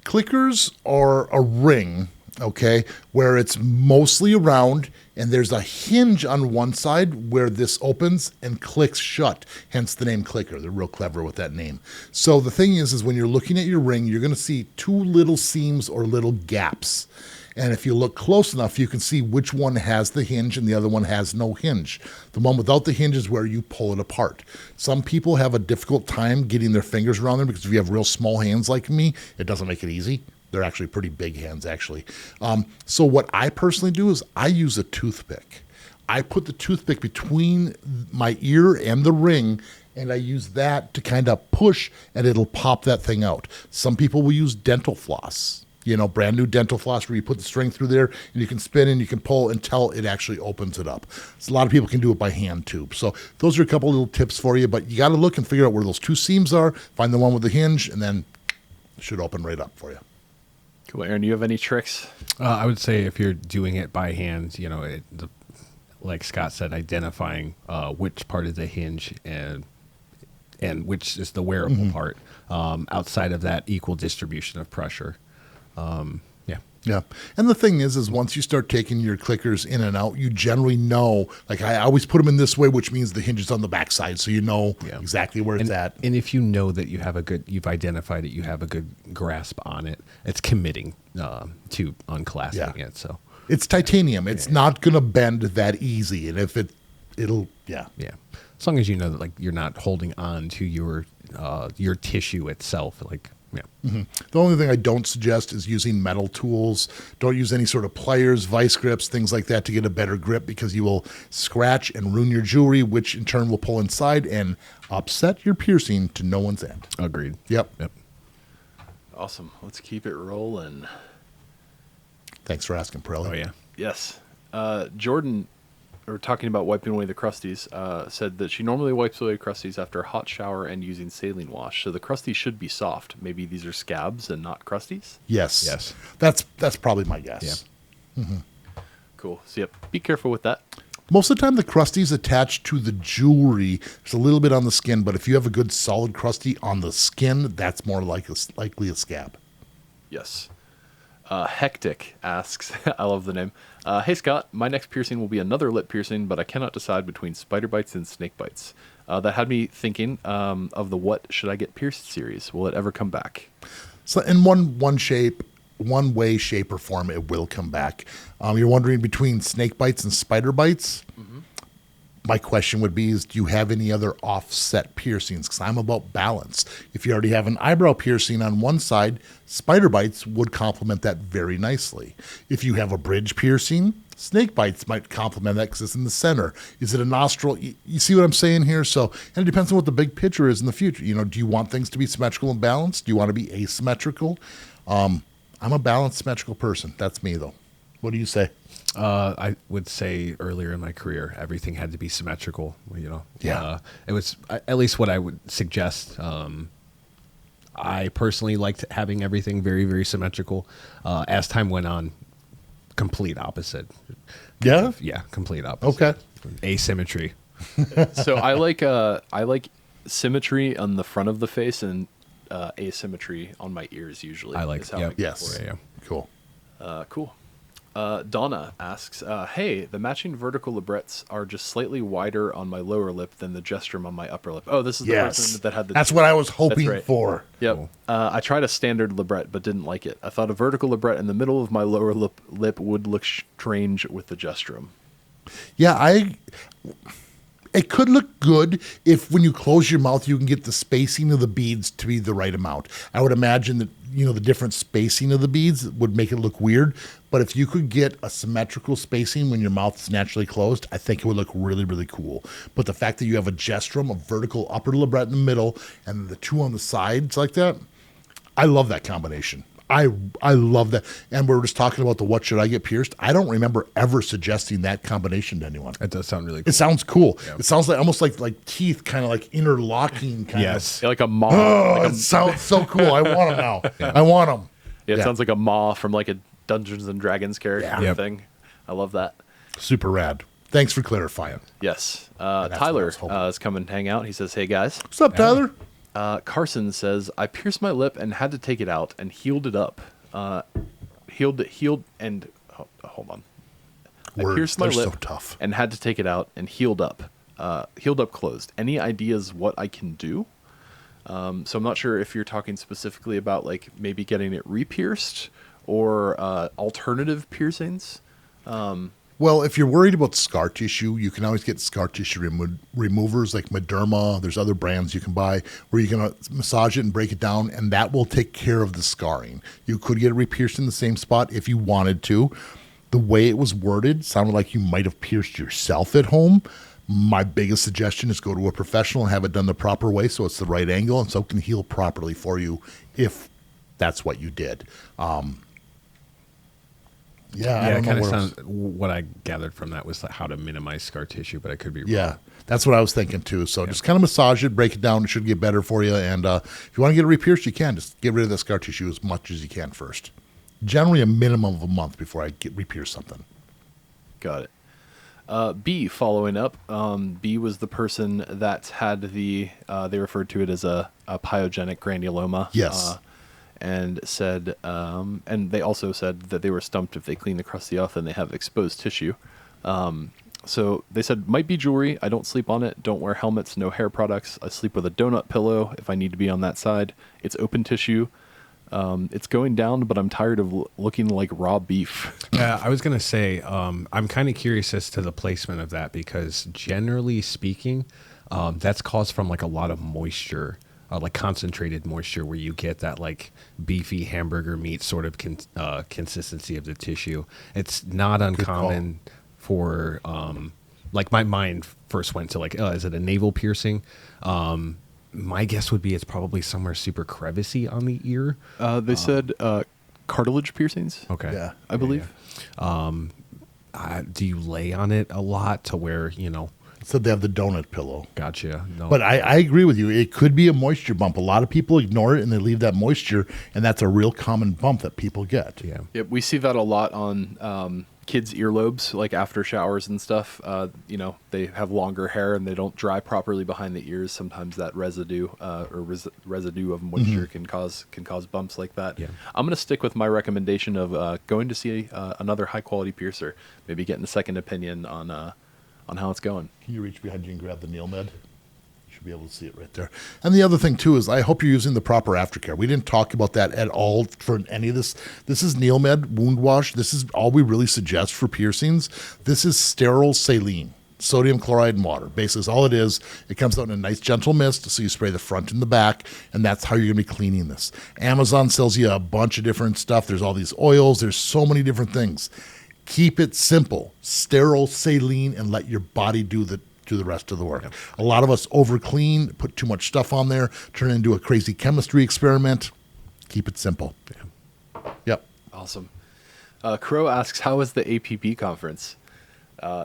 Clickers are a ring, okay, where it's mostly around, and there's a hinge on one side where this opens and clicks shut, hence the name clicker. They're real clever with that name. So the thing is when you're looking at your ring, you're going to see two little seams or little gaps. And if you look close enough, you can see which one has the hinge and the other one has no hinge. The one without the hinge is where you pull it apart. Some people have a difficult time getting their fingers around there because if you have real small hands like me, it doesn't make it easy. They're actually pretty big hands, actually. So what I personally do is I use a toothpick. I put the toothpick between my ear and the ring, and I use that to kind of push, and it'll pop that thing out. Some people will use dental floss. Brand new dental floss where you put the string through there and you can spin and you can pull until it actually opens it up. So a lot of people can do it by hand too. So those are a couple little tips for you, but you got to look and figure out where those two seams are, find the one with the hinge, and then it should open right up for you. Cool. Aaron, do you have any tricks? I would say if you're doing it by hand, like Scott said, identifying which part is the hinge and which is the wearable part. Outside of that, equal distribution of pressure. Yeah. And the thing is once you start taking your clickers in and out, you generally know, like I always put them in this way, which means the hinge is on the backside. So you know exactly where it's at. And if you know that you've identified it, you have a good grasp on it, it's committing to unclasping it. So it's titanium. It's not going to bend that easy. And if it'll. As long as you know that like you're not holding on to your tissue itself, like. Yeah. Mm-hmm. The only thing I don't suggest is using metal tools. Don't use any sort of pliers, vice grips, things like that to get a better grip because you will scratch and ruin your jewelry, which in turn will pull inside and upset your piercing to no one's end. Agreed. Yep. Awesome. Let's keep it rolling. Thanks for asking, Pirelli. Oh, yeah. Yes. Jordan, or talking about wiping away the crusties, said that she normally wipes away crusties after a hot shower and using saline wash. So the crusties should be soft. Maybe these are scabs and not crusties? Yes. That's probably my guess. Yeah. Mm-hmm. Cool. So, be careful with that. Most of the time, the crusties attached to the jewelry. There's a little bit on the skin, but if you have a good solid crusty on the skin, that's more likely a scab. Yes. Hectic asks, I love the name. Hey Scott, my next piercing will be another lip piercing, but I cannot decide between spider bites and snake bites. That had me thinking of the What Should I Get Pierced series. Will it ever come back? So in one way, shape, or form, it will come back. You're wondering between snake bites and spider bites? Mm-hmm. My question would be, do you have any other offset piercings? Because I'm about balance. If you already have an eyebrow piercing on one side, spider bites would complement that very nicely. If you have a bridge piercing, snake bites might complement that because it's in the center. Is it a nostril? You see what I'm saying here? So, and it depends on what the big picture is in the future. Do you want things to be symmetrical and balanced? Do you want to be asymmetrical? I'm a balanced, symmetrical person. That's me, though. What do you say? I would say earlier in my career, everything had to be symmetrical. It was at least what I would suggest. I personally liked having everything very, very symmetrical. As time went on, complete opposite. Yeah? Yeah, complete opposite. Okay. Asymmetry. So I like symmetry on the front of the face and asymmetry on my ears usually. I like, yes. Yeah. Cool. Cool. Donna asks, hey, the matching vertical librets are just slightly wider on my lower lip than the gesturum on my upper lip. Oh, this is the person that had the... That's what I was hoping for. Yep. Cool. I tried a standard libret, but didn't like it. I thought a vertical libret in the middle of my lower lip would look strange with the gesturum. Yeah, It could look good if when you close your mouth, you can get the spacing of the beads to be the right amount. I would imagine that, the different spacing of the beads would make it look weird. But if you could get a symmetrical spacing when your mouth is naturally closed, I think it would look really, really cool. But the fact that you have a gesturum, a vertical upper labret in the middle, and the two on the sides like that, I love that combination. I love that. And we're just talking about the what should I get pierced. I don't remember ever suggesting that combination to anyone. That does sound really cool. It sounds cool. Yeah. It sounds like almost like teeth kind of like interlocking kind yes. Yeah, like a maw. Oh, it sounds so cool. I want them now. Yeah. I want them. Yeah, it sounds like a maw from like a Dungeons and Dragons character thing. I love that. Super rad. Thanks for clarifying. Yes. Tyler is coming to hang out. He says, hey, guys. What's up, Tyler? Carson says, I pierced my lip and had to take it out and healed it up. Healed and hold on. Words, I pierced my lip so tough. and had to take it out and healed up. Healed up closed. Any ideas what I can do? So I'm not sure if you're talking specifically about like maybe getting it re-pierced or alternative piercings. Well, if you're worried about scar tissue, you can always get scar tissue removers like Dermal. There's other brands you can buy where you can massage it and break it down, and that will take care of the scarring. You could get it re-pierced in the same spot if you wanted to. The way it was worded sounded like you might have pierced yourself at home. My biggest suggestion is go to a professional and have it done the proper way so it's the right angle and so it can heal properly for you if that's what you did. I kind of sounds. What I gathered from that was how to minimize scar tissue, but I could be wrong. Yeah, that's what I was thinking too. So just kind of massage it, break it down. It should get better for you. And if you want to get it re-pierced, you can. Just get rid of the scar tissue as much as you can first. Generally, a minimum of a month before I get re-pierce something. Got it. B, following up. B was the person that had they referred to it as a pyogenic granuloma. Yes. And said, and they also said that they were stumped if they clean the crusty off and they have exposed tissue. So they said, might be jewelry. I don't sleep on it. Don't wear helmets. No hair products. I sleep with a donut pillow if I need to be on that side. It's open tissue. It's going down, but I'm tired of looking like raw beef. Yeah, I was going to say, I'm kind of curious as to the placement of that because generally speaking, that's caused from like a lot of moisture. Like concentrated moisture where you get that like beefy hamburger meat sort of consistency of the tissue. It's not uncommon for like my mind first went to like, is it a navel piercing? My guess would be it's probably somewhere super crevicey on the ear. They said cartilage piercings. Okay. Yeah, I believe. Yeah. Do you lay on it a lot to where, So they have the donut pillow. Gotcha. No. But I agree with you. It could be a moisture bump. A lot of people ignore it and they leave that moisture, and that's a real common bump that people get. Yeah. Yep, we see that a lot on kids' earlobes, like after showers and stuff. They have longer hair and they don't dry properly behind the ears. Sometimes that residue residue of moisture can cause bumps like that. Yeah. I'm going to stick with my recommendation of going to see another high quality piercer, maybe getting a second opinion on how it's going. Can you reach behind you and grab the nail med? You should be able to see it right there. And the other thing, too, is I hope you're using the proper aftercare. We didn't talk about that at all for any of this. This is nail med wound wash. This is all we really suggest for piercings. This is sterile saline, sodium chloride and water. Basically, that's all it is. It comes out in a nice, gentle mist, so you spray the front and the back, and that's how you're going to be cleaning this. Amazon sells you a bunch of different stuff. There's all these oils. There's so many different things. Keep it simple, sterile, saline, and let your body do the rest of the work. Yep. A lot of us over clean, put too much stuff on there, turn it into a crazy chemistry experiment. Keep it simple. Yeah. Yep. Awesome. Crow asks, how was the APP conference?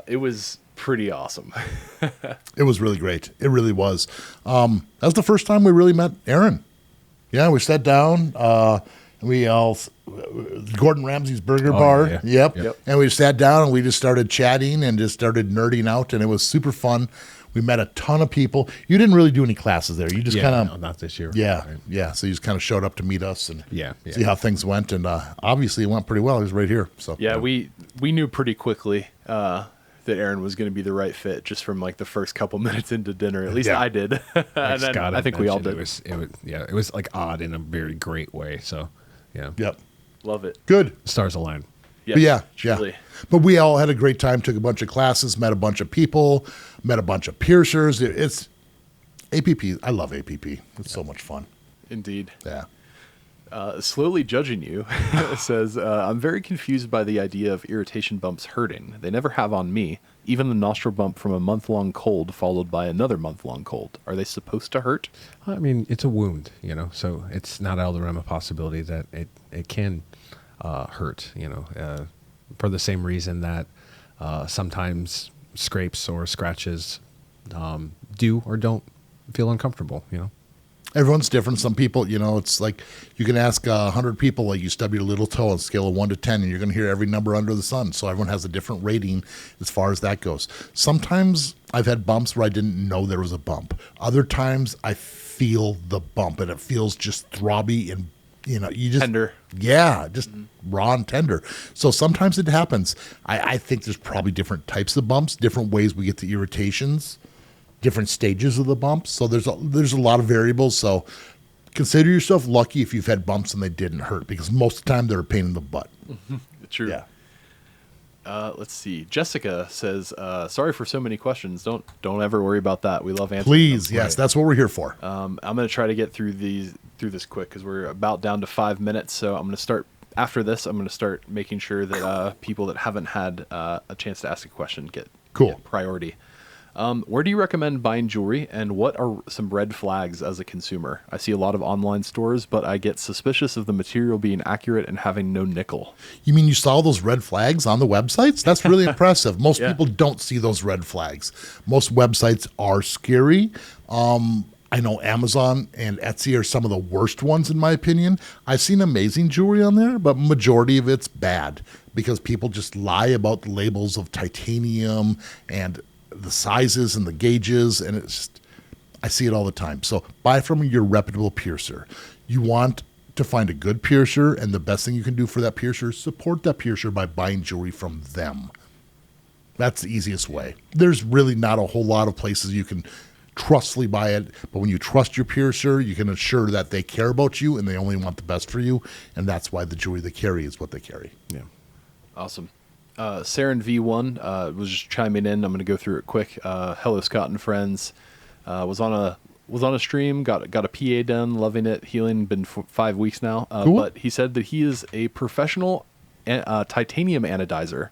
It was pretty awesome. It was really great. It really was. That was the first time we really met Aaron. Yeah, we sat down. We all, Gordon Ramsay's Burger Bar. Yeah. Yep. And we sat down and we just started chatting and just started nerding out, and it was super fun. We met a ton of people. You didn't really do any classes there. You just kind of. No, not this year. Yeah. Right. Yeah. So you just kind of showed up to meet us and see how things went. And obviously it went pretty well. He was right here. So yeah, we knew pretty quickly that Aaron was going to be the right fit just from like the first couple minutes into dinner. At least I did. And then I think we all did. It was like odd in a very great way. So. Yeah. Yep. Love it. Good. Stars align. But yeah. truly. But we all had a great time, took a bunch of classes, met a bunch of people, met a bunch of piercers. It's APP. I love APP. It's so much fun. Indeed. Yeah. Slowly Judging You says, I'm very confused by the idea of irritation bumps hurting. They never have on me. Even the nostril bump from a month-long cold followed by another month-long cold. Are they supposed to hurt? I mean, it's a wound, so it's not out of the realm of possibility that it can hurt, for the same reason that sometimes scrapes or scratches do or don't feel uncomfortable, Everyone's different. Some people, it's like you can ask 100 people, like you stub your little toe on a scale of 1 to 10, and you're going to hear every number under the sun. So everyone has a different rating as far as that goes. Sometimes I've had bumps where I didn't know there was a bump. Other times I feel the bump, and it feels just throbby and, you just... Tender. Yeah, just raw and tender. So sometimes it happens. I think there's probably different types of bumps, different ways we get to irritations, different stages of the bumps. So there's a lot of variables. So consider yourself lucky if you've had bumps and they didn't hurt, because most of the time they're a pain in the butt. True. Yeah. Let's see. Jessica says, sorry for so many questions. Don't ever worry about that. We love answering Please, them. yes, that's what we're here for. I'm going to try to get through this quick because we're about down to 5 minutes. So I'm going to start after this. I'm going to start making sure that people that haven't had a chance to ask a question get priority. Where do you recommend buying jewelry, and what are some red flags as a consumer? I see a lot of online stores, but I get suspicious of the material being accurate and having no nickel. You mean you saw those red flags on the websites? That's really impressive. Most people don't see those red flags. Most websites are scary. I know Amazon and Etsy are some of the worst ones, in my opinion. I've seen amazing jewelry on there, but majority of it's bad because people just lie about the labels of titanium and the sizes and the gauges, and it's just, I see it all the time. So buy from your reputable piercer. You want to find a good piercer, and the best thing you can do for that piercer is support that piercer by buying jewelry from them. That's the easiest way. There's really not a whole lot of places you can trustfully buy it, but when you trust your piercer, you can assure that they care about you and they only want the best for you, and that's why the jewelry they carry is what they carry. Yeah. Awesome. Saren V1 was just chiming in. I'm going to go through it quick. Hello, Scott and friends. Was on a stream. Got a PA done. Loving it. Healing. Been 5 weeks now. Cool. But he said that he is a professional titanium anodizer.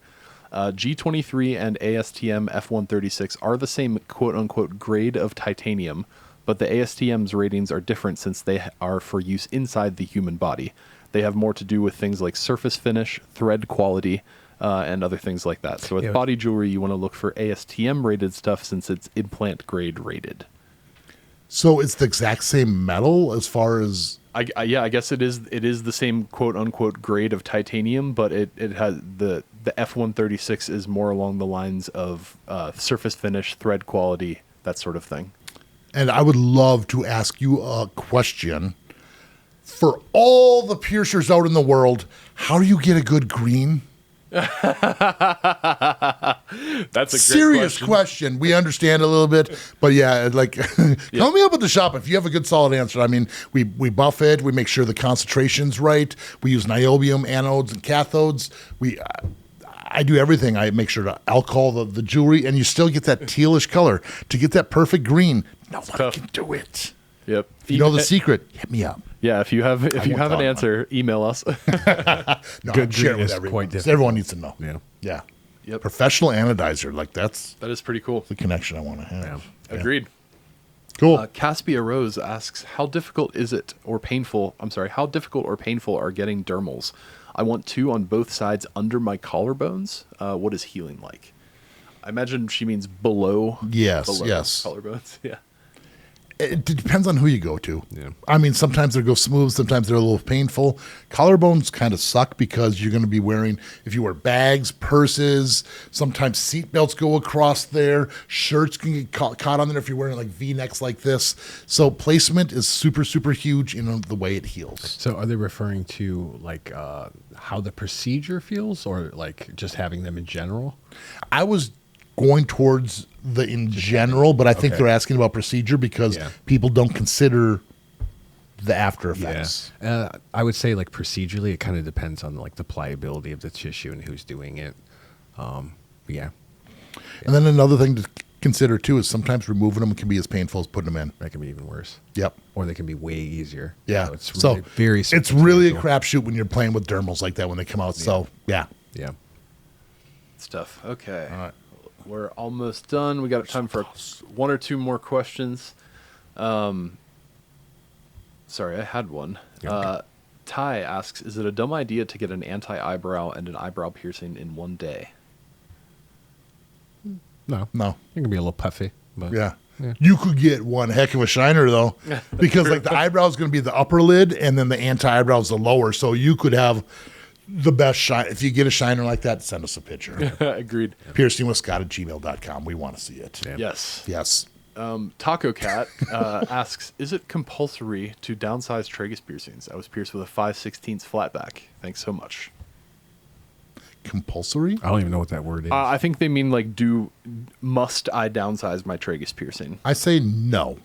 G23 and ASTM F136 are the same quote unquote grade of titanium, but the ASTM's ratings are different since they are for use inside the human body. They have more to do with things like surface finish, thread quality, and other things like that. So with body jewelry, you want to look for ASTM rated stuff since it's implant grade rated. So it's the exact same metal as far as... I guess it is the same quote unquote grade of titanium, but it has the F136 is more along the lines of surface finish, thread quality, that sort of thing. And I would love to ask you a question. For all the piercers out in the world, how do you get a good green? That's a serious question. We understand a little bit, but yeah, like call me up at the shop if you have a good solid answer. I mean, we buff it, we make sure the concentration's right. We use niobium anodes and cathodes. I do everything. I make sure to alcohol the jewelry, and you still get that tealish color. To get that perfect green, no one can do it. Yep. If you know the secret, hit me up. Yeah, if you have an answer, email us. No, good share it green with is everyone. quite different. Everyone needs to know. Yeah. Yep. Professional anodizer, like that is pretty cool. the connection I want to have. Yeah. Agreed. Cool. Caspia Rose asks, how difficult or painful are getting dermals? I want 2 on both sides under my collarbones. What is healing like? I imagine she means below. Yes. Collarbones. Yeah. It depends on who you go to. Yeah. I mean, sometimes they go smooth, sometimes they're a little painful. Collarbones kind of suck because you're going to be wearing, if you wear bags, purses, sometimes seat belts go across there. Shirts can get caught on there if you're wearing like V-necks like this. So placement is super, super huge in the way it heals. So are they referring to like how the procedure feels, or like just having them in general? I was going towards the in general, but I think they're asking about procedure because people don't consider the after effects. I would say like procedurally, it kind of depends on like the pliability of the tissue and who's doing it. Yeah. And then another thing to consider too is sometimes removing them can be as painful as putting them in. That can be even worse. Yep. Or they can be way easier. Yeah. So it's really very it's really a substantial. crapshoot when you're playing with dermals like that when they come out. So yeah. Yeah. Stuff. Okay. All right. We're almost done. We got time for one or two more questions. Sorry, I had one. Ty asks, is it a dumb idea to get an anti-eyebrow and an eyebrow piercing in one day? No. No. It can be a little puffy. But Yeah. Yeah. You could get one heck of a shiner though, because like the eyebrow is going to be the upper lid and then the anti-eyebrow is the lower. So you could have the best shine. If you get a shiner like that, send us a picture. Agreed. PiercingWithScott@gmail.com. We want to see it. Yeah. Yes. Yes. Taco Cat asks, is it compulsory to downsize tragus piercings? I was pierced with a 5/16 flatback. Thanks so much. Compulsory? I don't even know what that word is. I think they mean like, must I downsize my tragus piercing? I say no.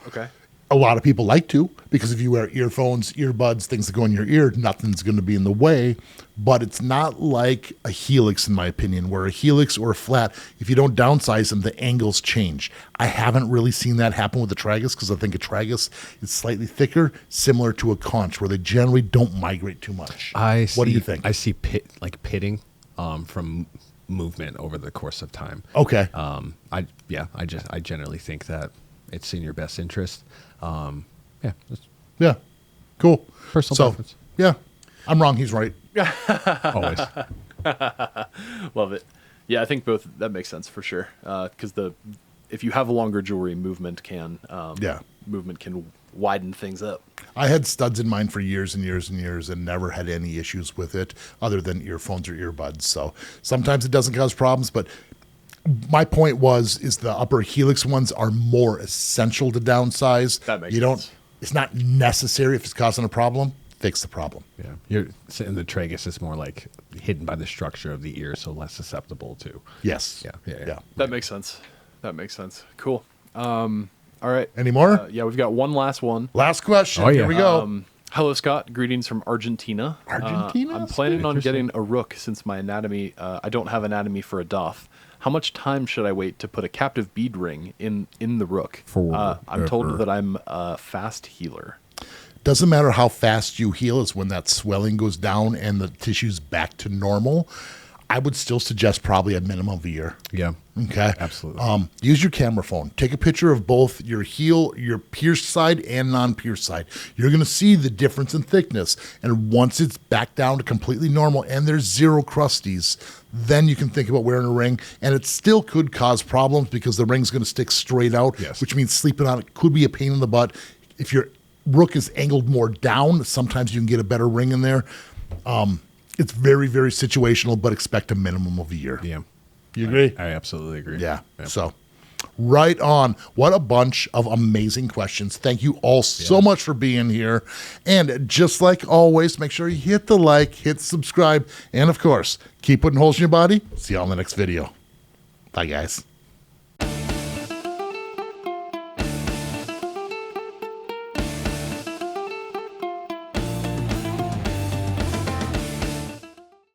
Okay. A lot of people like to, because if you wear earphones, earbuds, things that go in your ear, nothing's going to be in the way. But it's not like a helix, in my opinion, where a helix or a flat, if you don't downsize them, the angles change. I haven't really seen that happen with the tragus because I think a tragus is slightly thicker, similar to a conch, where they generally don't migrate too much. What do you think? I see pitting from movement over the course of time. Okay. I generally think that it's in your best interest. Yeah. Yeah. Cool. Personal preference. Yeah. I'm wrong. He's right. Always. Love it. Yeah, I think that makes sense for sure. Because if you have a longer jewelry, movement can widen things up. I had studs in mine for years and years and years and never had any issues with it other than earphones or earbuds. So sometimes it doesn't cause problems, but my point is the upper helix ones are more essential to downsize. That makes sense. It's not necessary if it's causing a problem. Fix the problem. Yeah. And the tragus is more like hidden by the structure of the ear, so less susceptible to. Yes. Yeah. That makes sense. Cool. All right. Any more? Yeah, we've got one last one. Last question. Oh, yeah. Here we go. Hello, Scott. Greetings from Argentina. Argentina? I'm planning on Interesting. getting a rook since my anatomy, I don't have anatomy for a doff. How much time should I wait to put a captive bead ring in the rook? I'm told that I'm a fast healer. Doesn't matter how fast you heal, is when that swelling goes down and the tissue's back to normal. I would still suggest probably a minimum of a year. Yeah. Okay. Absolutely. Use your camera phone. Take a picture of both your your pierced side and non-pierced side. You're going to see the difference in thickness. And once it's back down to completely normal and there's zero crusties, then you can think about wearing a ring. And it still could cause problems because the ring's going to stick straight out, Yes. which means sleeping on it could be a pain in the butt. If your rook is angled more down, sometimes you can get a better ring in there. It's very, very situational, but expect a minimum of a year. Yeah. You agree? I absolutely agree. Yeah. So, right on. What a bunch of amazing questions. Thank you all so much for being here. And just like always, make sure you hit the like, hit subscribe, and of course, keep putting holes in your body. See you all in the next video. Bye, guys.